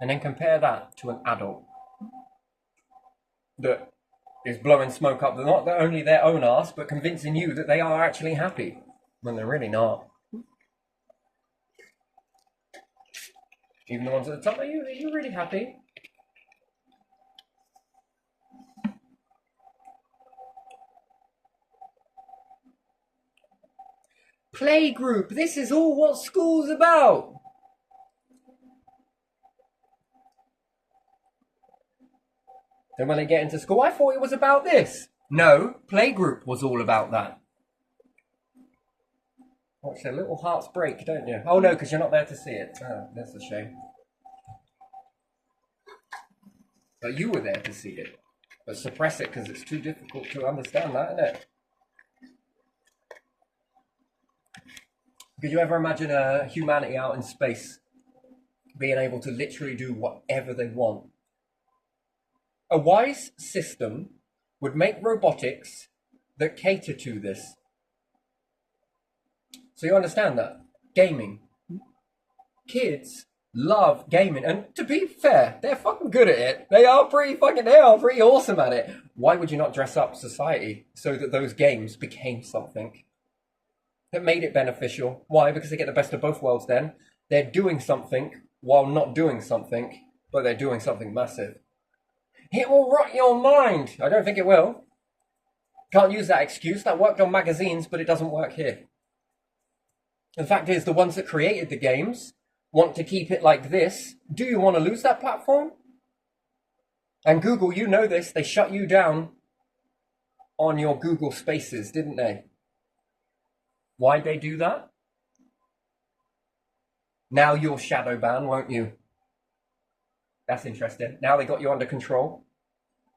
And then compare that to an adult that is blowing smoke up not only their own ass, but convincing you that they are actually happy when they're really not. Even the ones at the top, are you really happy? Playgroup, this is all what school's about. Then when they get into school, I thought it was about this. No, playgroup was all about that. Watch their little hearts break, don't you? Oh no, because you're not there to see it. Oh, that's a shame. But you were there to see it. But suppress it because it's too difficult to understand that, isn't it? Could you ever imagine a humanity out in space being able to literally do whatever they want? A wise system would make robotics that cater to this. So you understand that? Gaming. Kids love gaming, and to be fair, they're fucking good at it. They are pretty awesome at it. Why would you not dress up society so that those games became something that made it beneficial? Why? Because they get the best of both worlds then. They're doing something while not doing something, but they're doing something massive. It will rot your mind. I don't think it will. Can't use that excuse. That worked on magazines, but it doesn't work here. The fact is, the ones that created the games want to keep it like this. Do you want to lose that platform? And Google, you know this, they shut you down on your Google Spaces, didn't they? Why'd they do that? Now you'll shadow ban, won't you? That's interesting. Now they got you under control.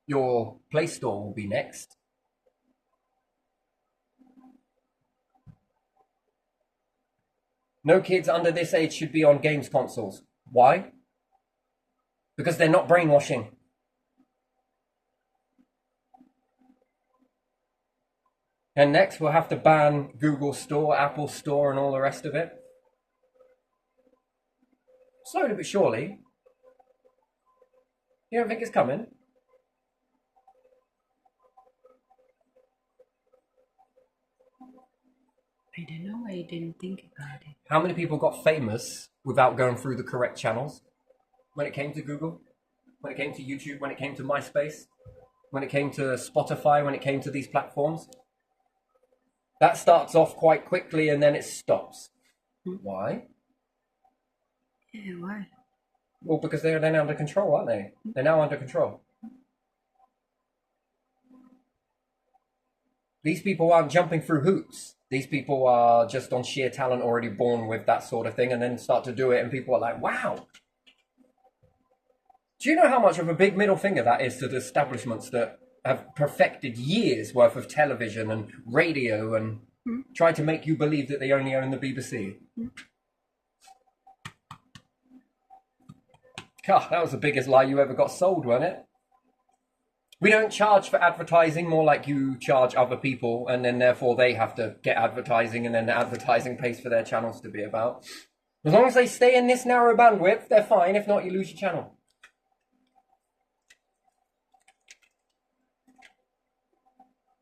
Your Play Store will be next. No kids under this age should be on games consoles. Why? Because they're not brainwashing. And next we'll have to ban Google Store, Apple Store, and all the rest of it. Slowly but surely. You don't think it's coming? I don't know. I didn't think about it. How many people got famous without going through the correct channels? When it came to Google, when it came to YouTube, when it came to MySpace, when it came to Spotify, when it came to these platforms? That starts off quite quickly and then it stops. Why? Yeah, why? Well, because they're then under control, aren't they? They're now under control. These people aren't jumping through hoops. These people are just on sheer talent, already born with that sort of thing, and then start to do it, and people are like, wow. Do you know how much of a big middle finger that is to the establishments that have perfected years worth of television and radio and tried to make you believe that they only own the BBC? God, that was the biggest lie you ever got sold, wasn't it? We don't charge for advertising, more like you charge other people, and then therefore they have to get advertising, and then the advertising pays for their channels to be about. As long as they stay in this narrow bandwidth, they're fine. If not, you lose your channel.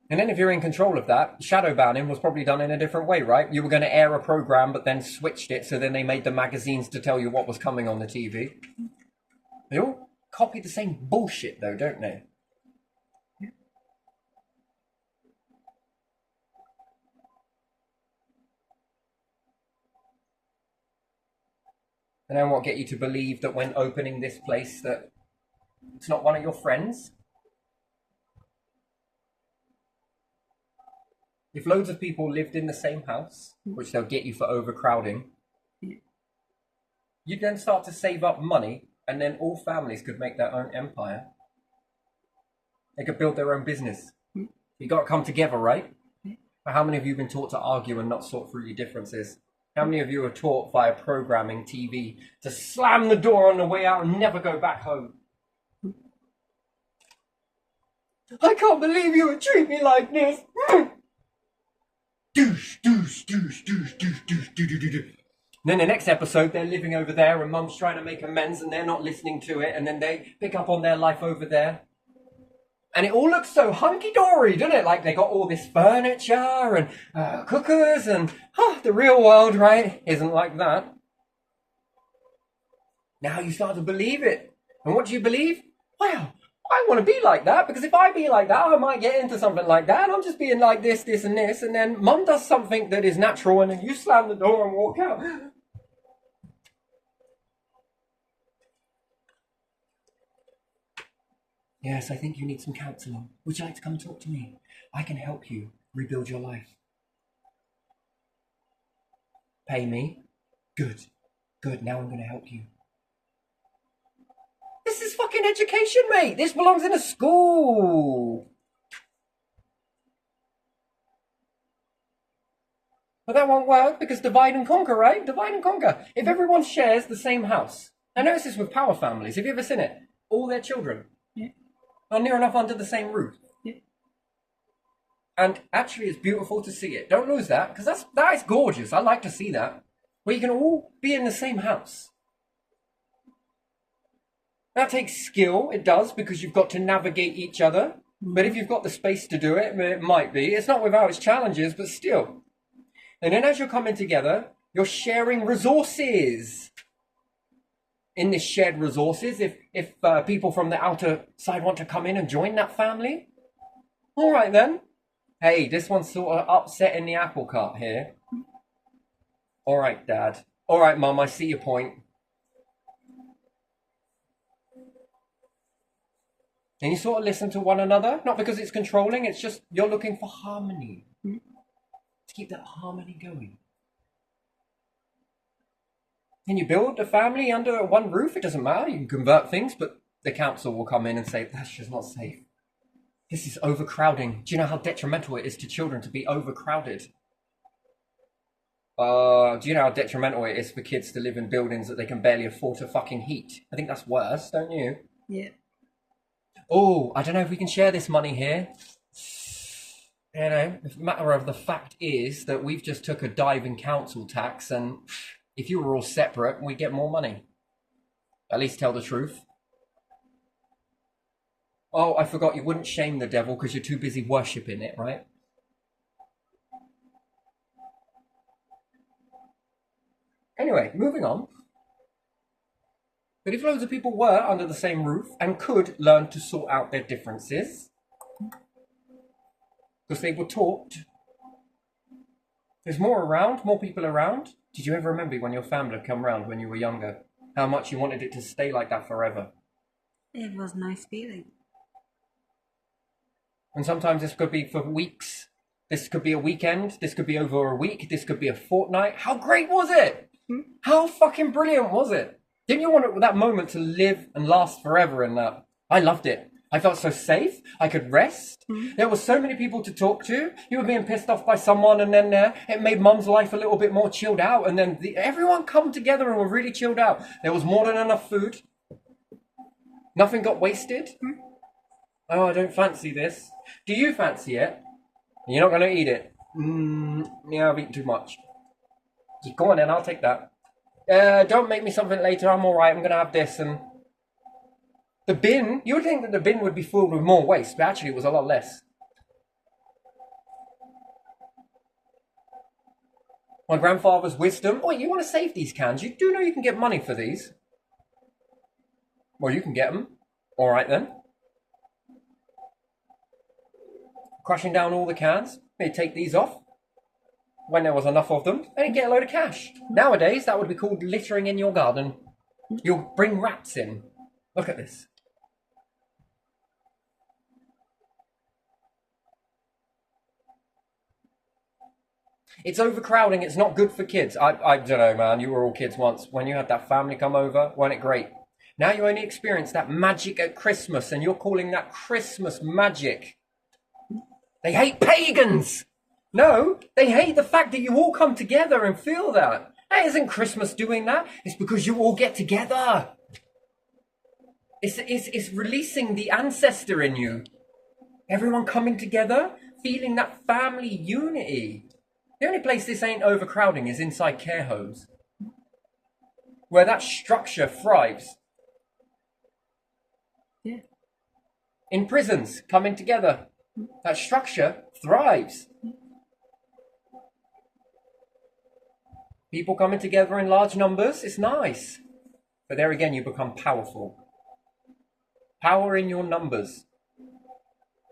And then if you're in control of that, shadow banning was probably done in a different way, right? You were going to air a program, but then switched it, so then they made the magazines to tell you what was coming on the TV. They all copy the same bullshit, though, don't they? And then what get you to believe that when opening this place that it's not one of your friends? If loads of people lived in the same house, which they'll get you for overcrowding, you'd then start to save up money, and then all families could make their own empire. They could build their own business. You got to come together, right? But how many of you have been taught to argue and not sort through your differences? How many of you are taught via programming, TV, to slam the door on the way out and never go back home? I can't believe you would treat me like this. Douche, douche, douche, douche, douche, douche, douche, douche. Then the next episode, they're living over there and mum's trying to make amends and they're not listening to it. And then they pick up on their life over there. And it all looks so hunky-dory, doesn't it? Like they got all this furniture and cookers and the real world, right, isn't like that. Now you start to believe it. And what do you believe? Wow, I want to be like that, because if I be like that, I might get into something like that. I'm just being like this, this and this. And then mum does something that is natural and then you slam the door and walk out. Yes, I think you need some counselling. Would you like to come and talk to me? I can help you rebuild your life. Pay me. Good. Good. Now I'm going to help you. This is fucking education, mate. This belongs in a school. But that won't work because divide and conquer, right? Divide and conquer. If everyone shares the same house. I notice this with power families. Have you ever seen it? All their children are near enough under the same roof. And actually, it's beautiful to see it. Don't lose that, because that is gorgeous. I like to see that. Where you can all be in the same house. That takes skill, it does, because you've got to navigate each other. But if you've got the space to do it, it might be. It's not without its challenges, but still. And then as you're coming together, you're sharing resources. In this shared resources, if people from the outer side want to come in and join that family, all right then. Hey, this one's sort of upsetting the apple cart here. All right, Dad. All right, Mum, I see your point. And you sort of listen to one another, not because it's controlling, it's just you're looking for harmony. To keep that harmony going. Can you build a family under one roof? It doesn't matter. You can convert things, but the council will come in and say, that's just not safe. This is overcrowding. Do you know how detrimental it is to children to be overcrowded? Do you know how detrimental it is for kids to live in buildings that they can barely afford to fucking heat? I think that's worse, don't you? Yeah. Oh, I don't know if we can share this money here. You know, the matter of the fact is that we've just took a dive in council tax, and if you were all separate, we get more money. At least tell the truth. Oh, I forgot you wouldn't shame the devil because you're too busy worshipping it, right? Anyway, moving on. But if loads of people were under the same roof and could learn to sort out their differences, because they were taught, there's more around, more people around. Did you ever remember when your family had come round when you were younger, how much you wanted it to stay like that forever? It was a nice feeling. And sometimes this could be for weeks. This could be a weekend. This could be over a week. This could be a fortnight. How great was it? How fucking brilliant was it? Didn't you want that moment to live and last forever in that? I loved it. I felt so safe. I could rest. There were so many people to talk to. You were being pissed off by someone, and then it made Mum's life a little bit more chilled out. And then everyone come together and were really chilled out. There was more than enough food. Nothing got wasted. Oh, I don't fancy this. Do you fancy it? You're not going to eat it. Yeah, I've eaten too much. Go on then, I'll take that. Don't make me something later. I'm all right. I'm going to have this. And the bin, you would think that the bin would be filled with more waste, but actually it was a lot less. My grandfather's wisdom. Oh, you want to save these cans? You do know you can get money for these. Well, you can get them. All right then. Crushing down all the cans. Maybe take these off when there was enough of them, and you get a load of cash. Nowadays, that would be called littering in your garden. You'll bring rats in. Look at this. It's overcrowding. It's not good for kids. I don't know, man. You were all kids once. When you had that family come over, wasn't it great? Now you only experience that magic at Christmas, and you're calling that Christmas magic. They hate pagans. No, they hate the fact that you all come together and feel that. That isn't Christmas doing that. It's because you all get together. It's releasing the ancestor in you. Everyone coming together, feeling that family unity. The only place this ain't overcrowding is inside care homes, where that structure thrives. Yeah. In prisons, coming together, that structure thrives. People coming together in large numbers, it's nice. But there again, you become powerful. Power in your numbers.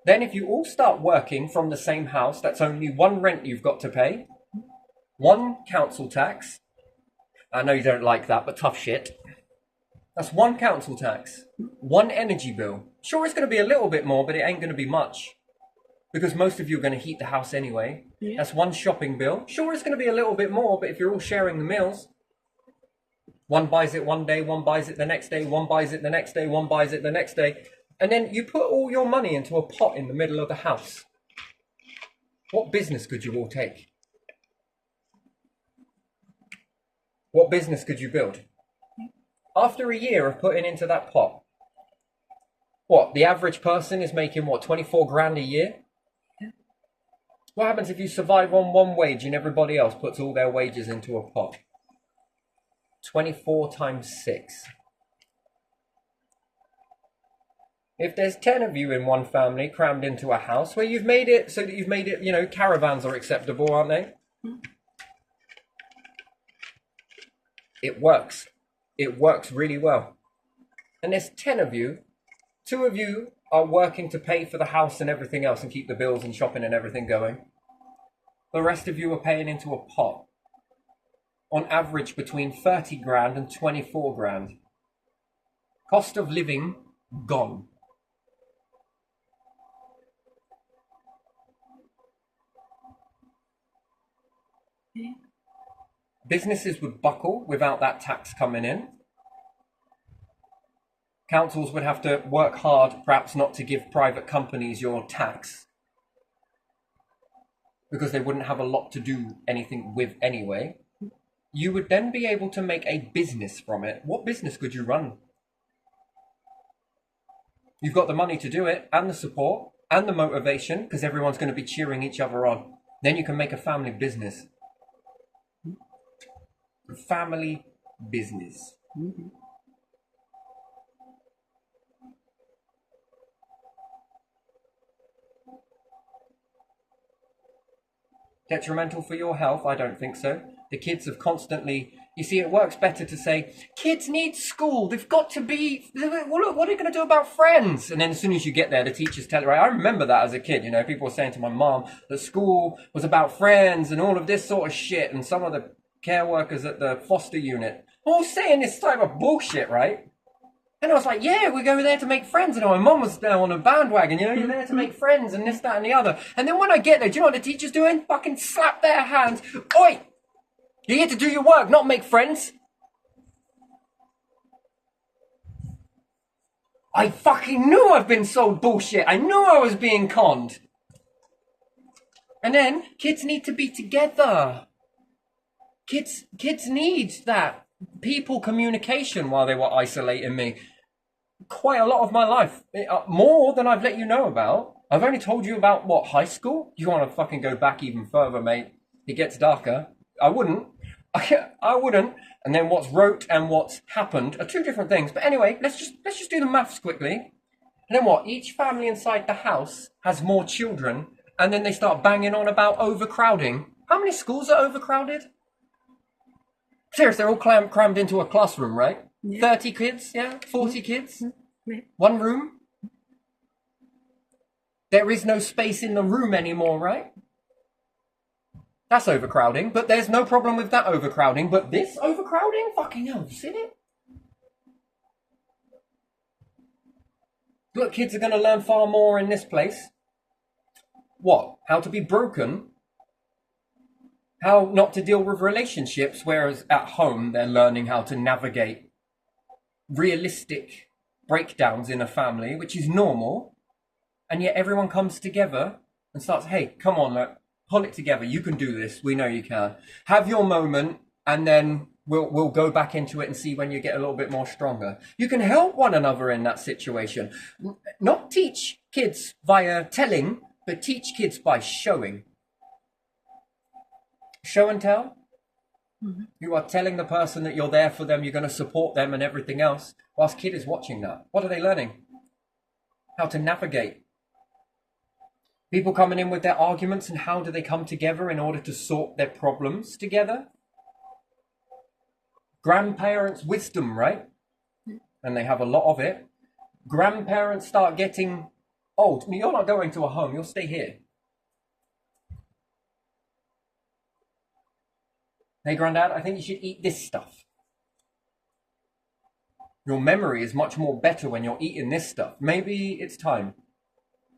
Then if you all start working from the same house, that's only one rent you've got to pay, one council tax. I know you don't like that, but tough shit. That's one council tax, one energy bill. Sure, it's going to be a little bit more, but it ain't going to be much. because most of you are going to heat the house anyway. Yeah. That's one shopping bill. Sure, it's going to be a little bit more, but if you're all sharing the meals, one buys it one day, one buys it the next day, one buys it the next day, one buys it the next day. And then you put all your money into a pot in the middle of the house. What business could you all take? What business could you build? After a year of putting into that pot, what, the average person is making what, 24 grand a year? Yeah. What happens if you survive on one wage and everybody else puts all their wages into a pot? 24 times 6. If there's 10 of you in one family crammed into a house where you've made it so that you've made it, you know, caravans are acceptable, aren't they? It works. It works really well. And there's 10 of you. 2 of you are working to pay for the house and everything else and keep the bills and shopping and everything going. The rest of you are paying into a pot. On average between 30 grand and 24 grand. Cost of living gone. Yeah. Businesses would buckle without that tax coming in. Councils would have to work hard, perhaps not to give private companies your tax, because they wouldn't have a lot to do anything with anyway. You would then be able to make a business from it. What business could you run? You've got the money to do it, and the support, and the motivation, because everyone's going to be cheering each other on. Then you can make a family business. A family business. Mm-hmm. Detrimental for your health? I don't think so. The kids have constantly... You see, it works better to say, kids need school. They've got to be... Well, look, what are you going to do about friends? And then as soon as you get there, the teachers tell you, right? I remember that as a kid, you know, people were saying to my mom that school was about friends and all of this sort of shit. And some of the care workers at the foster unit all saying this type of bullshit, right? And I was like, yeah, we go there to make friends. And my mum was there on a bandwagon, you know, you're there to make friends and this, that, and the other. And then when I get there, do you know what the teacher's doing? Fucking slap their hands. Oi! You're here to do your work, not make friends. I fucking knew I've been sold bullshit. I knew I was being conned. And then, kids need to be together. Kids need that people communication while they were isolating me. Quite a lot of my life. More than I've let you know about. I've only told you about, what, high school? You want to fucking go back even further, mate. It gets darker. I wouldn't. I wouldn't. And then what's wrote and what's happened are two different things. But anyway, let's just do the maths quickly. And then what? Each family inside the house has more children, and then they start banging on about overcrowding. How many schools are overcrowded? Seriously, they're all crammed into a classroom, right? Yeah. 30 kids, yeah? 40 kids? Yeah. One room? There is no space in the room anymore, right? That's overcrowding, but there's no problem with that overcrowding. But this overcrowding? Fucking hell, you seen it? Look, kids are going to learn far more in this place. What? How to be broken? How not to deal with relationships, whereas at home they're learning how to navigate realistic breakdowns in a family, which is normal. And yet everyone comes together and starts, hey, come on, look. Pull it together. You can do this. We know you can. Have your moment, and then we'll go back into it and see when you get a little bit more stronger. You can help one another in that situation. Not teach kids via telling, but teach kids by showing. Show and tell. Mm-hmm. You are telling the person that you're there for them, you're going to support them and everything else, whilst kid is watching that. What are they learning? How to navigate. People coming in with their arguments, and how do they come together in order to sort their problems together? Grandparents' wisdom, right? And they have a lot of it. Grandparents start getting old. You're not going to a home, you'll stay here. Hey, Grandad, I think you should eat this stuff. Your memory is much more better when you're eating this stuff. Maybe it's time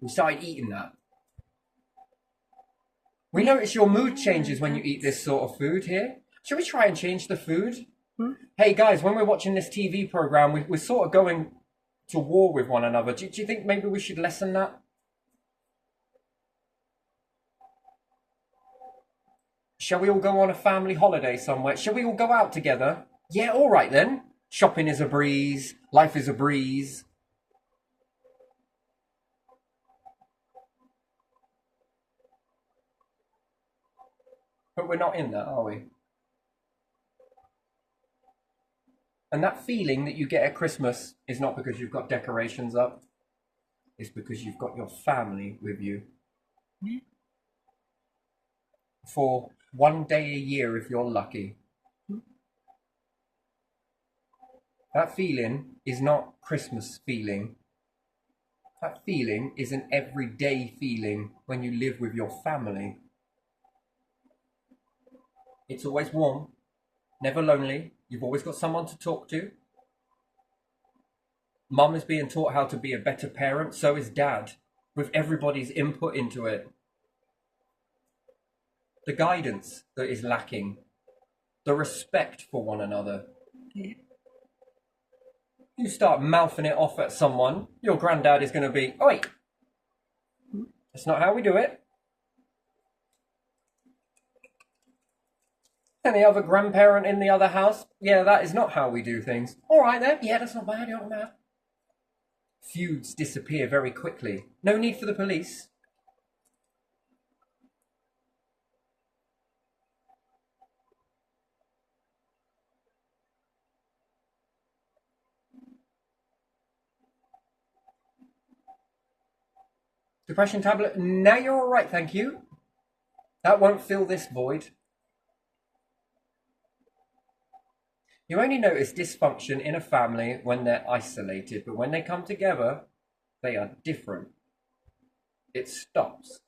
we started eating that. We notice your mood changes when you eat this sort of food here. Should we try and change the food? Hey guys, when we're watching this TV program, we're sort of going to war with one another. Do you think maybe we should lessen that? Shall we all go on a family holiday somewhere? Shall we all go out together? Yeah, all right then. Shopping is a breeze. Life is a breeze. But we're not in that, are we? And that feeling that you get at Christmas is not because you've got decorations up. It's because you've got your family with you. For one day a year if you're lucky. That feeling is not Christmas feeling. That feeling is an everyday feeling when you live with your family. It's always warm, never lonely. You've always got someone to talk to. Mum is being taught how to be a better parent, so is Dad, with everybody's input into it. The guidance that is lacking, the respect for one another. Yeah. You start mouthing it off at someone, your granddad is going to be, oi, that's not how we do it. Any other grandparent in the other house, yeah, that is not how we do things. All right then, yeah, that's not bad, you're not bad. Feuds disappear very quickly. No need for the police. Depression tablet. Now you're all right, thank you. That won't fill this void. You only notice dysfunction in a family when they're isolated, but when they come together, they are different. It stops.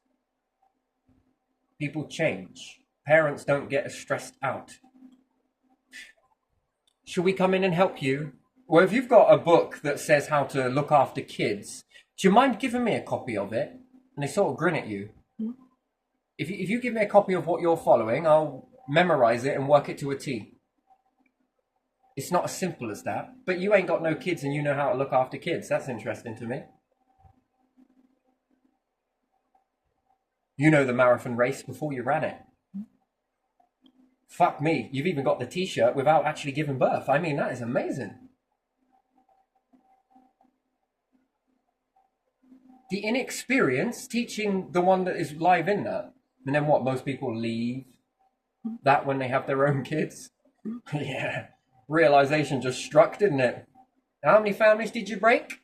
People change. Parents don't get as stressed out. Should we come in and help you? Well, if you've got a book that says how to look after kids, do you mind giving me a copy of it? And they sort of grin at you. If you give me a copy of what you're following, I'll memorize it and work it to a T. It's not as simple as that, but you ain't got no kids and you know how to look after kids. That's interesting to me. You know the marathon race before you ran it. Fuck me, you've even got the t-shirt without actually giving birth. I mean, that is amazing. The inexperience teaching the one that is live in that. And then what, most people leave that when they have their own kids? Yeah. Realization just struck, didn't it? How many families did you break?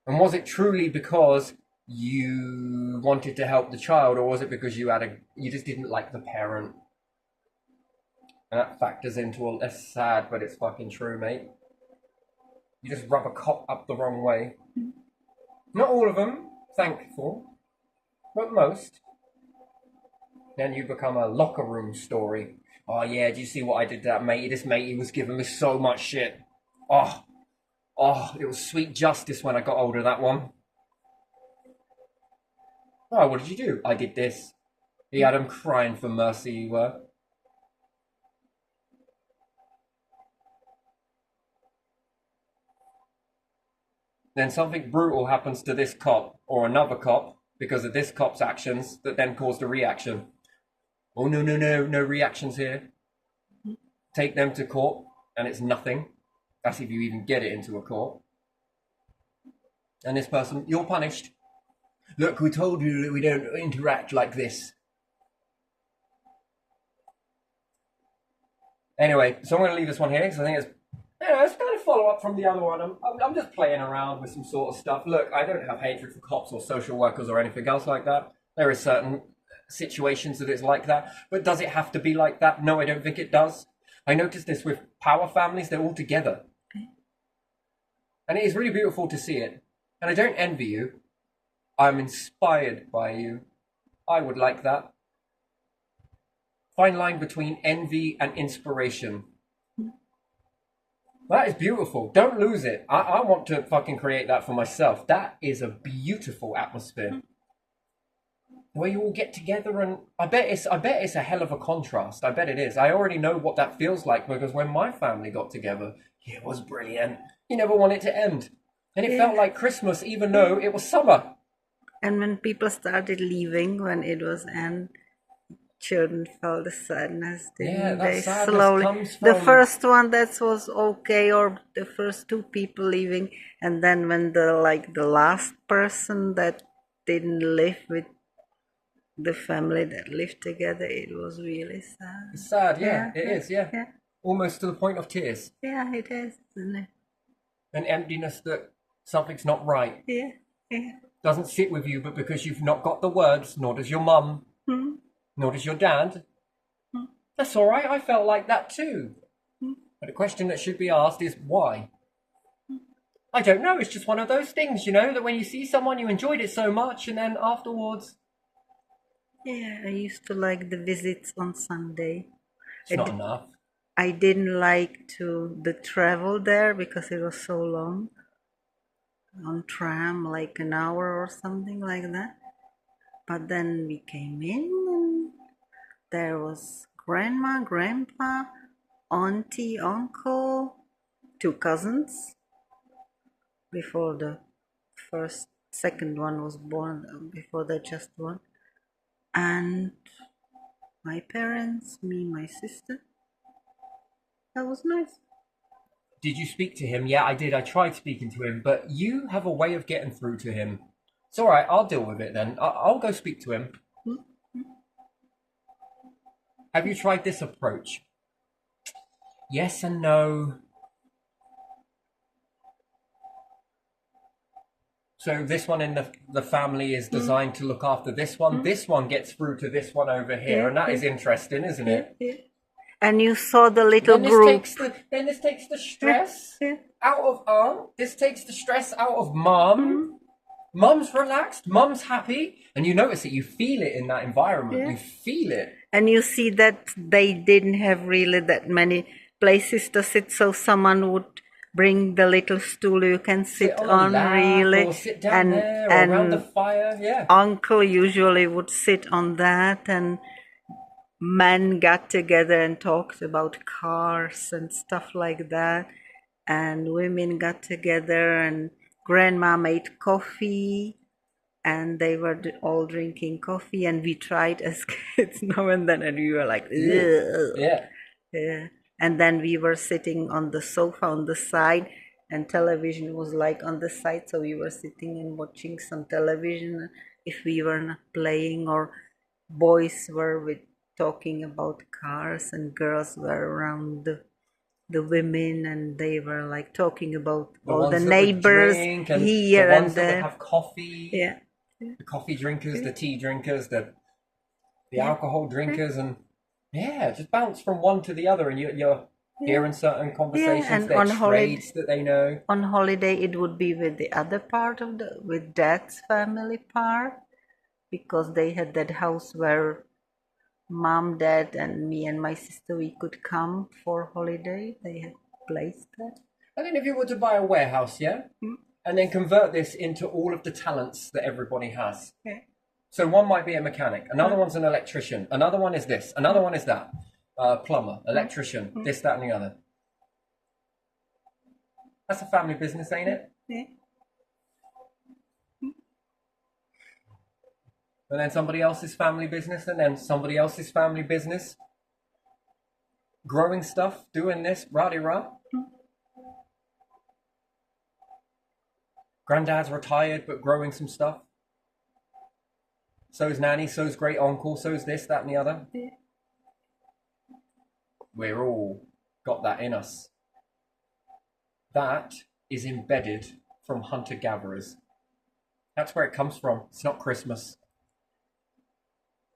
And was it truly because you wanted to help the child, or was it because you just didn't like the parent? And that factors into all. That's sad, but it's fucking true, mate. You just rub a cop up the wrong way. Not all of them, thankful, but most. Then you become a locker room story. Oh yeah, do you see what I did to that matey? This matey was giving me so much shit. Oh, it was sweet justice when I got older, that one. Oh, what did you do? I did this. He had him crying for mercy, you were. Then something brutal happens to this cop or another cop because of this cop's actions that then caused a reaction. Oh, no reactions here. Take them to court and it's nothing. That's if you even get it into a court. And this person, you're punished. Look, we told you that we don't interact like this. Anyway, so I'm going to leave this one here because I think it's kind of follow up from the other one. I'm just playing around with some sort of stuff. Look, I don't have hatred for cops or social workers or anything else like that. There are certain situations that it's like that. But does it have to be like that? No, I don't think it does. I noticed this with power families. They're all together. And it is really beautiful to see it. And I don't envy you. I'm inspired by you. I would like that. Fine line between envy and inspiration. That is beautiful. Don't lose it. I want to fucking create that for myself. That is a beautiful atmosphere. Where you all get together, and I bet it's a hell of a contrast. I bet it is. I already know what that feels like because when my family got together, it was brilliant. You never want it to end. And it felt Yeah. like Christmas even though it was summer. And when people started leaving, when it was end, children felt the sadness, Yeah, didn't that they? sadness Slowly. comes The from first one that was okay, or the first two people leaving, and then when the last person that didn't live with the family that lived together, it was really sad. it's sad, yeah, Yeah, it is, yeah. yeah, Almost to the point of tears. yeah, it is, isn't it? An emptiness that something's not right. Yeah, yeah. Doesn't sit with you, but because you've not got the words, nor does your mum, Hmm. nor does your dad. That's all right. I felt like that too. But the question that should be asked is why? I don't know. It's just one of those things, that when you see someone you enjoyed it so much, and then afterwards, Yeah, I used to like the visits on Sunday. it's I, not d- enough. I didn't like to the travel there because it was so long on tram, like an hour or something like that. But then we came in and there was grandma, grandpa, auntie, uncle, two cousins before the second one was born, before the just one, and my parents, me, my sister. That was nice. Did you speak to him? Yeah, I did. I tried speaking to him, but you have a way of getting through to him. It's all right. I'll deal with it then. I'll go speak to him. Have you tried this approach? Yes and no. So this one in the family is designed to look after this one. This one gets through to this one over here, Yeah, and that is interesting, isn't it? Yeah. And you saw the little Then this group. takes the stress Yeah. out of aunt. This takes the stress out of mum. Mum's relaxed. Mum's happy, and you notice it. You feel it in that environment. Yeah. You feel it. And you see that they didn't have really that many places to sit, so someone would bring the little stool you can sit Sit on, a lap, really. or sit down there, or around the fire. Yeah. Uncle usually would sit on that, and men got together and talked about cars and stuff like that, and women got together, and grandma made coffee, and they were all drinking coffee, and we tried as kids now and then, and we were like, ugh. Yeah. Yeah. And then we were sitting on the sofa on the side, and television was like on the side, so we were sitting and watching some television if we were not playing, or boys were with talking about cars, and girls were around the women, and they were like talking about all the ones that would neighbors drink and here the and ones that would there. have coffee. Yeah. The coffee drinkers, the tea drinkers, the alcohol drinkers, and yeah, just bounce from one to the other, and you're hearing certain conversations, and their on trades that they know. On holiday, it would be with the other part of with dad's family part, because they had that house where mom, dad, and me and my sister, we could come for holiday. They had placed that. And then if you were to buy a warehouse, yeah, and then convert this into all of the talents that everybody has. Yeah. So one might be a mechanic, another one's an electrician, another one is this, another one is that, plumber, electrician, this, that, and the other. That's a family business, ain't it? Yeah. And then somebody else's family business, and then somebody else's family business. Growing stuff, doing this, rah-de-rah. Granddad's retired, but growing some stuff. So's nanny, so's great uncle, so's this, that, and the other. Yeah. We're all got that in us. That is embedded from hunter-gatherers. That's where it comes from. It's not Christmas.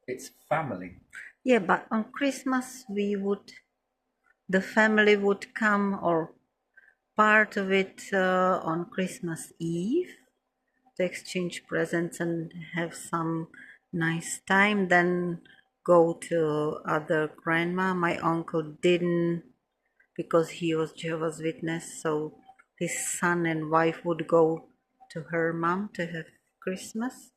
It's family. Yeah, but on Christmas the family would come, or part of it on Christmas Eve, to exchange presents and have some nice time, then go to other grandma. My uncle didn't because he was Jehovah's Witness. So his son and wife would go to her mom to have Christmas.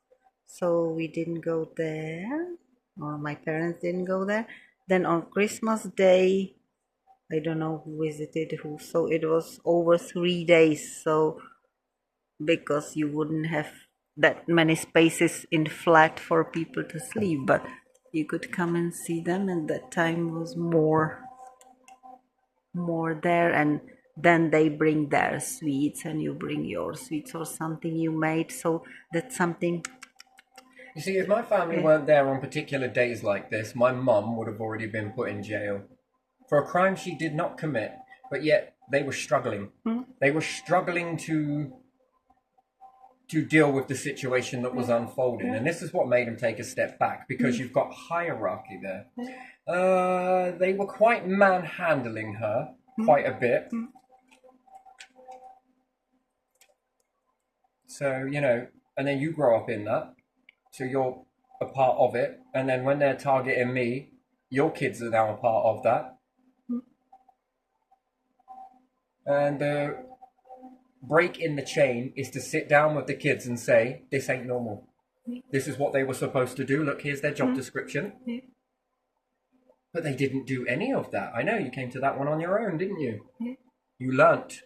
So we didn't go there, or my parents didn't go there. Then on Christmas Day, I don't know who visited who. So it was over 3 days. So because you wouldn't have that many spaces in flat for people to sleep, but you could come and see them, and that time was more there. And then they bring their sweets and you bring your sweets or something you made. So that's something. You see, if my family weren't there on particular days like this, my mum would have already been put in jail for a crime she did not commit, but yet they were struggling. They were struggling to deal with the situation that was unfolding. And this is what made them take a step back, because you've got hierarchy there. They were quite manhandling her quite a bit. So, you know, and then you grow up in that. So you're a part of it. And then when they're targeting me, your kids are now a part of that. And the break in the chain is to sit down with the kids and say, this ain't normal. This is what they were supposed to do. Look, here's their job description. But they didn't do any of that. I know you came to that one on your own, didn't you? You learnt.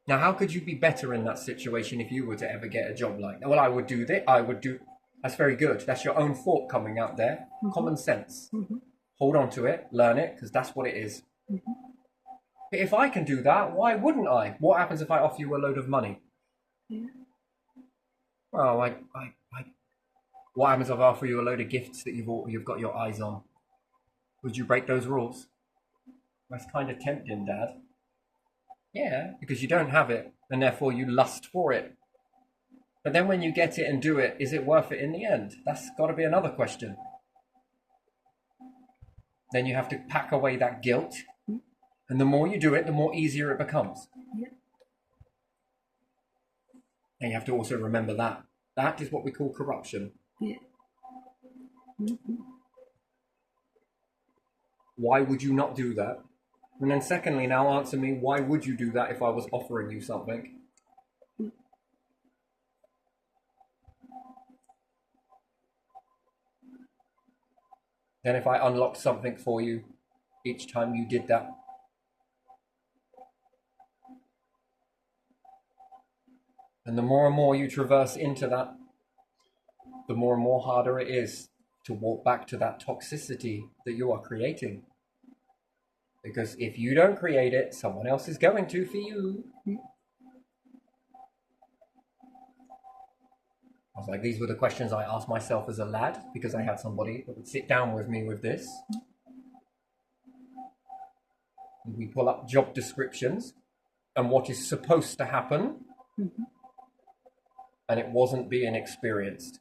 Now, how could you be better in that situation if you were to ever get a job like that? Well, I would do this. I would do. That's very good. That's your own thought coming out there. Common sense. Hold on to it. Learn it, because that's what it is. But if I can do that, why wouldn't I? What happens if I offer you a load of money? Well, what happens if I offer you a load of gifts that you've got your eyes on? Would you break those rules? That's kind of tempting, Dad. Yeah, because you don't have it, and therefore you lust for it. But then when you get it and do it, is it worth it in the end? That's got to be another question. Then you have to pack away that guilt. And the more you do it, the more easier it becomes. And you have to also remember that. That is what we call corruption. Why would you not do that? And then secondly, now answer me, why would you do that if I was offering you something? Then if I unlocked something for you each time you did that? And the more and more you traverse into that, the more and more harder it is to walk back to that toxicity that you are creating. Because if you don't create it, someone else is going to for you. I was like, these were the questions I asked myself as a lad, because I had somebody that would sit down with me with this. And we pull up job descriptions and what is supposed to happen. And it wasn't being experienced.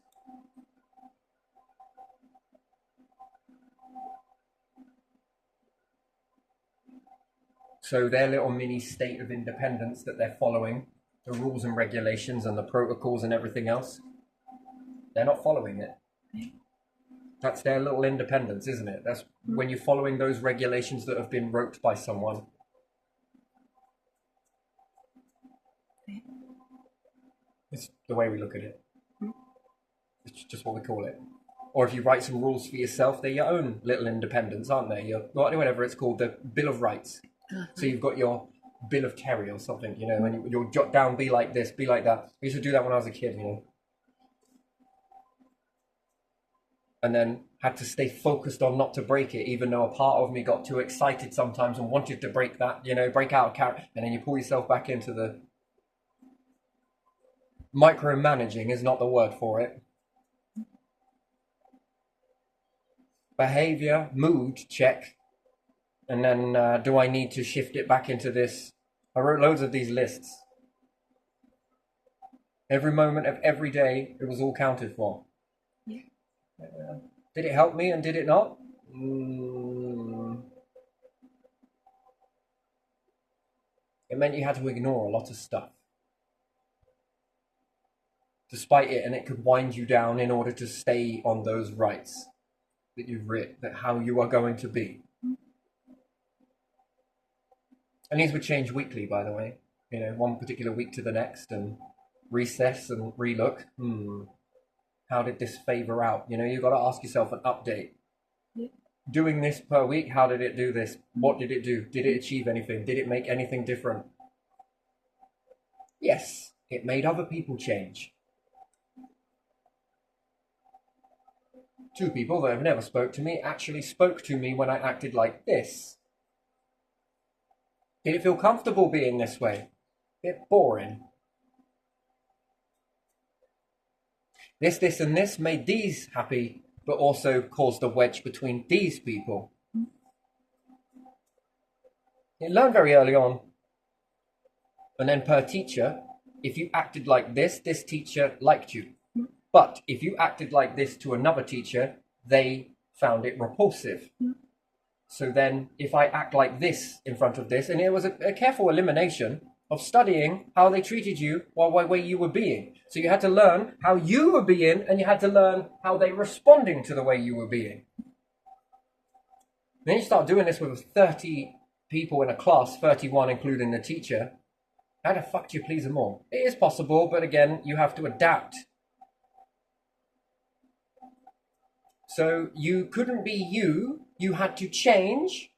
So their little mini state of independence that they're following, the rules and regulations and the protocols and everything else, they're not following it. That's their little independence, isn't it? That's when you're following those regulations that have been wrote by someone. It's the way we look at it. It's just what we call it. Or if you write some rules for yourself, they're your own little independence, aren't they? Whatever it's called, the Bill of Rights. So you've got your Bill of Terry or something, you know, and you'll jot down, be like this, be like that. I used to do that when I was a kid, you know. And then had to stay focused on not to break it, even though a part of me got too excited sometimes and wanted to break that, you know, break out of character. And then you pull yourself back into the... Micromanaging is not the word for it. Behavior, mood, check. And then do I need to shift it back into this? I wrote loads of these lists. Every moment of every day, it was all counted for. Did it help me and did it not? It meant you had to ignore a lot of stuff. Despite it, and it could wind you down in order to stay on those rights that you've written, that how you are going to be. And these would change weekly, by the way. You know, one particular week to the next, and recess and relook. How did this favor out? You know, you've got to ask yourself an update. Yeah. Doing this per week, how did it do this? What did it do? Did it achieve anything? Did it make anything different? Yes, it made other people change. 2 people that have never spoke to me actually spoke to me when I acted like this. Did it feel comfortable being this way? Bit boring. This, and this made these happy, but also caused a wedge between these people. You learn very early on. And then per teacher, if you acted like this teacher liked you. But if you acted like this to another teacher, they found it repulsive. So then if I act like this in front of this, and it was a careful elimination of studying how they treated you while the way you were being. So you had to learn how you were being, and you had to learn how they were responding to the way you were being. Then you start doing this with 30 people in a class, 31 including the teacher. How the fuck do you please them all? It is possible, but again, you have to adapt. So you couldn't be you had to change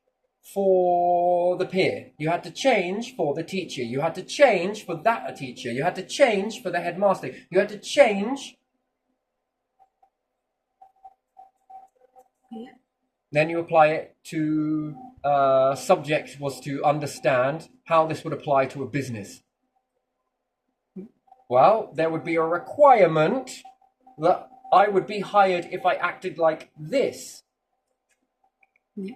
for the peer. You had to change for the teacher. You had to change for that teacher. You had to change for the headmaster. You had to change. Yeah. Then you apply it to subject was to understand how this would apply to a business. Well, there would be a requirement that I would be hired if I acted like this. Yeah.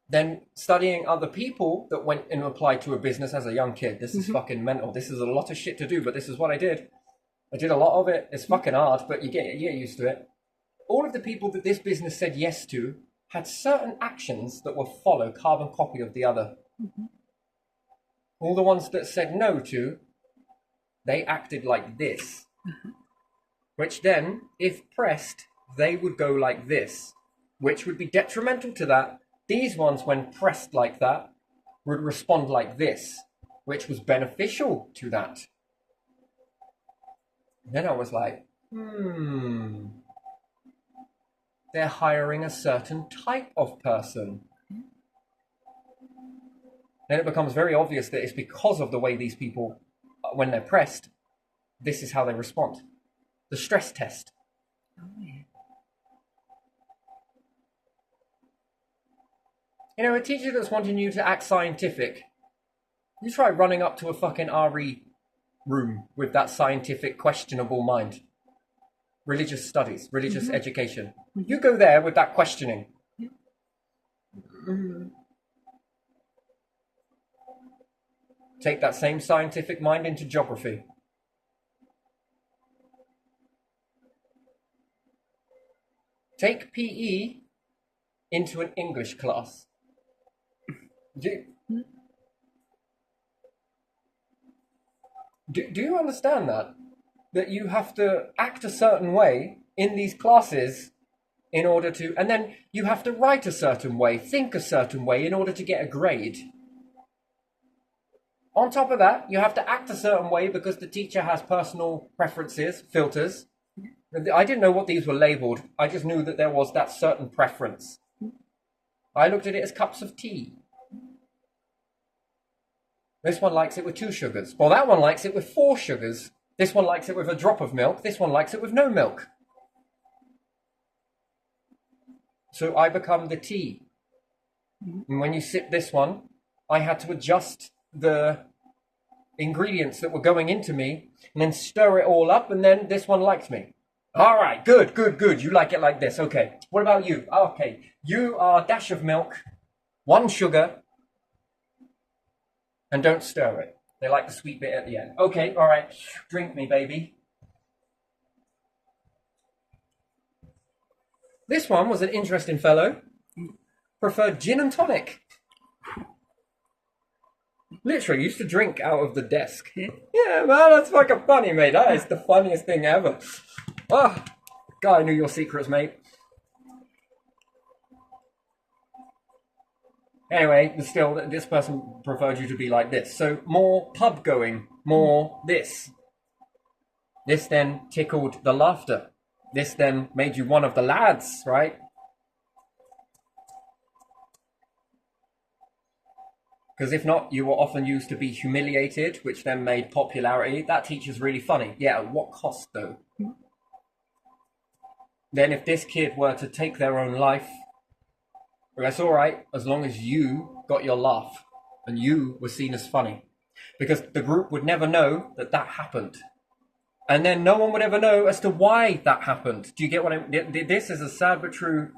Then studying other people that went and applied to a business as a young kid. This is fucking mental. This is a lot of shit to do, but this is what I did. I did a lot of it. It's fucking hard, but you get used to it. All of the people that this business said yes to had certain actions that were follow carbon copy of the other. All the ones that said no to, they acted like this. Which then, if pressed, they would go like this, which would be detrimental to that. These ones, when pressed like that, would respond like this, which was beneficial to that. And then I was like, they're hiring a certain type of person. Then it becomes very obvious that it's because of the way these people, when they're pressed, this is how they respond. The stress test. Oh, yeah. You know, a teacher that's wanting you to act scientific, you try running up to a fucking RE room with that scientific, questionable mind. Religious studies, religious education. You go there with that questioning. Take that same scientific mind into geography. Take PE into an English class. Do you understand that? That you have to act a certain way in these classes in order to, and then you have to write a certain way, think a certain way in order to get a grade. On top of that, you have to act a certain way because the teacher has personal preferences, filters. I didn't know what these were labeled. I just knew that there was that certain preference. I looked at it as cups of tea. This one likes it with 2 sugars. Well, that one likes it with 4 sugars. This one likes it with a drop of milk. This one likes it with no milk. So I become the tea. And when you sip this one, I had to adjust the ingredients that were going into me and then stir it all up, and then this one likes me. All right, good. You like it like this. Okay. What about you? Okay. You are a dash of milk, 1 sugar, and don't stir it. They like the sweet bit at the end. Okay, all right. Drink me, baby. This one was an interesting fellow. Preferred gin and tonic. Literally used to drink out of the desk. Yeah, man, that's fucking funny, mate. That is the funniest thing ever. Oh, God, I knew your secrets, mate. Anyway, still, this person preferred you to be like this. So more pub going, more this. This then tickled the laughter. This then made you one of the lads, right? Because if not, you were often used to be humiliated, which then made popularity. That teacher's really funny. Yeah, at what cost though? Then if this kid were to take their own life, that's all right, as long as you got your laugh and you were seen as funny. Because the group would never know that that happened. And then no one would ever know as to why that happened. Do you get what I mean? This is a sad but true.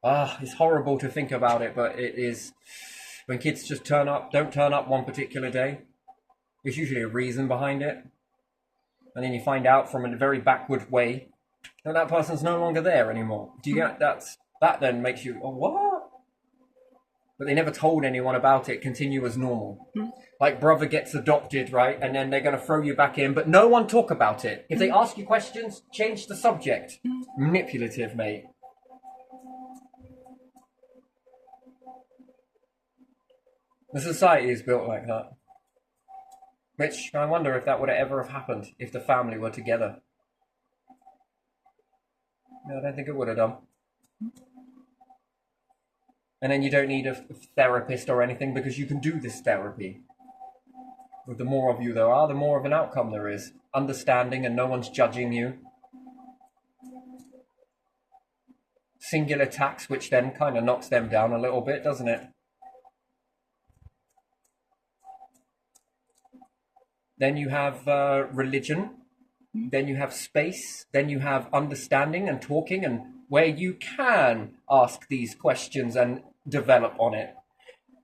It's horrible to think about it, but it is. When kids just don't turn up one particular day, there's usually a reason behind it. And then you find out from a very backward way that that person's no longer there anymore. Do you get that then makes you, oh, what? But they never told anyone about it, continue as normal. Like brother gets adopted, right? And then they're going to throw you back in, but no one talk about it. If they ask you questions, change the subject. Manipulative, mate. The society is built like that. Which, I wonder if that would ever have happened if the family were together. No, I don't think it would have done. And then you don't need a therapist or anything because you can do this therapy. With the more of you there are, the more of an outcome there is. Understanding and no one's judging you. Singular tax, which then kind of knocks them down a little bit, doesn't it? Then you have religion. Then you have space. Then you have understanding and talking and where you can ask these questions and develop on it.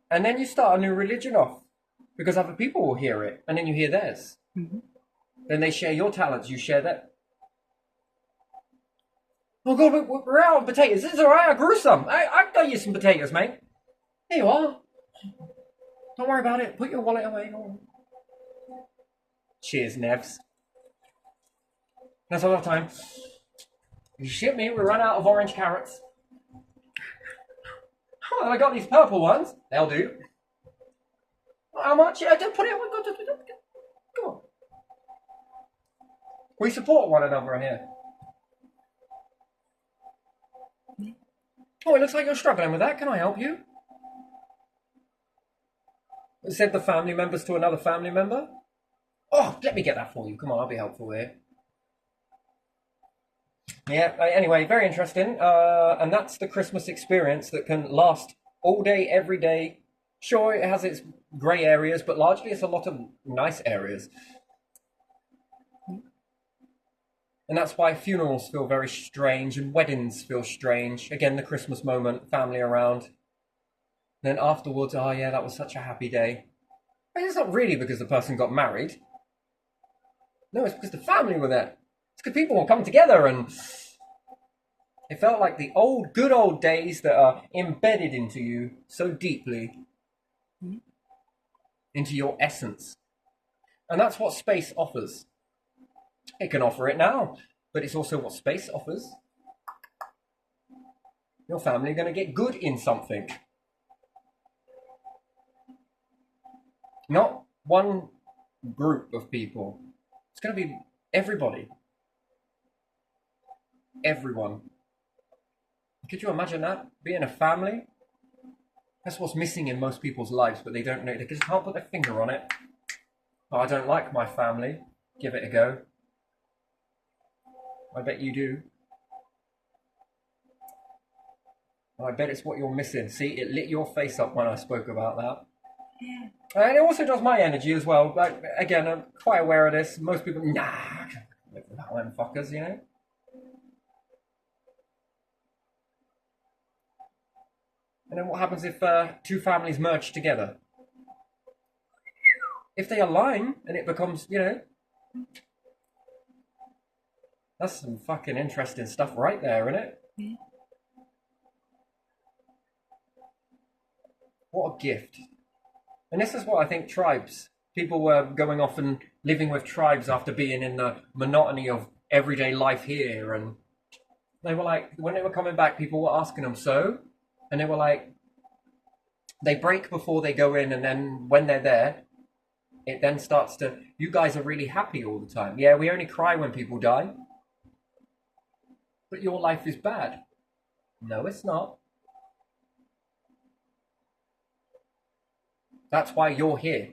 And then you start a new religion off because other people will hear it and then you hear theirs. Then they share your talents, you share that. Oh God, we're out of potatoes. It's all right, I grew some. I got you some potatoes, mate. Here you are. Don't worry about it. Put your wallet away. Cheers, Nevs. That's all the time. You shit me, we run out of orange carrots. Oh, I got these purple ones. They'll do. How much? Yeah, don't put it away. Come on. We support one another here. Oh, it looks like you're struggling with that. Can I help you? Said the family members to another family member. Oh, let me get that for you. Come on, I'll be helpful here. Yeah, anyway, very interesting. And that's the Christmas experience that can last all day, every day. Sure, it has its grey areas, but largely it's a lot of nice areas. And that's why funerals feel very strange and weddings feel strange. Again, the Christmas moment, family around. Then afterwards, oh yeah, that was such a happy day. But it's not really because the person got married. No, it's because the family were there. It's because people will come together and it felt like the good old days that are embedded into you so deeply, into your essence. And that's what space offers. It can offer it now, but it's also what space offers. Your family are going to get good in something. Not one group of people. It's going to be everybody. Everyone. Could you imagine that? Being a family? That's what's missing in most people's lives, but they don't know. They just can't put their finger on it. Oh, I don't like my family. Give it a go. I bet you do. I bet it's what you're missing. See, it lit your face up when I spoke about that. Yeah. And it also does my energy as well. Like, again, I'm quite aware of this. Most people, nah, I can't live without them fuckers, you know? And then what happens if two families merge together? If they align and it becomes, you know, that's some fucking interesting stuff right there, isn't it? Yeah. What a gift. And this is what I think tribes, people were going off and living with tribes after being in the monotony of everyday life here. And they were like, when they were coming back, people were asking them, so? And they were like, They break before they go in, and then when they're there, it then starts to, you guys are really happy all the time. Yeah, we only cry when people die. But your life is bad. No, it's not. That's why you're here.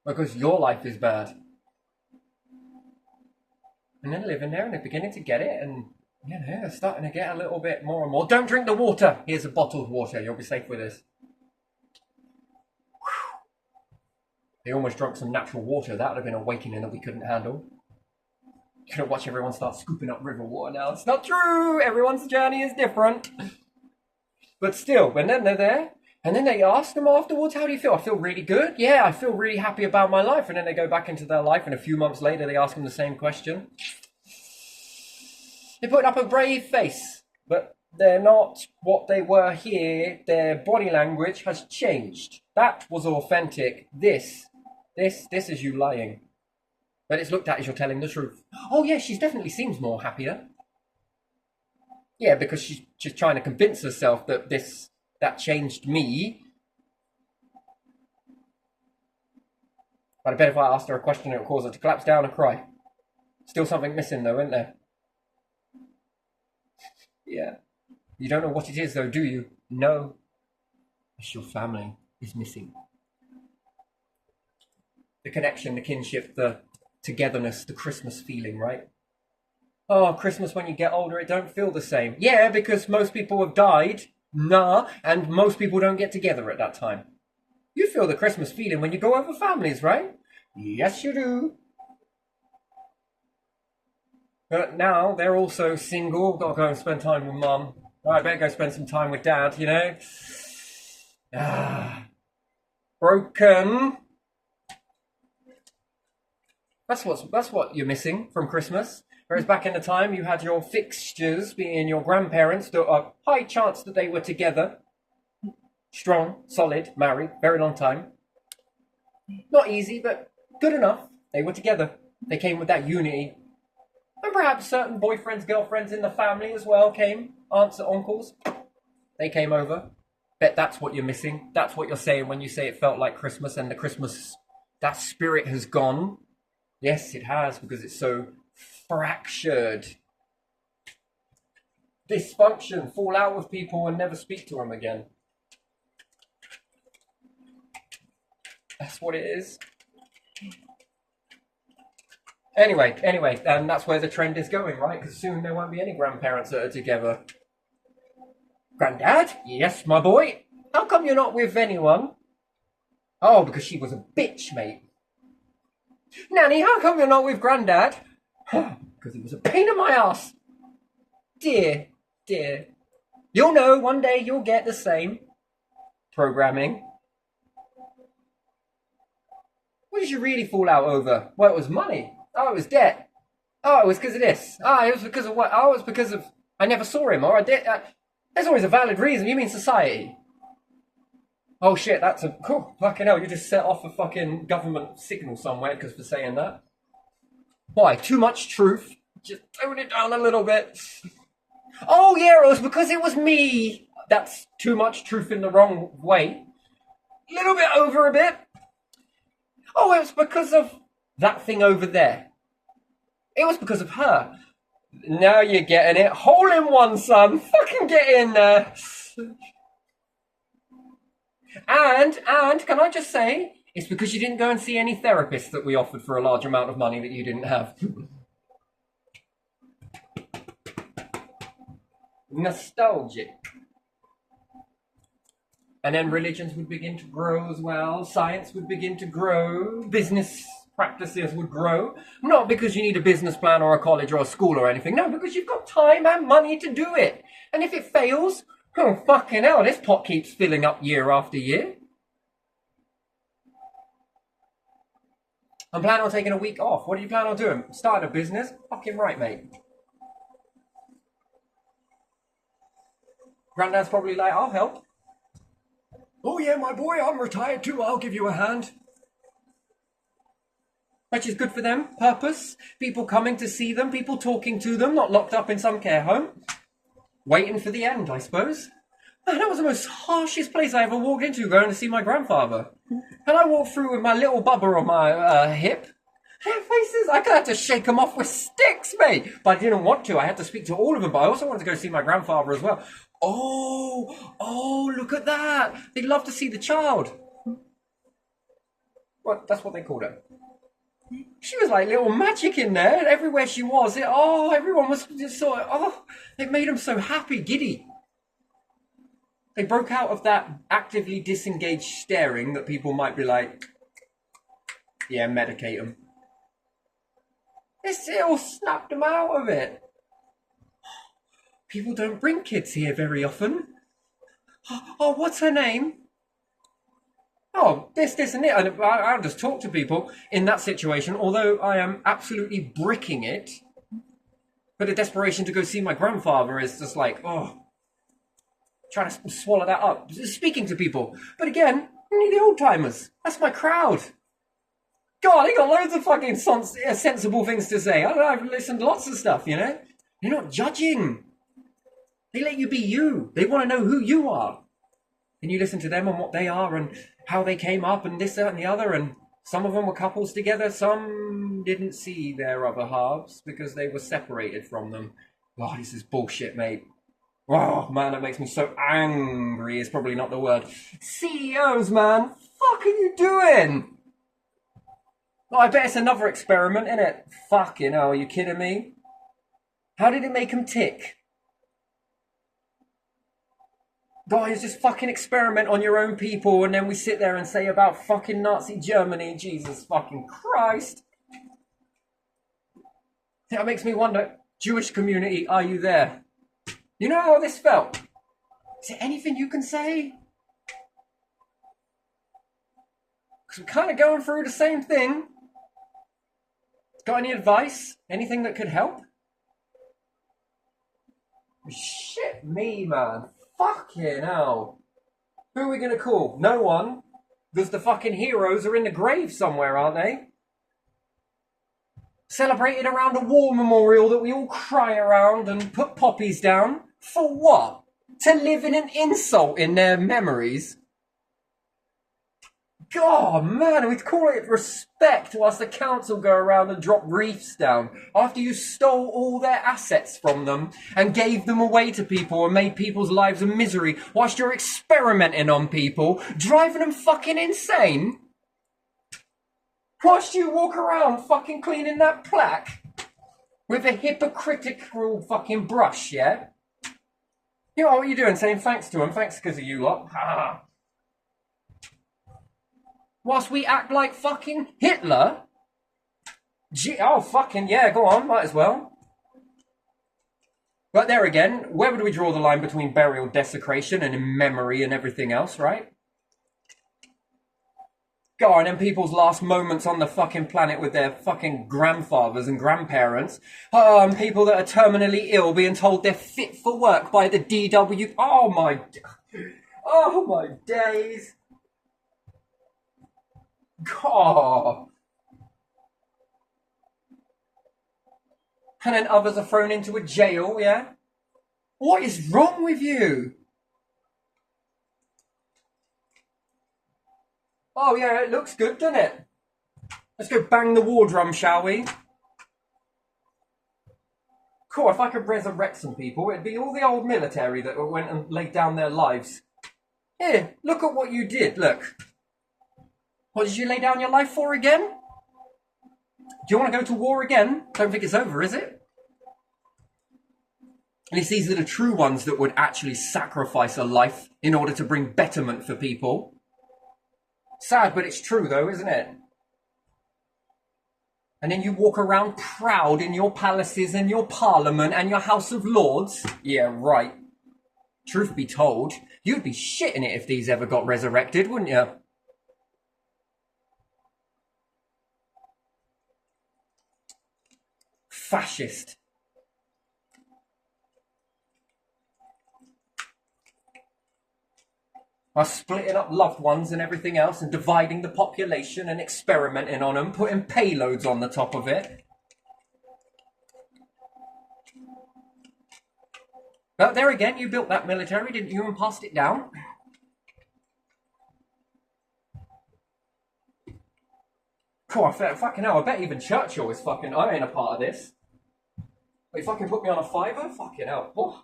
Because your life is bad. And then living there and they're beginning to get it, and you know, they're starting to get a little bit more and more. Don't drink the water. Here's a bottled water. You'll be safe with this. They almost drank some natural water. That would have been an awakening that we couldn't handle. You're going to watch everyone start scooping up river water now. It's not true. Everyone's journey is different. But still, when then they're there, and then they ask them afterwards, how do you feel? I feel really good. Yeah, I feel really happy about my life. And then they go back into their life, and a few months later, they ask them the same question. They put up a brave face, but they're not what they were here. Their body language has changed. That was authentic. This is you lying. But it's looked at as you're telling the truth. Oh yeah, she definitely seems more happier. Yeah, because she's trying to convince herself that that changed me. But I bet if I asked her a question, it would cause her to collapse down and cry. Still something missing though, isn't there? Yeah. You don't know what it is though, do you? No. It's your family is missing. The connection, the kinship, the togetherness, the Christmas feeling, right? Oh, Christmas when you get older, it don't feel the same. Yeah, because most people have died. Nah, and most people don't get together at that time. You feel the Christmas feeling when you go over families, right? Yes, you do. But now they're also single. Got to go and spend time with mum. I better go spend some time with dad, you know? Broken. That's what you're missing from Christmas. Whereas back in the time, you had your fixtures being your grandparents, that are high chance that they were together. Strong, solid, married, very long time. Not easy, but good enough. They were together. They came with that unity. And perhaps certain boyfriends, girlfriends in the family as well came. Aunts and uncles. They came over. Bet that's what you're missing. That's what you're saying when you say it felt like Christmas, and the Christmas, that spirit has gone. Yes, it has, because it's so fractured. Dysfunction, fall out with people and never speak to them again. That's what it is. Anyway, and that's where the trend is going, right? Because soon there won't be any grandparents that are together. Granddad? Yes, my boy. How come you're not with anyone? Oh, because she was a bitch, mate. Nanny, how come you're not with Granddad? Because he was a pain in my ass. Dear. You'll know, one day you'll get the same. Programming. What did you really fall out over? Well, it was money. Oh, it was debt. Oh, it was because of this. It was because of what? Oh, it was because of I never saw him, or I did. There's always a valid reason. You mean society? Oh shit, that's a cool. Fucking hell, you just set off a fucking government signal somewhere because for saying that. Why? Too much truth. Just tone it down a little bit. Oh yeah, it was because it was me. That's too much truth in the wrong way. A little bit over a bit. Oh, it was because of that thing over there. It was because of her. Now you're getting it. Hole in one, son. Fucking get in there. And can I just say, it's because you didn't go and see any therapists that we offered for a large amount of money that you didn't have. Nostalgic. And then religions would begin to grow as well. Science would begin to grow. Business practices would grow. Not because you need a business plan or a college or a school or anything. No, because you've got time and money to do it. And if it fails, oh, fucking hell, this pot keeps filling up year after year. I'm planning on taking a week off. What do you plan on doing? Starting a business? Fucking right, mate. Granddad's probably like, I'll help. Oh yeah, my boy, I'm retired too. I'll give you a hand. Which is good for them. Purpose. People coming to see them. People talking to them. Not locked up in some care home. Waiting for the end, I suppose. Man, that was the most harshest place I ever walked into going to see my grandfather. And I walked through with my little bubba on my hip. Their faces, I had to shake them off with sticks, mate. But I didn't want to. I had to speak to all of them, but I also wanted to go see my grandfather as well. Oh, look at that. They'd love to see the child. Well, that's what they called her. She was like little magic in there. Everywhere she was, everyone was just sort of, it made them so happy, giddy. They broke out of that actively disengaged staring that people might be like, yeah, medicate them. It all snapped them out of it. People don't bring kids here very often. Oh, what's her name? Oh, this and it. And I'll just talk to people in that situation, although I am absolutely bricking it. But the desperation to go see my grandfather is just like, trying to swallow that up. Speaking to people. But again, only the old timers. That's my crowd. God, they got loads of fucking sensible things to say. I've listened to lots of stuff, you know? They're not judging. They let you be you. They want to know who you are. And you listen to them and what they are and how they came up and this, that, and the other. And some of them were couples together. Some didn't see their other halves because they were separated from them. Oh, this is bullshit, mate. Oh, man, that makes me so angry. It's probably not the word. CEOs, man. Fuck are you doing? Oh, I bet it's another experiment, innit? Fucking hell, are you kidding me? How did it make them tick? Guys, just fucking experiment on your own people and then we sit there and say about fucking Nazi Germany. Jesus fucking Christ. That makes me wonder, Jewish community, are you there? You know how this felt? Is there anything you can say? Because we're kind of going through the same thing. Got any advice? Anything that could help? Shit me, man. Fucking hell. Who are we going to call? No one. Because the fucking heroes are in the grave somewhere, aren't they? Celebrated around a war memorial that we all cry around and put poppies down. For what? To live in an insult in their memories? God, man, we'd call it respect whilst the council go around and drop wreaths down after you stole all their assets from them and gave them away to people and made people's lives a misery whilst you're experimenting on people, driving them fucking insane. Whilst you walk around fucking cleaning that plaque with a hypocritical fucking brush, yeah? You know what you're doing? Saying thanks to them. Thanks because of you lot. Ha. Whilst we act like fucking Hitler. Oh, fucking, yeah, go on, might as well. But there again, where would we draw the line between burial desecration and in memory and everything else, right? Go on, and people's last moments on the fucking planet with their fucking grandfathers and grandparents. People that are terminally ill being told they're fit for work by the DW. Oh my days. God. And then others are thrown into a jail, yeah? What is wrong with you? Oh yeah, it looks good, doesn't it? Let's go bang the war drum, shall we? Cool, if I could resurrect some people, it'd be all the old military that went and laid down their lives. Here, look at what you did, look. What did you lay down your life for again? Do you want to go to war again? Don't think it's over, is it? At least these are the true ones that would actually sacrifice a life in order to bring betterment for people. Sad, but it's true though, isn't it? And then you walk around proud in your palaces and your parliament and your House of Lords. Yeah, right. Truth be told, you'd be shitting it if these ever got resurrected, wouldn't you? Fascist. By splitting up loved ones and everything else and dividing the population and experimenting on them, putting payloads on the top of it. But there again, you built that military, didn't you, and passed it down? Cool, fucking hell, I bet even Churchill is fucking... I ain't a part of this. They fucking put me on a fiver? Fucking hell. Oh.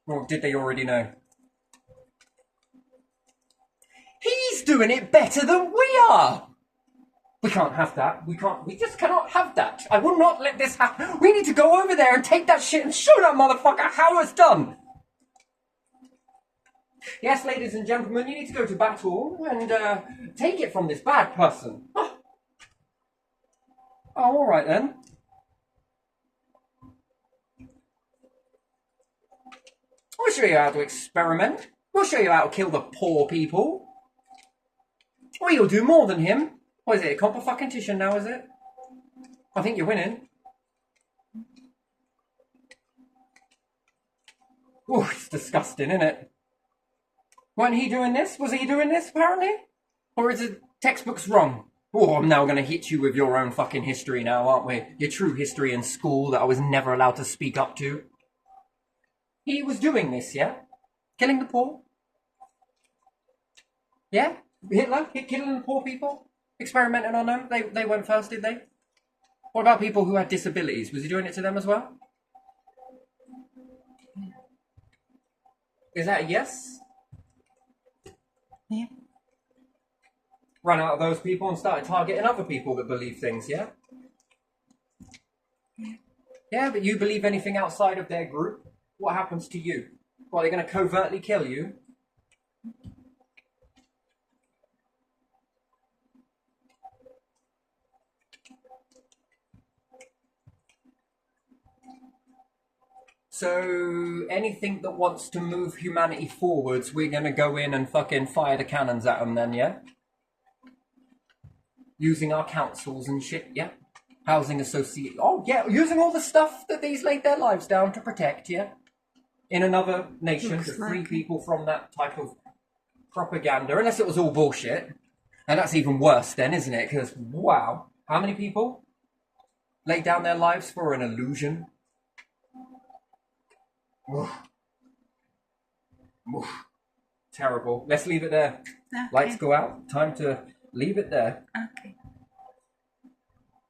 Or did they already know? He's doing it better than we are! We can't have that. We just cannot have that. I will not let this happen. We need to go over there and take that shit and show that motherfucker how it's done. Yes, ladies and gentlemen, you need to go to battle and take it from this bad person. Oh, all right then. We'll show you how to experiment. We'll show you how to kill the poor people. Or you'll do more than him. What is it, a competition now, is it? I think you're winning. Oh, it's disgusting, isn't it? Wasn't he doing this? Was he doing this, apparently? Or is it textbooks wrong? Oh, I'm now going to hit you with your own fucking history now, aren't we? Your true history in school that I was never allowed to speak up to. He was doing this, yeah? Killing the poor? Yeah? Hitler? Killing the poor people? Experimenting on them? They went first, did they? What about people who had disabilities? Was he doing it to them as well? Is that a yes? Yeah. Ran out of those people and started targeting other people that believe things, yeah? Yeah, but you believe anything outside of their group, what happens to you? Well, they're going to covertly kill you? So, anything that wants to move humanity forwards, we're going to go in and fucking fire the cannons at them then, yeah? Using our councils and shit, yeah? Housing associate... Oh, yeah, using all the stuff that these laid their lives down to protect, yeah? In another nation to free people from that type of propaganda, unless it was all bullshit. And that's even worse then, isn't it? Because, wow, how many people laid down their lives for an illusion? Oof. Oof. Terrible. Let's leave it there. Okay. Lights go out. Time to leave it there. Okay.